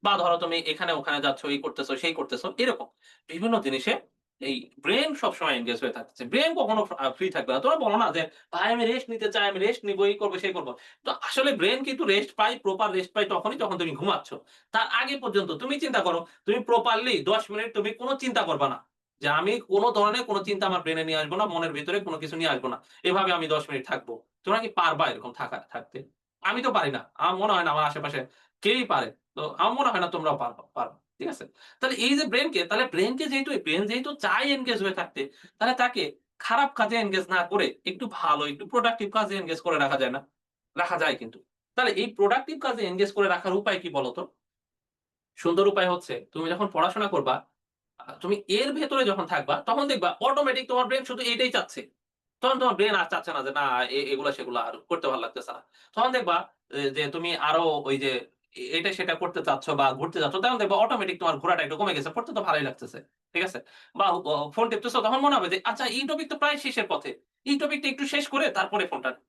বা ধরো তুমি এখানে ওখানে যাচ্ছ, এই করতেছো, সেই করতেছো, এরকম। বিভিন্ন জিনিসে এই ব্রেইন সবসময় এনগেজ হয়ে থাকছে। ব্রেইন কখনো ফ্রি থাকবে না। তোমরা বলো না যে, "ভাই আমি রেস্ট নিতে চাই, আমি রেস্ট নিবো, এই করব, সেই করব।" তো আসলে ব্রেইন কিন্তু রেস্ট পায়, প্রপার রেস্ট পায় তখনই যখন তুমি ঘুমাচ্ছ। তার আগে পর্যন্ত তুমি চিন্তা করো, তুমি প্রপারলি ১০ মিনিট তুমি কোন চিন্তা করবা না। যে আমি কোন ধরনের কোন চিন্তা আমার ব্রেইনে নিয়ে আসবো না, মনের ভিতরে কোন কিছু নিয়ে আসবো না। এভাবে আমি ১০ মিনিট থাকবো। তোমরা কি পারবা এরকম থাকতে? আমি তো পারি না। আমার মনে হয় না আমার আশেপাশে কেউই পারে। তো আমার মনে হয় না তোমরাও পারবা। ঠিক আছে? তাহলে এই যে ব্রেইনকে যেহেতু ব্রেইন যেহেতু চায় এনগেজ হয়ে থাকতে, তাহলে তাকে খারাপ কাজে এনগেজ না করে একটু ভালো, একটু প্রোডাক্টিভ কাজে এনগেজ করে রাখা যায় না? রাখা যায় কিন্তু। তাহলে এই প্রোডাক্টিভ কাজে এনগেজ করে রাখার উপায় কি বলতো? সুন্দর উপায় হচ্ছে তুমি যখন পড়াশোনা করবা, তুমি এর ভেতরে যখন থাকবা, তখন দেখবা অটোমেটিক তোমার ব্রেইন শুধু এইটাই চাচ্ছে। তখন তোমার ব্রেইন আর চাচ্ছে না যে না এগুলা সেগুলা আর করতে ভাল লাগতেছে না। তখন দেখবা যে তুমি আরো ওই যে এটা সেটা করতে চাচ্ছ বা ঘুরতে যাচ্ছ, তখন দেখবা অটোমেটিক তোমার ঘোরাটা একটু কমে গেছে। পড়তে তো ভালোই লাগতেছে। ঠিক আছে? বা ফোন টিপতেছো, তখন মনে হবে যে আচ্ছা এই টপিক তো প্রায় শেষের পথে। এই টপিকটা একটু শেষ করে তারপরে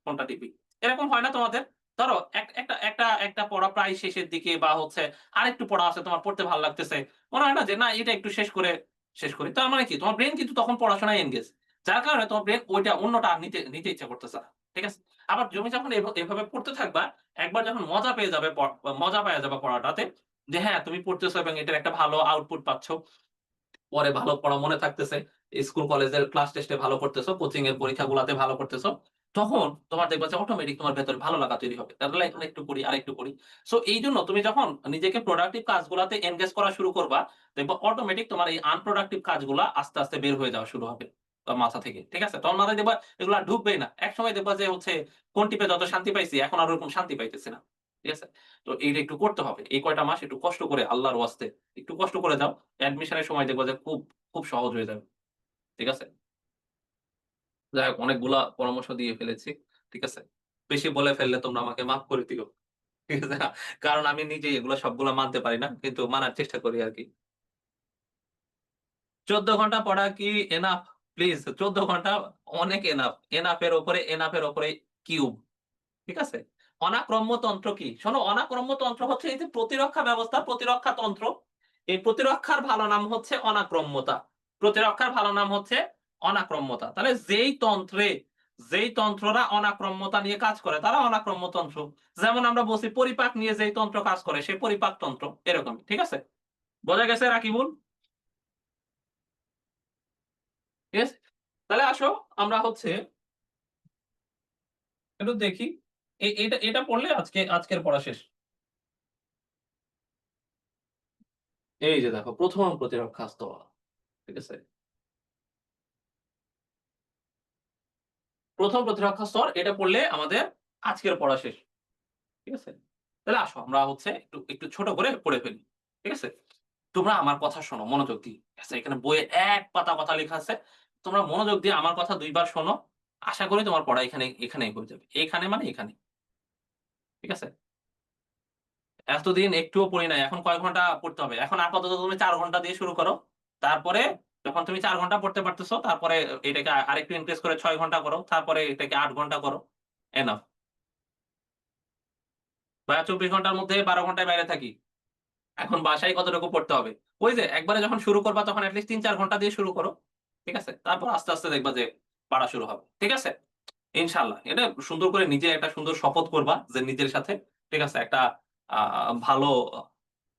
ফোনটা টিপি। এরকম হয় না তোমাদের? ধরো একটা পড়া প্রায় শেষের দিকে বা হচ্ছে আরেকটু পড়া আছে, তোমার পড়তে ভাল লাগতেছে। মনে হয় না যে না এটা একটু শেষ করি। তার মানে কি? তোমার ব্রেইন কিন্তু তখন পড়াশোনায় এনগেজ। যার কারণে তোমার ব্রেইন ওইটা অন্যটা আর নিতে ইচ্ছা করতেছে না। ঠিক আছে? আবার তুমি যখন এভাবে পড়তে থাকবা, একবার যখন মজা পেয়ে যাবে মজা পাইয়া যাবা পড়াটাতে, যে হ্যাঁ, তুমি পড়তেছো এবং এটার একটা ভালো আউটপুট পাচ্ছ। পরে ভালো পড়া মনে থাকতেছে। স্কুল কলেজের ক্লাস টেস্টে ভালো করতেছো, কোচিং এর পরীক্ষাগুলাতে ভালো করতেছো। তখন তোমার দেখবা যে অটোমেটিক তোমার ভেতরে ভালো লাগা তৈরি হবে। তাহলে এখন একটু পড়ি, আরেকটু পড়ি। সো এইজন্য তুমি যখন নিজেকে প্রোডাক্টিভ কাজগুলাতে এনগেজ করা শুরু করবা, দেখবা অটোমেটিক তোমার এই আনপ্রোডাক্টিভ কাজগুলা আস্তে, আস্তে বের হয়ে যাওয়া শুরু হবে মাথা থেকে। ঠিক আছে? তখন মাথায় দেখবা এগুলা আর ঢুকবেই না। একসময় দেখবা যে হচ্ছে ফোন টিপে যত শান্তি পাইছি, এখন আর ওরকম শান্তি পাইতেছি না। ঠিক আছে? তো এইটা একটু করতে হবে। এই কয়টা মাস একটু কষ্ট করে আল্লাহর ওয়াস্তে একটু কষ্ট করে যাও। অ্যাডমিশনের সময় দেখবা যে খুব সহজ হয়ে যাবে। ঠিক আছে? যাই হোক, অনেকগুলা পরামর্শ দিয়ে ফেলেছি। ঠিক আছে? বেশি বলে ফেললে তোমরা আমাকে মাফ করে দিও। ঠিক আছে? কারণ আমি নিজেই এগুলা সবগুলা মানতে পারি না। কিন্তু মানার চেষ্টা করি আরকি। ১৪ ঘন্টা পড়া কি এনাফ? প্লিজ ১৪ ঘন্টা অনেক এনাফ। এনাফ এর উপরে কিউব। ঠিক আছে? অনাক্রম্য তন্ত্র কি? শোনো, অনাক্রম্য তন্ত্র হচ্ছে এই যে প্রতিরক্ষা ব্যবস্থা, প্রতিরক্ষা তন্ত্র। এই প্রতিরক্ষার ভালো নাম হচ্ছে অনাক্রম্যতা। প্রতিরক্ষার ভালো নাম হচ্ছে অনাক্রম্যতা। তাহলে যেই তন্ত্ররা অনাক্রম্যতা নিয়ে কাজ করে তারা অনাক্রম্য তন্ত্র। যেমন আমরা বলছি পরিপাক নিয়ে যেই তন্ত্র কাজ করে সে পরিপাক তন্ত্র। এরকমই। ঠিক আছে? বোঝা গেছে রাকিবুল? ঠিক আছে? তাহলে আসো আমরা হচ্ছে একটু দেখি। এটা পড়লে আজকের পড়া শেষ। এই যে দেখো ১ম প্রতিরক্ষা স্তর। ঠিক আছে? ১ম প্রতিরক্ষা স্তর এটা পড়লে আমাদের আজকের পড়া শেষ। ঠিক আছে? তাহলে আসো আমরা হচ্ছে একটু ছোট করে পড়ে ফেলি। ঠিক আছে? তোমরা আমার কথা শোনো মনোযোগ দিয়ে। ঠিক আছে? এখানে বইয়ে ১ পাতা কথা লেখা আছে। তোমরা মনোযোগ দিয়ে আমার কথা ২ বার শোনো। আশা করি তোমার পড়া এখানেই হয়ে যাবে। এখানে মানে এখানে। ঠিক আছে? এতদিন একটুও পড়ি নাই। এখন কয় ঘন্টা পড়তে হবে? এখন আপাতত তুমি ৪ ঘন্টা দিয়ে শুরু করো। তারপরে যখন তুমি ৪ ঘন্টা পড়তে পারতেছো, তারপরে এটাকে আরেকটু ইনক্রিজ করে ৬ ঘন্টা করো। তারপরে এটাকে ৮ ঘন্টা করো। এনাফ। ভাইয়া ২৪ ঘন্টার মধ্যে ১২ ঘন্টায় বাইরে থাকি। এখন বাসায় কতটুকু পড়তে হবে? ওই যে একবারে যখন শুরু করবা তখন এট লিস্ট ৩-৪ ঘন্টা দিয়ে শুরু করো। ঠিক আছে? তারপর আস্তে, আস্তে দেখবা যে বাড়া শুরু হবে। ঠিক আছে? ইনশাআল্লাহ। এটা সুন্দর করে নিজে একটা সুন্দর শপথ করবা যে নিজের সাথে। ঠিক আছে? একটা আ ভালো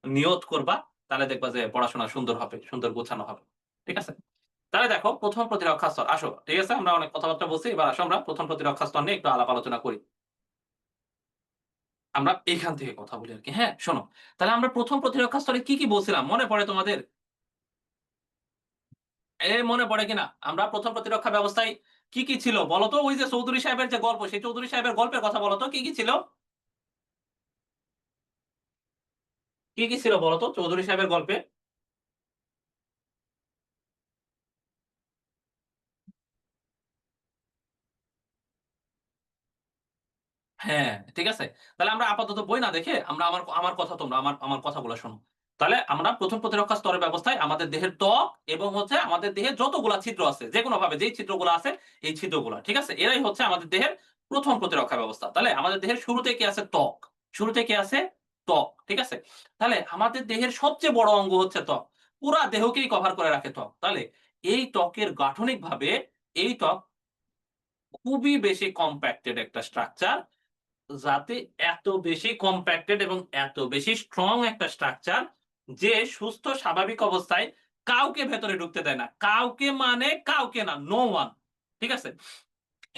নিয়ত করবা। তাহলে দেখবা যে পড়াশোনা সুন্দর হবে, সুন্দর গোছানো হবে। ঠিক আছে? তাহলে দেখো ১ম প্রতিরক্ষা স্তর। আসো। ঠিক আছে? আমরা অনেক কথাবার্তা বলছি। এবার আসো আমরা ১ম প্রতিরক্ষা স্তর নিয়ে একটু আলাপ আলোচনা করি। আমরা এখান থেকে কথা বলি আরকি। হ্যাঁ? শোনো। তাহলে আমরা ১ম প্রতিরক্ষা স্তরে কি বলছিলাম? মনে পড়ে তোমাদের? মনে পড়ে কিনা? আমরা ১ম প্রতিরক্ষা ব্যবস্থায় কি ছিল বলো তো? ওই যে চৌধুরী সাহেবের যে গল্প, সেই চৌধুরী সাহেবের গল্পের কথা বলো তো? কি ছিল? কি ছিল বলো তো চৌধুরী সাহেবের গল্পে? হ্যাঁ, ঠিক আছে? তাহলে আমরা আপাতত বই না দেখে আমরা আমার আমার কথা তোমরা আমার কথাগুলো শোনো। তাহলে আমরা ১ম প্রতিরক্ষা স্তরের ব্যবস্থায় আমাদের দেহের ত্বক এবং হচ্ছে আমাদের দেহে যতগুলা ছিদ্র আছে, যেকোনোভাবে যেই ছিদ্রগুলো আছে এই ছিদ্রগুলা, ঠিক আছে? এরাই হচ্ছে আমাদের দেহের ১ম প্রতিরক্ষা ব্যবস্থা। তাহলে আমাদের দেহের শুরুতে কি আছে? ত্বক। শুরুতে কি আছে? ত্বক, ঠিক আছে? তাহলে আমাদের দেহের সবচেয়ে বড় অঙ্গ হচ্ছে ত্বক। পুরা দেহকেই কভার করে রাখে ত্বক। তাহলে এই ত্বকের গাঠনিকভাবে এই ত্বক খুবই বেশি কম্প্যাক্টেড একটা স্ট্রাকচার, যাতে এত বেশি কম্প্যাক্টেড এবং এত বেশি স্ট্রং একটা স্ট্রাকচার যে সুস্থ স্বাভাবিক অবস্থায় কাউকে ভেতরে ঢুকতে দেয় না। কাউকে মানে কাউকে না। No one. ঠিক আছে?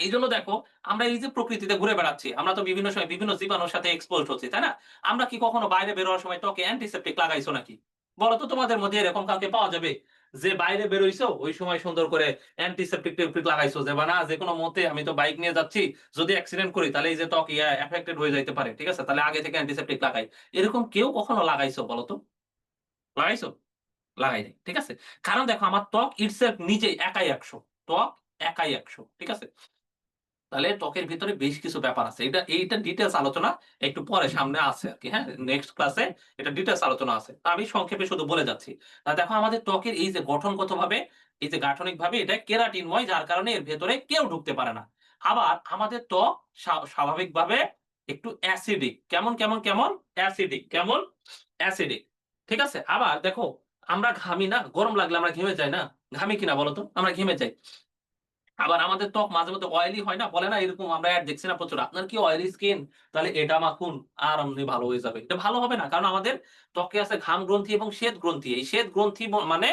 এইজন্য দেখো আমরা এই যে প্রকৃতিতে ঘুরে বেড়াচ্ছি, আমরা তো বিভিন্ন সময় বিভিন্ন জীবাণুর সাথে এক্সপোজড হচ্ছি, তাই না? আমরা কি কখনো বাইরে বের হওয়ার সময় ত্বকে অ্যান্টিসেপ্টিক লাগাইছো নাকি? বলো তো তোমাদের মধ্যে এরকম কাউকে পাওয়া যাবে? যে বাইরে বের হইছো ওই সময় সুন্দর করে অ্যান্টিসেপ্টিক লাগাইছো যে বা না যেকোনো মুহূর্তে আমি তো বাইক নিয়ে যাচ্ছি, যদি অ্যাক্সিডেন্ট করি তাহলে এই যে ত্বক এফেক্টেড হয়ে যাইতে পারে। ঠিক আছে? তাহলে আগে থেকে অ্যান্টিসেপ্টিক লাগাই। এরকম কেউ কখনো লাগাইছো বলো তো? লাগাইছো? লাগাই নাই। ঠিক আছে? কারণ দেখো আমার ত্বক ইটসেলফ নিজেই একাই ১০০। ত্বক একাই ১০০। ঠিক আছে? তাহলে ত্বকের ভিতরে বেশ কিছু ব্যাপার আছে। এইটা ডিটেইলস আলোচনা একটু পরে সামনে আছে আরকি, হ্যাঁ? নেক্সট ক্লাসে এটা ডিটেইলস আলোচনা আছে। আমি সংক্ষেপে শুধু বলে যাচ্ছি। দেখো আমাদের ত্বকের এই যে গঠনগতভাবে, এই যে গাঠনিকভাবে এটা কেরাটিনময়, যার কারণে এর ভেতরে কেউ ঢুকতে পারে না। আবার আমাদের ত্বক স্বাভাবিকভাবে একটু অ্যাসিডিক। কেমন? অ্যাসিডিক। কেমন? অ্যাসিডিক। ঠিক আছে? আবার দেখো আমরা ঘামি না? গরম লাগলে আমরা ঘেমে যাই না? ঘামি কিনা বলো তো? আমরা ঘেমে যাই। আবার আমাদের ত্বক মাঝে মধ্যে অয়েলি হয় না? বলে না এরকম আমরা এড দেখছি না প্রচুর। আপনার কি অয়েলি স্কিন? তাহলে এটা মাখুন আর এমনি ভালো হয়ে যাবে। এটা ভালো হবে না। কারণ আমাদের ত্বকে আছে ঘাম গ্রন্থি এবং শ্বেত গ্রন্থি। এই শ্বেত গ্রন্থি মানে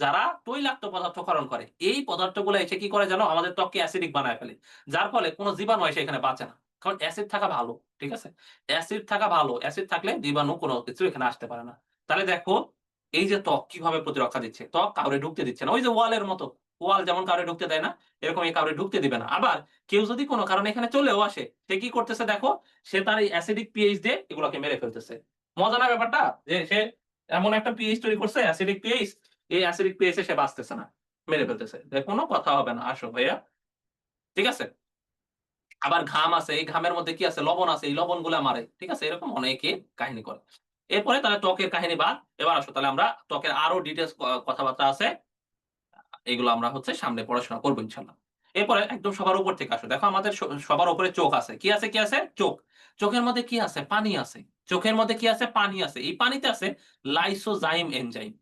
যারা তৈলাক্ত পদার্থ ক্ষরণ করে। এই পদার্থগুলো এসে কি করে জানো? আমাদের ত্বককে অ্যাসিডিক বানায় ফেলে। যার ফলে কোন জীবাণু এসে এখানে বাঁচে না। কারণ অ্যাসিড থাকা ভালো। ঠিক আছে? অ্যাসিড থাকা ভালো। অ্যাসিড থাকলে জীবাণু কোন কিছু এখানে আসতে পারে না। তাহলে দেখো এই যে ত্বক কিভাবে প্রতিরক্ষা দিচ্ছে। ত্বক কাউরে ঢুকতে দিচ্ছে না। ওই যে ওয়ালের মতো। ওয়াল যেমন কাউরে ঢুকতে দেয় না? এরকম কাউরে ঢুকতে দিবে না। আবার কেউ যদি কোন কারণে এখানে চলেও আসে, সে কি করতেছে দেখো? সে তার এই অ্যাসিডিক পিএইচ দিয়ে এগুলোকে মেরে ফেলতেছে। মজা না ব্যাপারটা? যে সে এমন একটা পিএইচ তৈরি করছে অ্যাসিডিক পিএইচ, এই অ্যাসিডিক পিএইচ এ সে বাঁচতেছে না। মেরে ফেলতেছে। যে কোন কথা হবে না। আসো ভাইয়া। ঠিক আছে? আবার ঘাম আছে। এই ঘামের মধ্যে কি আছে? লবণ আছে। এই লবণগুলা মারে। ঠিক আছে? এরকম অনেকে কাহিনী করে। এরপরে তাহলে ত্বকের কাহিনী বাদ। এবার আসো তাহলে আমরা ত্বকের আরো ডিটেইলস কথাবার্তা আছে। এগুলো আমরা হচ্ছে সামনে পড়াশোনা করব ইনশাআল্লাহ। এরপরে একদম সবার উপর থেকে আসো। দেখো আমাদের সবার উপরে চোখ আছে। কি আছে, কি আছে? চোখ। চোখের মধ্যে কি আছে? পানি আছে। চোখের মধ্যে কি আছে? পানি আছে। এই পানিতে আছে লাইসোজাইম এনজাইম।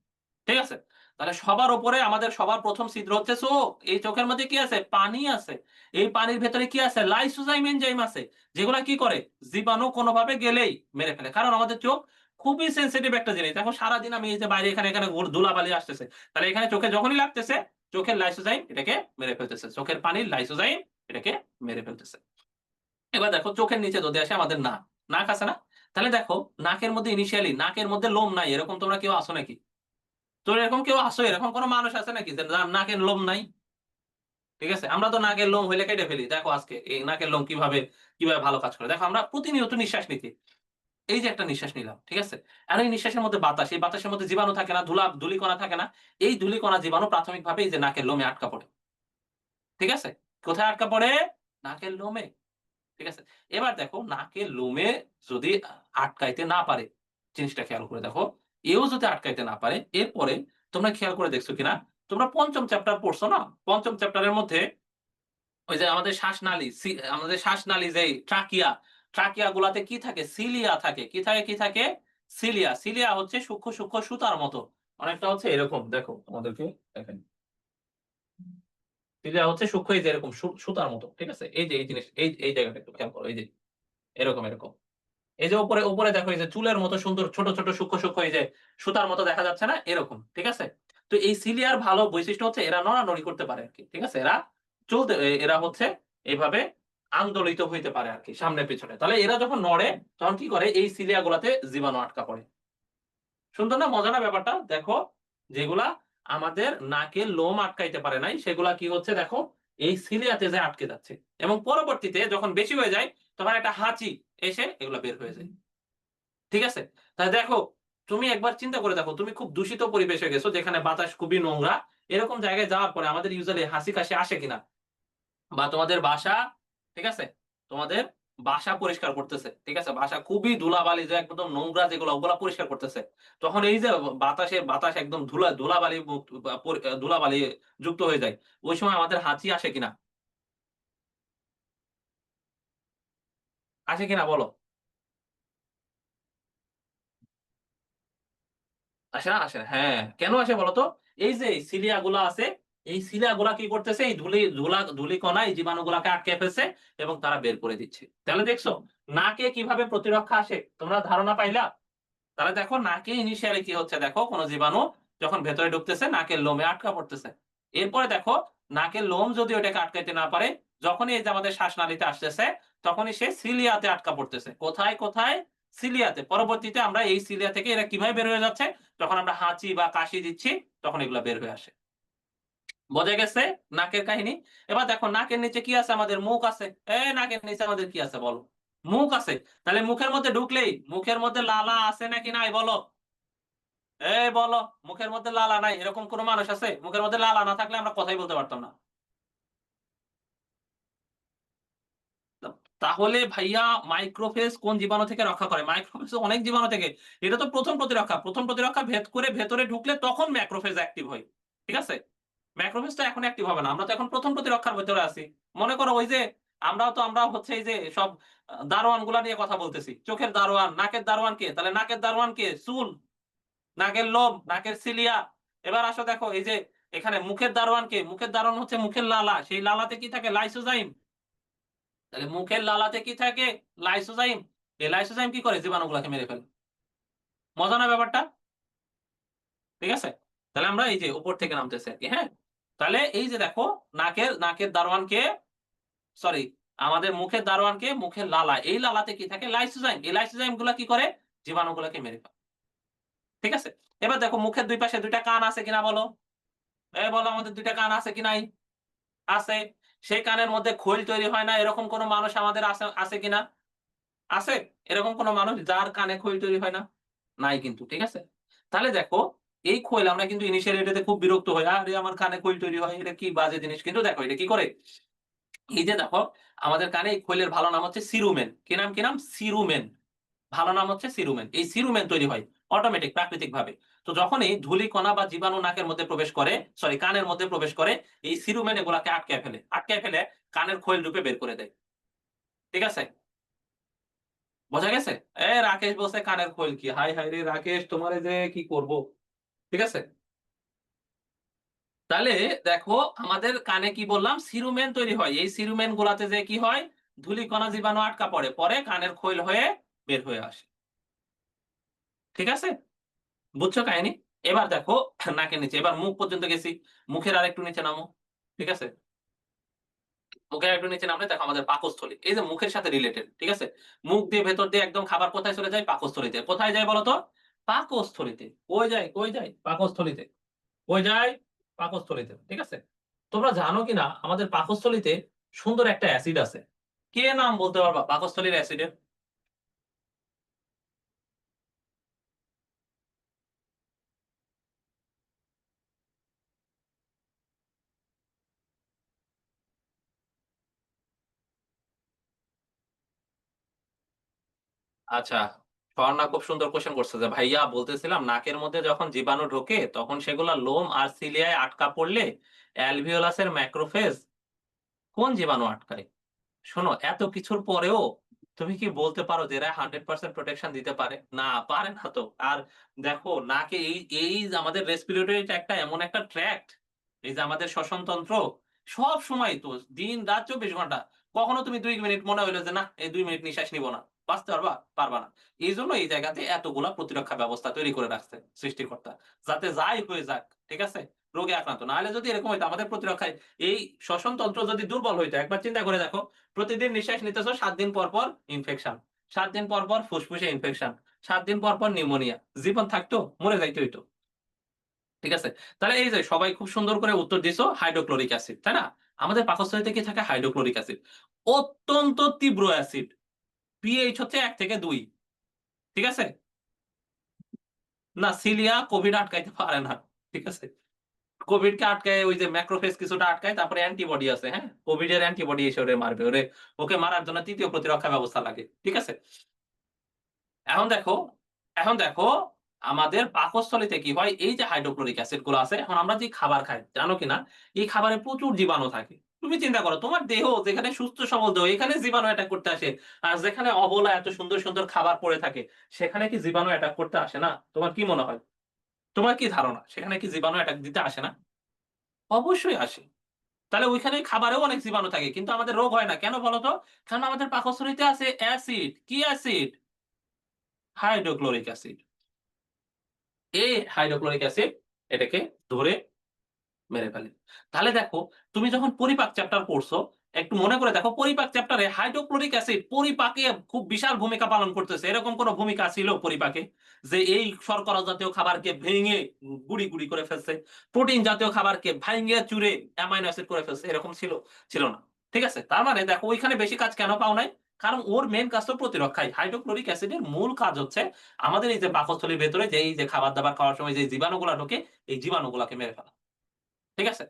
ঠিক আছে? তাহলে সবার উপরে আমাদের সবার ১ম ছিদ্র হচ্ছে চোখ। এই চোখের মধ্যে কি আছে? পানি আছে। এই পানির ভেতরে কি আছে? লাইসোজাইম এনজাইম আছে। যেগুলা কি করে? জীবাণু কোনভাবে গেলেই মেরে ফেলে। কারণ আমাদের চোখ খুবই সেনসিটিভ একটা জিনিস। দেখো সারাদিন আমি এই যে বাইরে এখানে ধুলাবালি আসতেছে। তাহলে এখানে চোখে যখনই লাগতেছে, চোখের লাইসোজাইম এটাকে মেরে ফেলতেছে। চোখের পানির লাইসোজাইম এটাকে মেরে ফেলতেছে। এবার দেখো চোখের নিচে যদি আসে আমাদের নাক। নাক আছে না? তাহলে দেখো নাকের মধ্যে ইনিশিয়ালি নাকের মধ্যে লোম নাই। এরকম তোমরা কেউ আছো নাকি? তো এরকম কেউ আছো? এরকম কোন মানুষ আছে নাকি যে যার নাকের লোম নাই? ঠিক আছে? আমরা তো নাকের লোম হইলে কেটে ফেলি। দেখো আজকে এই নাকের লোম কিভাবে ভালো কাজ করে। দেখো আমরা প্রতিনিয়ত নিঃশ্বাস নিতে। এই যে একটা নিঃশ্বাস নিলাম। ঠিক আছে? আর এই নিঃশ্বাসের মধ্যে বাতাস, এই বাতাসের মধ্যে জীবাণু থাকে না, ধূলিকণা থাকে না। এই ধূলিকণা জীবাণু প্রাথমিকভাবে এই যে নাকের লোমে আটকা পড়ে। ঠিক আছে? কোথায় আটকা পড়ে? নাকের লোমে। ঠিক আছে? এবার দেখো নাকের লোমে যদি আটকাইতে না পারে, জিনিসটা খেয়াল করে দেখো। এও যদি আটকাইতে না পারে, এরপরে তোমরা খেয়াল করে দেখছো কিনা? তোমরা ৫ম চ্যাপ্টার পড়ছো না? ৫ম চ্যাপ্টারের মধ্যে ওই যে আমাদের শ্বাসনালী যেই ট্রাকিয়া গুলাতে কি থাকে? সিলিয়া থাকে। কি থাকে? সিলিয়া হচ্ছে সূক্ষ্ম সুতার মতো। অনেকটা হচ্ছে এরকম দেখো তোমাদেরকে দেখেন। সিলিয়া হচ্ছে সূক্ষ্ম এই যে এরকম সুতার মতো। ঠিক আছে? এই যে এই জিনিস এই জায়গাটা একটু খেয়াল করো। এই যে এরকম। এই যে উপরে দেখো এই যে চুলের মতো সুন্দর ছোট সূক্ষ্ম এই যে সুতার মতো দেখা যাচ্ছে না? এরকম। ঠিক আছে? তো এই সিলিয়ার ভালো বৈশিষ্ট্য হচ্ছে এরা নড়ানড়ি করতে পারে আরকি। ঠিক আছে? এরা হচ্ছে এভাবে আন্দোলিত হইতে পারে আরকি সামনে পেছনে। তাহলে এরা যখন নড়ে তখন কি করে? এই সিলিয়া গুলাতে জীবাণু আটকা পড়ে। সুন্দর না? মজা না ব্যাপারটা? দেখো যেগুলা আমাদের নাকের লোম আটকাইতে পারে নাই সেগুলা কি হচ্ছে দেখো এই সিলিয়াতে যেয়ে আটকে যাচ্ছে। এবং পরবর্তীতে যখন বেশি হয়ে যায় তখন একটা হাঁচি এসে এগুলা বের হয়ে যায়। ঠিক আছে? তাহলে দেখো, তুমি একবার চিন্তা করে দেখো, তুমি খুব দূষিত পরিবেশে গেছো যেখানে বাতাস খুবই নোংরা। এরকম জায়গায় যাওয়ার পরে আমাদের ইউজুয়ালি হাসি-কাশি আসে কিনা? বা তোমাদের বাসা, ঠিক আছে? তোমাদের বাসা পরিষ্কার করতেছে। ঠিক আছে? বাসা খুবই ধুলাবালি যে একদম নোংরা যেগুলো ওগুলা পরিষ্কার করতেছে। তখন এই যে বাতাস একদম ধুলাবালি মুক্ত বা ধুলাবালি যুক্ত হয়ে যায়। ওই সময় আমাদের হাঁচি আসে কিনা? আসে কিনা বলো? আসে না? আসে না। হ্যাঁ, কেন আসে বলো তো? এই যে সিলিয়া গুলা আছে, এই সিলিয়া গুলা কি করতেছে? এই ধূলিকণা এই জীবাণুগুলাকে আটকে ফেলছে এবং তারা বের করে দিচ্ছে। তাহলে দেখছো নাকে কিভাবে প্রতিরক্ষা আসে? তোমরা ধারণা পাইলা? তাহলে দেখো নাকে ইনিশিয়ালি কি হচ্ছে দেখো কোন জীবাণু যখন ভেতরে ঢুকতেছে নাকের লোমে আটকা পড়তেছে। এরপরে দেখো নাকের লোম যদি ওটাকে আটকাইতে না পারে, যখনই এই যে আমাদের শ্বাসনালীতে আসতেছে, তখনই সে সিলিয়াতে আটকা পড়তেছে। কোথায়, কোথায়? সিলিয়াতে। পরবর্তীতে আমরা এই সিলিয়া থেকে এরা কিভাবে বের হয়ে যাচ্ছে? যখন আমরা হাঁচি বা কাশি দিচ্ছি, তখন এগুলা বের হয়ে আসে। বোঝা গেছে নাকের কাহিনী? এবার দেখো নাকের নিচে কি আছে আমাদের? মুখ আছে। নাকের নিচে আমাদের কি আছে বলো? মুখ আছে। তাহলে মুখের মধ্যে ঢুকলেই মুখের মধ্যে লালা আছে নাকি নাই বলো? বলো, মুখের মধ্যে লালা নাই এরকম কোন মানুষ আছে? মুখের মধ্যে লালা না থাকলে আমরা কথাই বলতে পারতাম না। তাহলে ভাইয়া মাইক্রোফেজ কোন জীবাণু থেকে রক্ষা করে? মাইক্রোফেজ তো অনেক জীবাণু থেকে। এটা তো ১ম প্রতিরক্ষা। ১ম প্রতিরক্ষা ভেদ করে ভেতরে ঢুকলে তখন ম্যাক্রোফেজ অ্যাক্টিভ হয়। ঠিক আছে? ম্যাক্রোফেজ তো এখন অ্যাক্টিভ হবে না। আমরা তো এখন ১ম প্রতিরক্ষার ভেতরে আছি। মনে করো ওই যে আমরা হচ্ছে এই যে সব দারোয়ান গুলা নিয়ে কথা বলতেছি। চোখের দারোয়ান, নাকের দারোয়ান কে? তাহলে নাকের দারোয়ান কে? চুল, নাকের লোম, নাকের সিলিয়া। এবার আসো দেখো এই যে এখানে মুখের দারোয়ান কে? মুখের দারোয়ান হচ্ছে মুখের লালা। সেই লালাতে কি থাকে? লাইসোজাইম। তাহলে মুখের লালাতে কি থাকে? লাইসোজাইম। এই লাইসোজাইম কি করে? জীবাণুগুলাকে মেরে ফেলে। মজা না ব্যাপারটা? ঠিক আছে? তাহলে আমরা এই যে উপর থেকে নামতেছি আরকি, হ্যাঁ? তাহলে এই যে দেখো নাকের দারোয়ান কে? সরি, আমাদের মুখের দারোয়ান কে? মুখের লালা। এই লালাতে কি থাকে? লাইসোজাইম। এই লাইসোজাইম গুলা কি করে? জীবাণুগুলাকে মেরে ফেলে। ঠিক আছে? এবার দেখো মুখের ২ পাশে ২ টা কান আছে কিনা বলো? বলো আমাদের ২ টা কান আছে কি নাই? আছে। সেই কানের মধ্যে খৈল তৈরি হয় না এরকম কোন মানুষ আমাদের আছে কিনা? আছে? এরকম কোন মানুষ যার কানে খৈল তৈরি হয় না? নাই কিন্তু। ঠিক আছে? তাহলে দেখো এই খৈল আমরা কিন্তু ইনিশিয়ালি এটাতে খুব বিরক্ত হই। আরে আমার কানে খৈল তৈরি হয়। এটা কি বাজে জিনিস। কিন্তু দেখো এটা কি করে? এই যে দেখো আমাদের কানে এই খৈলের ভালো নাম হচ্ছে সিরুমেন। কি নাম, কি নাম? সিরুমেন। ভালো নাম হচ্ছে সিরুমেন। এই সিরুমেন তৈরি হয় অটোমেটিক প্রাকৃতিকভাবে। তো যখনই ধূলিকণা বা জীবাণু নাকের মধ্যে প্রবেশ করে, সরি কানের মধ্যে প্রবেশ করে, এই সিরুমেন এগুলাকে আটকায় ফেলে। আটকায় ফেলে কানের খৈল রূপে বের করে দেয়। ঠিক আছে? বোঝা গেছে? রাকেশ বলছে কানের খৈল কি? হায়, হায় রে রাকেশ তোমারে যে কি করব? ঠিক আছে? তাহলে দেখো আমাদের কানে কি বললাম? সিরুমেন তৈরি হয়। এই সিরুমেন গুলাতে যে কি হয়? ধূলিকণা জীবাণু আটকা পড়ে। পরে কানের খৈল হয়ে বের হয়ে আসে। ঠিক আছে? বুঝছো কাহিনী? এবার দেখো নাকের নিচে। এবার মুখ পর্যন্ত গেছি। মুখের আরেকটু নিচে নামো। ঠিক আছে? মুখের আরেকটু নিচে নামলে দেখো আমাদের পাকস্থলী। এই যে মুখের সাথে রিলেটেড। ঠিক আছে? মুখ দিয়ে ভেতর দিয়ে একদম খাবার কোথায় চলে যায়? পাকস্থলীতে। কোথায় যায় বলো তো? পাকস্থলীতে। কই যায়? কই যায়? পাকস্থলীতে। কই যায়? পাকস্থলীতে। ঠিক আছে? তোমরা জানো কিনা আমাদের পাকস্থলীতে সুন্দর একটা অ্যাসিড আছে। কে নাম বলতে পারবা পাকস্থলীর অ্যাসিডের? আচ্ছা, স্বর্ণা খুব সুন্দর কোয়েশ্চেন করছে যে ভাইয়া বলতেছিলাম নাকের মধ্যে যখন জীবাণু ঢোকে তখন সেগুলা লোম আর সিলিয়ায় আটকা পড়লে অ্যালভিওলাসের ম্যাক্রোফেজ কোন জীবাণু আটকায়? শোনো এত কিছুর পরেও তুমি কি বলতে পারো যে এরা 100% প্রোটেকশন দিতে পারে? না, পারে না তো। আর দেখো নাকে এই যে আমাদের রেসপিরেটরি একটা এমন একটা ট্র্যাক্ট, এই যে আমাদের শ্বসনতন্ত্র সব সময় তো দিন রাত ২৪ ঘন্টা। কখনো তুমি ২ মিনিট মনে হইলো যে না এই ২ মিনিট নিঃশ্বাস নিব না। বাঁচতে পারবা? পারবা না। এইজন্য এই জায়গাতে এতগুলা প্রতিরক্ষা ব্যবস্থা তৈরি করে রাখছে সৃষ্টিকর্তা। যাতে যাই হয়ে যাক, ঠিক আছে? রোগে আক্রান্ত না হলে যদি এরকম হইতো আমাদের প্রতিরক্ষায় এই শ্বসনতন্ত্র যদি দুর্বল হইতো, একবার চিন্তা করে দেখো প্রতিদিন নিঃশ্বাস নিতেছো ৭ দিন পর, পর ইনফেকশন। ৭ দিন পর, পর ফুসফুসে ইনফেকশন। ৭ দিন পর, পর নিউমোনিয়া। জীবন থাকতো? মরে যাইতে হইতো। ঠিক আছে? তাহলে এই যে সবাই খুব সুন্দর করে উত্তর দিছো হাইড্রোক্লোরিক অ্যাসিড, তাই না? আমাদের পাকস্থলীতে কি থাকে? Hydrochloric acid. অত্যন্ত তীব্র অ্যাসিড। পিএইচ হচ্ছে ১ থেকে ২। ঠিক আছে? না সিলিয়া কোভিড আটকাইতে পারে না। ঠিক আছে? কোভিডকে আটকায় ওই যে ম্যাক্রোফেজ কিছুটা আটকায়, তারপরে অ্যান্টিবডি আছে, হ্যাঁ? কোভিড এর অ্যান্টিবডি এসে ওরে মারবে। ওকে মারার জন্য ৩য় প্রতিরক্ষা ব্যবস্থা লাগে। ঠিক আছে? এখন দেখো এখন দেখো আমাদের পাকস্থলীতে কি হয়? এই যে হাইড্রোক্লোরিক অ্যাসিড গুলো আছে, এখন আমরা যে খাবার খাই, জানো কিনা? এই খাবারে প্রচুর জীবাণু থাকে। তুমি চিন্তা করো তোমার দেহ যেখানে সুস্থ সবল দেহ, এখানে জীবাণু অ্যাটাক করতে আসে। আর যেখানে অবলা এত সুন্দর, সুন্দর খাবার পড়ে থাকে, সেখানে কি জীবাণু অ্যাটাক করতে আসে না? তোমার কি মনে হয়? তোমার কি ধারণা? সেখানে কি জীবাণু অ্যাটাক দিতে আসে না? অবশ্যই আসে। তাহলে ওইখানে খাবারেও অনেক জীবাণু থাকে। কিন্তু আমাদের রোগ হয় না। কেন বলো তো? কারণ আমাদের পাকস্থলীতে আছে অ্যাসিড। কি অ্যাসিড? Hydrochloric acid. এই হাইড্রোক্লোরিক অ্যাসিড এটাকে ধরে মেরে ফেলে। তাহলে দেখো তুমি যখন পরিপাক চ্যাপ্টার পড়ছো, একটু মনে করে দেখো পরিপাক চ্যাপ্টারে হাইড্রোক্লোরিক অ্যাসিড পরিপাকে খুব বিশাল ভূমিকা পালন করতেছে। এরকম কোন ভূমিকা ছিল পরিপাকে? যে এই শর্করা জাতীয় খাবারকে ভেঙে গুঁড়ি, গুঁড়ি করে ফেলছে। প্রোটিন জাতীয় খাবারকে ভাইঙ্গে চুরে অ্যামাইনো অ্যাসিড করে ফেলছে। এরকম ছিল? ছিল না। ঠিক আছে? তার মানে দেখো ওইখানে বেশি কাজ কেন পাও নাই? কারণ ওর মেইন কাজ তো প্রতিরক্ষাই। হাইড্রোক্লোরিক অ্যাসিডের মূল কাজ হচ্ছে আমাদের এই যে পাকস্থলীর ভেতরে যে এই যে খাবার-দাবার খাওয়ার সময় যে জীবাণুগুলা ঢোকে, এই জীবাণুগুলাকে মেরে ফেলা। ঠিক আছে?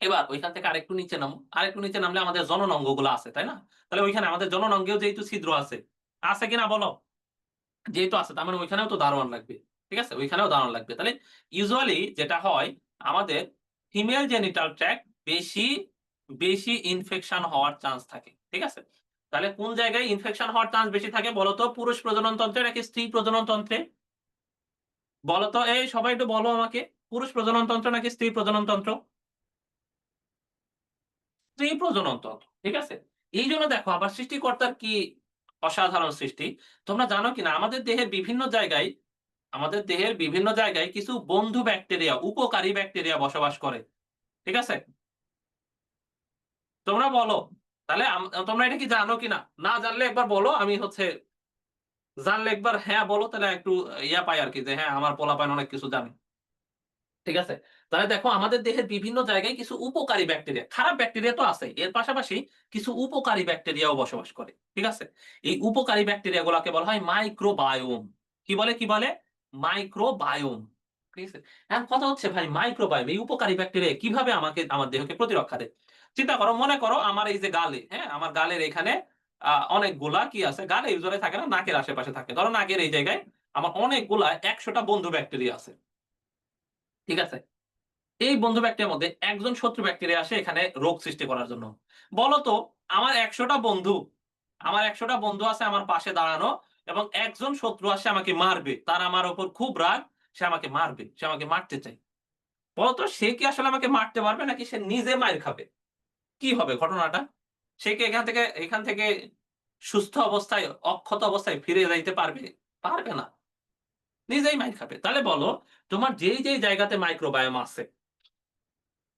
এবার ঐখান থেকে আরেকটু নিচে নামো। আরেকটু নিচে নামলে আমাদের জনন অঙ্গগুলো আছে, তাই না? তাহলে ওইখানে আমাদের জনন অঙ্গেও যেহেতু ছিদ্র আছে। আছে কিনা বলো? যেহেতু আছে তার মানে ওইখানেও তো দারোয়ান লাগবে। ঠিক আছে? ওইখানেও দারোয়ান লাগবে। তাহলে ইউজুয়ালি যেটা হয় আমাদের ফিমেল জেনিটাল ট্র্যাক্ট বেশি ইনফেকশন হওয়ার চান্স থাকে। ঠিক আছে? তাহলে কোন জায়গায় ইনফেকশন হওয়ার চান্স বেশি থাকে বলো তো? পুরুষ প্রজনন তন্ত্রে নাকি স্ত্রী প্রজনন তন্ত্রে? বলো তো এই সবাই একটু বলো আমাকে। পুরুষ প্রজনন তন্ত্র নাকি স্ত্রী প্রজনন তন্ত্র? স্ত্রী প্রজনন তন্ত্র। ঠিক আছে? এইজন্য দেখো আবার সৃষ্টিকর্তার কি অসাধারণ সৃষ্টি। তোমরা জানো কিনা আমাদের দেহের বিভিন্ন জায়গায় কিছু বন্ধু ব্যাকটেরিয়া, উপকারী ব্যাকটেরিয়া বসবাস করে। ঠিক আছে? তোমরা বলো। তাহলে তোমরা এটা কি জানো কিনা? না জানলে একবার বলো। আমি হচ্ছে জানলে একবার হ্যাঁ বলো, তাহলে একটু ইয়া পাই আরকি যে হ্যাঁ, আমার পোলাপাইন অনেক কিছু জানে। ঠিক আছে? তাহলে দেখো আমাদের দেহের বিভিন্ন জায়গায় কিছু উপকারী ব্যাকটেরিয়া, খারাপ ব্যাকটেরিয়া তো আছেই। এর পাশাপাশি কিছু উপকারী ব্যাকটেরিয়াও বসবাস করে। ঠিক আছে? এই উপকারী ব্যাকটেরিয়া গুলাকে বলা হয় মাইক্রোবায়োম। কি বলে, কি বলে? মাইক্রোবায়োম। ঠিক আছে? এখন কথা হচ্ছে ভাই মাইক্রোবায়োম এই উপকারী ব্যাকটেরিয়া কিভাবে আমার দেহকে প্রতিরক্ষা দেয়? চিন্তা করো, মনে করো আমার এই যে গালে, হ্যাঁ? আমার গালের এখানে অনেকগুলা কি আছে? গালে ইউজুয়ালি থাকে না, নাকের আশেপাশে থাকে। ধরো নাকের এই জায়গায় আমার অনেকগুলা ১০০ টা বন্ধু ব্যাকটেরিয়া আছে। ঠিক আছে? এই বন্ধু ব্যাকটেরিয়ার মধ্যে একজন শত্রু ব্যাকটেরিয়া আসে এখানে রোগ সৃষ্টি করার জন্য। বলতো আমার ১০০ টা বন্ধু, আমার ১০০ টা বন্ধু আছে আমার পাশে দাঁড়ানো এবং একজন শত্রু আসে আমাকে মারবে। তার আমার উপর খুব রাগ। সে আমাকে মারবে। সে আমাকে মারতে চায়। বলতো সে কি আসলে আমাকে মারতে পারবে নাকি সে নিজে মাইর খাবে? কি হবে ঘটনাটা? সে কি এখান থেকে সুস্থ অবস্থায়, অক্ষত অবস্থায় ফিরে যাইতে পারবে? পারবে না। নিজেই মাইর খাবে। তাহলে বলো তোমার যেই জায়গাতে মাইক্রোবায়োম আছে,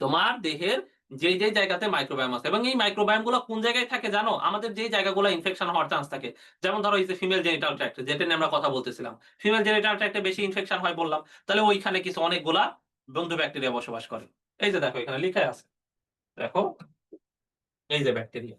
তোমার দেহের যেই জায়গাতে মাইক্রোবায়োম আছে এবং এই মাইক্রোবায়োম গুলো কোন জায়গায় থাকে জানো? আমাদের যেই জায়গাগুলো ইনফেকশন হওয়ার চান্স থাকে। যেমন ধরো এই যে ফিমেল জেনিটাল ট্র্যাক্ট যেটা নিয়ে আমরা কথা বলতেছিলাম। ফিমেল জেনিটাল ট্র্যাক্টে বেশি ইনফেকশন হয় বললাম। তাহলে ওইখানে কিছু অনেকগুলা বন্ধু ব্যাকটেরিয়া বসবাস করে। এই যে দেখো এখানে লিখাই আছে। দেখো এই যে ব্যাকটেরিয়া।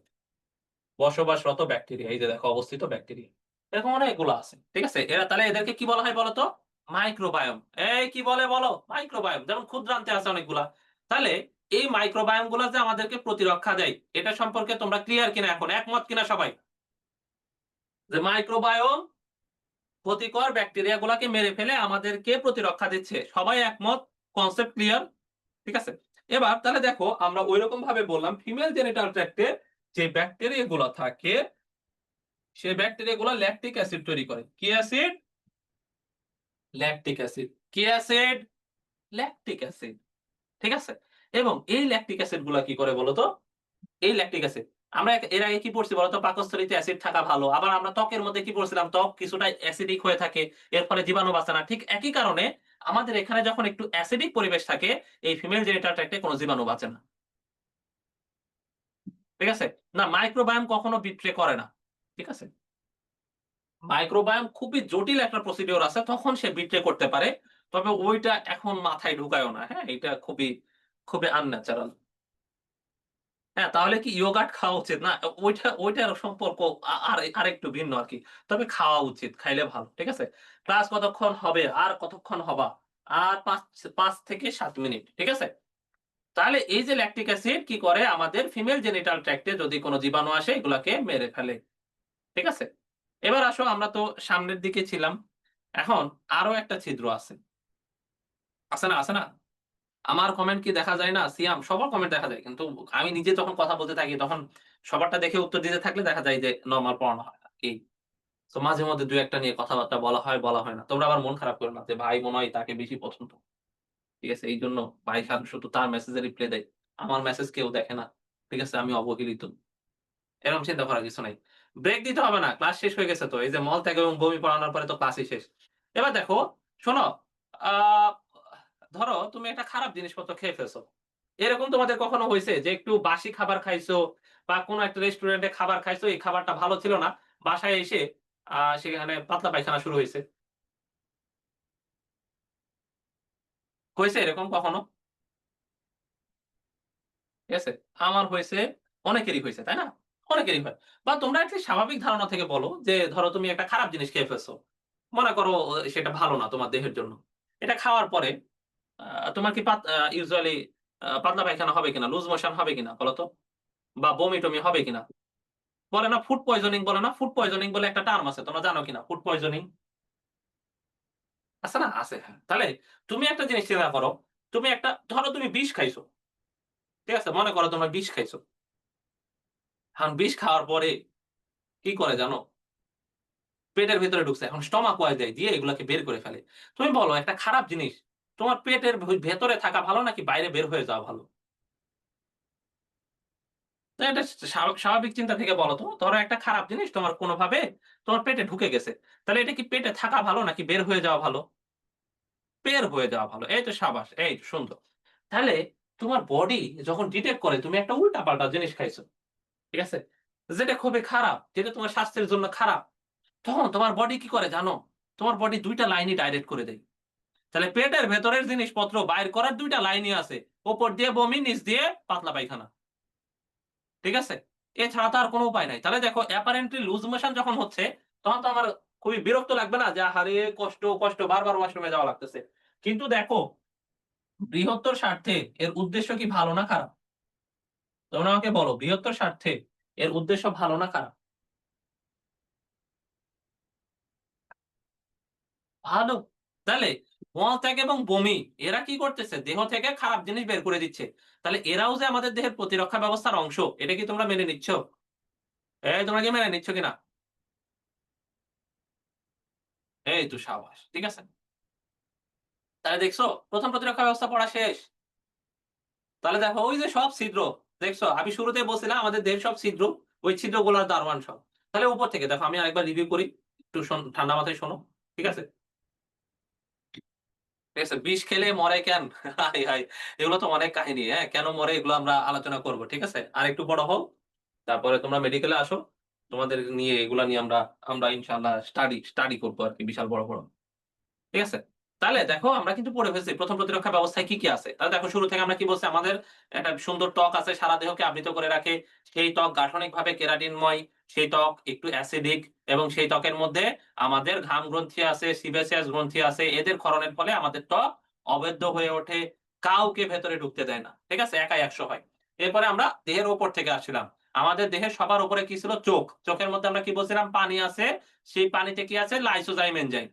বসবাসরত ব্যাকটেরিয়া। এই যে দেখো অবস্থিত ব্যাকটেরিয়া। এরকম অনেকগুলো আছে। ঠিক আছে? তাহলে এদেরকে কি বলা হয় বলো তো? মাইক্রোবায়োম। এই কি বলে বলো? মাইক্রোবায়োম। যেমন ক্ষুদ্রান্তে আছে অনেকগুলা। তাহলে এই মাইক্রোবায়োম গুলা যে আমাদেরকে প্রতিরক্ষা দেয়, এটা সম্পর্কে তোমরা ক্লিয়ার কিনা এখন? একমত কিনা সবাই? যে মাইক্রোবায়োম ক্ষতিকর ব্যাকটেরিয়া গুলাকে মেরে ফেলে আমাদেরকে প্রতিরক্ষা দিচ্ছে। সবাই একমত? Concept clear? ঠিক আছে? এবার তাহলে দেখো আমরা ঐরকম ভাবে বললাম ফিমেল জেনিটাল ট্র্যাক্টে যে ব্যাকটেরিয়া গুলা থাকে সেই ব্যাকটেরিয়া গুলা ল্যাকটিক অ্যাসিড তৈরি করে। কি অ্যাসিড? Lactic acid. কি অ্যাসিড? Lactic acid. ঠিক আছে? এবং এই ল্যাকটিক অ্যাসিড গুলা কি করে বলতো? এই ল্যাকটিক অ্যাসিড আমরা এর আগে কি পড়ছি বলতো? পাকস্থলীতে অ্যাসিড থাকা ভালো। আবার আমরা ত্বকের মধ্যে কি পড়ছিলাম? ত্বক কিছুটা অ্যাসিডিক হয়ে থাকে। এর ফলে জীবাণু বাঁচে না। ঠিক একই কারণে আমাদের এখানে যখন একটু অ্যাসিডিক পরিবেশ থাকে, এই ফিমেল জেনিটাল ট্র্যাক্টে কোন জীবাণু বাঁচে না। ঠিক আছে? না মাইক্রোবায়োম কখনো বিট্রে করে না। ঠিক আছে? মাইক্রোবায়োম খুবই জটিল একটা প্রসিডিউর আছে। তখন সে বিট্রে করতে পারে। তবে ওইটা এখন মাথায় ঢুকায়ও না। হ্যাঁ? এটা খুবই আনন্যাচারাল। হ্যাঁ, তাহলে কি ইয়োগার্ট খাওয়া উচিত? না, ওইটার সম্পর্ক আরেকটু ভিন্ন আরকি। তবে খাওয়া উচিত। খাইলে ভালো। ঠিক আছে? ক্লাস কতক্ষণ হবে? আর কতক্ষণ হবা? আর ৫ থেকে ৭ মিনিট। ঠিক আছে? তাহলে এই যে ল্যাকটিক অ্যাসিড কি করে আমাদের ফিমেল জেনিটাল ট্র্যাক্ট এ যদি কোন জীবাণু আসে এগুলাকে মেরে ফেলে। ঠিক আছে? এবার আসো আমরা তো সামনের দিকে ছিলাম। এখন আরো একটা ছিদ্র আছে। আছে না, আছে না? আমার কমেন্ট কি দেখা যায় না? সিয়াম সবার কমেন্ট দেখা যায়। কিন্তু আমি নিজে যখন কথা বলতে থাকি তখন সবারটা দেখে উত্তর দিতে থাকলে দেখা যায় যে নরমাল পড়ানো হয় না। এই সো মাঝে মধ্যে ২-১ টা নিয়ে কথাবার্তা বলা হয়, বলা হয় না। তোমরা আবার মন খারাপ করো না যে ভাই মনে হয় তাকে বেশি পছন্দ। ঠিক আছে? এইজন্য ভাই খান শুধু তার মেসেজে রিপ্লাই দেয়। আমার মেসেজ কেউ দেখে না। ঠিক আছে? আমি অবহেলিত। এরকম চিন্তা করার কিছু নাই। ব্রেক দিতে হবে না। ক্লাস শেষ হয়ে গেছে তো। এই যে মলত্যাগ এবং বমি পড়ানোর পরে তো ক্লাসই শেষ। এবার দেখো, শোনো, আ ধরো তুমি একটা খারাপ জিনিসপত্র খেয়ে ফেলছো। এরকম তোমাদের কখনো হইছে যে একটু বাসি খাবার খাইছো বা কোন একটা রেস্টুরেন্টে খাবার খাইছো, এই খাবারটা ভালো ছিল না। বাসায় এসে সেখানে পাতলা পায়খানা শুরু হইছে। হইছে এরকম কখনো? ঠিক আছে? আমার হয়েছে, অনেকেরই হইছে, তাই না? অনেকেরই হয়। বা তোমরা একটা স্বাভাবিক ধারণা থেকে বলো যে ধরো তুমি একটা খারাপ জিনিস খেয়ে ফেলছো। মনে করো সেটা ভালো না তোমার দেহের জন্য। এটা খাওয়ার পরে আ তোমার কি ইউজুয়ালি পাতলা পায়খানা হবে কিনা? লুজ মোশন হবে কিনা বলো তো? বা বমি-টমি হবে কিনা? বলে না ফুড পয়জনিং বলে না? ফুড পয়জনিং বলে একটা টার্ম আছে। তোমরা জানো কিনা? ফুড পয়জনিং আছে না? আছে, হ্যাঁ। তাহলে তুমি একটা জিনিস চিন্তা করো। তুমি একটা ধরো তুমি বিষ খাইছো। ঠিক আছে? মনে করো তোমরা বিষ খাইছো। এখন বিষ খাওয়ার পরে কি করে জানো? পেটের ভেতরে ঢুকছে। এখন স্টমাক ওয়াইজ দিয়ে এগুলাকে বের করে ফেলে। তুমি বলো একটা খারাপ জিনিস তোমার পেটের ভেতরে থাকা ভালো নাকি বাইরে বের হয়ে যাওয়া ভালো? তো এটা স্বাভাবিক চিন্তা থেকে বলো তো। ধরো একটা খারাপ জিনিস তোমার কোনভাবে তোমার পেটে ঢুকে গেছে। তাহলে এটা কি পেটে থাকা ভালো নাকি বের হয়ে যাওয়া ভালো? বের হয়ে যাওয়া ভালো। এই তো সাবাস! এই তো সুন্দর। তাহলে তোমার বডি যখন ডিটেক্ট করে তুমি একটা উল্টা-পাল্টা জিনিস খাইছো। ঠিক আছে? যেটা খুবই খারাপ, যেটা তোমার স্বাস্থ্যের জন্য খারাপ। তখন তোমার বডি কি করে জানো? তোমার বডি ২ টা লাইনই ডাইরেক্ট করে দেয়। তাহলে পেটের ভেতরের জিনিসপত্র বাইর করার ২ টা লাইনই আছে। উপর দিয়ে বমি, নিচ দিয়ে পাতলা পায়খানা। ঠিক আছে? এছাড়া তো আর কোন উপায় নাই। তাহলে দেখো অ্যাপারেন্টলি লুজ মোশন যখন হচ্ছে, তখন তো আমার খুবই বিরক্ত লাগবে না যে আহারে কষ্ট, কষ্ট বারবার ওয়াশরুমে যাওয়া লাগতেছে। কিন্তু দেখো বৃহত্তর স্বার্থে এর উদ্দেশ্য কি ভালো না খারাপ? তোমরা আমাকে বলো বৃহত্তর স্বার্থে এর উদ্দেশ্য ভালো না খারাপ? ভালো। তাহলে মলত্যাগ এবং বমি এরা কি করতেছে? দেহ থেকে খারাপ জিনিস বের করে দিচ্ছে। তাহলে এরাও যে আমাদের দেহের প্রতিরক্ষা ব্যবস্থার অংশ, এটা কি তোমরা মেনে নিচ্ছ? এই তোমরা কি মেনে নিচ্ছ কিনা? এই তো সাবাস। ঠিক আছে? তাহলে দেখছো ১ম প্রতিরক্ষা ব্যবস্থা পড়া শেষ। তাহলে দেখো ওই যে সব ছিদ্র, দেখছো? আমি শুরুতেই বলছিলাম আমাদের দেহের সব ছিদ্র, ওই ছিদ্রগুলার দারোয়ান সব। তাহলে উপর থেকে দেখো আমি আরেকবার রিভিউ করি। একটু ঠান্ডা মাথায় শোনো। ঠিক আছে? ঠিক আছে? বিষ খেলে মরে কেন? হায়, হায়! এগুলো তো অনেক কাহিনী, হ্যাঁ? কেন মরে এগুলো আমরা আলোচনা করব। ঠিক আছে? আরেকটু বড় হও। তারপরে তোমরা মেডিকেলে আসো। তোমাদের নিয়ে এগুলা নিয়ে আমরা আমরা ইনশাআল্লাহ স্টাডি করব আরকি বিশাল বড়, বড়। ঠিক আছে? তাহলে দেখো আমরা কিন্তু পড়ে ফেলছি ১ম প্রতিরক্ষা ব্যবস্থায় কি, কি আছে। তাহলে দেখো শুরু থেকে আমরা কি বলছি আমাদের একটা সুন্দর ত্বক আছে সারা দেহকে আবৃত করে রাখে। সেই ত্বক গাঠনিকভাবে কেরাটিনময়, সেই ত্বক একটু অ্যাসিডিক এবং সেই ত্বকের মধ্যে আমাদের ঘাম গ্রন্থি আছে, সিবেসিয়াস গ্রন্থি আছে। এদের ক্ষরণের ফলে আমাদের ত্বক অবেদ্য হয়ে ওঠে। কাউকে ভেতরে ঢুকতে দেয় না। ঠিক আছে? একাই ১০০ হয়। এরপরে আমরা দেহের উপর থেকে আসছিলাম। আমাদের দেহের সবার উপরে কি ছিল? চোখ। চোখের মধ্যে আমরা কি বলছিলাম? পানি আছে। সেই পানিতে কি আছে? Lysozyme enzyme.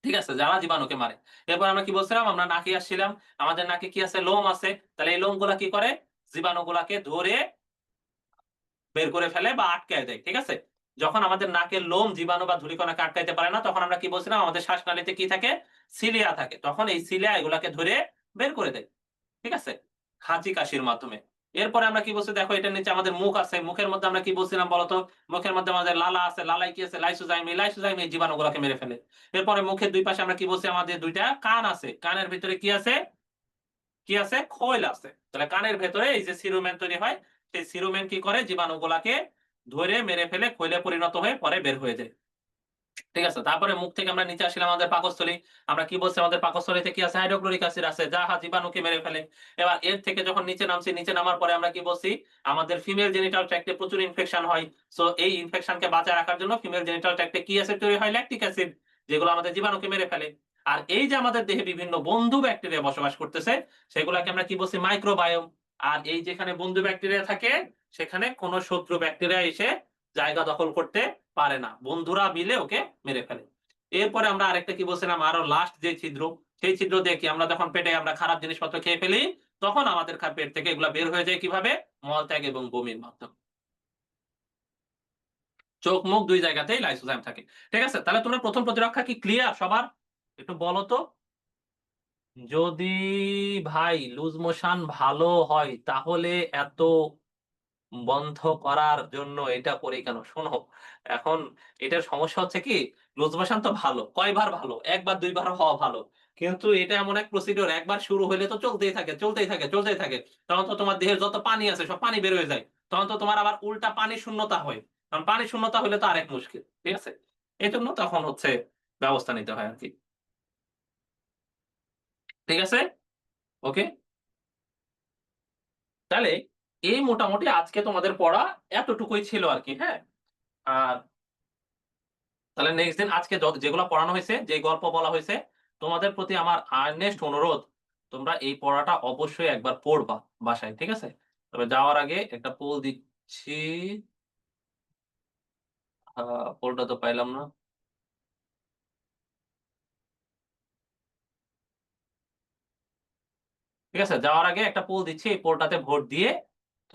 ঠিক আছে? যারা জীবাণুকে মারে। এরপর আমরা কি বলছিলাম? আমরা নাকে আসছিলাম। আমাদের নাকে কি আছে? লোম আছে। তাহলে এই লোমগুলা কি করে? জীবাণুগুলাকে ধরে বের করে ফেলে বা আটকায় দেয়। ঠিক আছে? যখন আমাদের নাকের লোম জীবাণু বা ধূলিকণাকে আটকাইতে পারে না, তখন আমরা কি বলছিলাম? আমাদের শ্বাসনালীতে কি থাকে? সিলিয়া থাকে। তখন এই সিলিয়া এগুলাকে ধরে বের করে দেয়। ঠিক আছে? হাঁচি-কাশির মাধ্যমে। এরপরে আমরা কি বলছি? দেখো এটার নিচে আমাদের মুখ আছে। মুখের মধ্যে আমরা কি বলছিলাম বলতো? মুখের মধ্যে আমাদের লালা আছে। লালায় কি আছে? লাইসোজাইম। এই লাইসোজাইম এই জীবাণুগুলাকে মেরে ফেলে। এরপরে মুখের ২ পাশে আমরা কি বলছি? আমাদের ২ টা কান আছে। কানের ভিতরে কি আছে? কি আছে? খৈল আছে। তাহলে কানের ভেতরে এই যে সিরুমেন তৈরি হয়, সেই সিরুমেন কি করে? জীবাণুগুলাকে ধরে মেরে ফেলে খৈলে পরিণত হয়ে পরে বের হয়ে যায়। ঠিক আছে? তারপরে মুখ থেকে আমরা নিচে আসলাম আমাদের পাকস্থলী। আমরা কি বলছি? আমাদের পাকস্থলীতে কি আছে? হাইড্রোক্লোরিক অ্যাসিড আছে যা জীবাণুকে মেরে ফেলে। এবার এর থেকে যখন নিচে নামছি, নিচে নামার পরে আমরা কি বলছি? আমাদের ফিমেল জেনিটাল ট্র্যাক্ট এ প্রচুর ইনফেকশন হয়। সো এই ইনফেকশনকে বাঁচায় রাখার জন্য ফিমেল জেনিটাল ট্র্যাক্ট এ কি অ্যাসিড তৈরি হয়? ল্যাকটিক অ্যাসিড, যেগুলো আমাদের জীবাণুকে মেরে ফেলে। আর এই যে আমাদের দেহে বিভিন্ন বন্ধু ব্যাকটেরিয়া বসবাস করতেছে, সেগুলাকে আমরা কি বলছি? মাইক্রোবায়োম। আর এই যেখানে বন্ধু ব্যাকটেরিয়া থাকে, সেখানে কোন শত্রু ব্যাকটেরিয়া এসে জায়গা দখল করতে পারে না। বন্ধুরা মিলে ওকে মেরে ফেলে। এরপরে আমরা আরেকটা কি বলছিলাম? আরো লাস্ট যে ছিদ্র, সেই ছিদ্র দিয়ে কি আমরা যখন পেটে আমরা খারাপ জিনিসপত্র খেয়ে ফেলি, তখন আমাদের পেট থেকে এগুলা বের হয়ে যায় কিভাবে? মলত্যাগ এবং বমির মাধ্যমে। চোখ, মুখ ২ জায়গাতেই লাইসোজাইম থাকে। ঠিক আছে? তাহলে তোমরা ১ম প্রতিরক্ষা কি ক্লিয়ার সবার? একটু বলো তো? যদি ভাই লুজ মোশন ভালো হয় তাহলে এত বন্ধ করার জন্য এটা করি কেন? শোনো, এখন এটার সমস্যা হচ্ছে কি লুজ মোশন তো ভালো। কয়বার ভালো? ১ বার ২ বার হওয়া ভালো। কিন্তু এটা এমন এক প্রসিডিউর একবার শুরু হইলে তো চলতেই থাকে, চলতেই থাকে, চলতেই থাকে। তখন তো তোমার দেহের যত পানি আছে সব পানি বের হয়ে যায়। তখন তো তোমার আবার উল্টা পানি শূন্যতা হয়। কারণ পানি শূন্যতা হইলে তো আরেক মুশকিল। ঠিক আছে? এজন্য তখন হচ্ছে ব্যবস্থা নিতে হয় আরকি। ঠিক আছে? ওকে? তাহলে এই মোটামুটি আজকে তোমাদের পড়া এতটুকুই ছিল আরকি, হ্যাঁ? আর তাহলে নেক্সট দিন আজকে যেগুলা পড়ানো হইছে, যে গল্প বলা হইছে, তোমাদের প্রতি আমার আর্নেস্ট অনুরোধ, তোমরা এই পড়াটা অবশ্যই একবার পড়বা বাসায়। ঠিক আছে? তবে যাওয়ার আগে একটা পোল দিচ্ছি। আ পোলটা তো পাইলাম না। ঠিক আছে? যাওয়ার আগে একটা পোল দিচ্ছি। এই পোলটাতে ভোট দিয়ে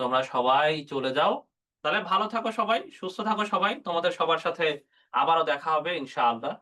তোমরা সবাই চলে যাও। তাহলে ভালো থাকো সবাই, সুস্থ থাকো সবাই। তোমাদের সবার সাথে আবারও দেখা হবে ইনশাআল্লাহ।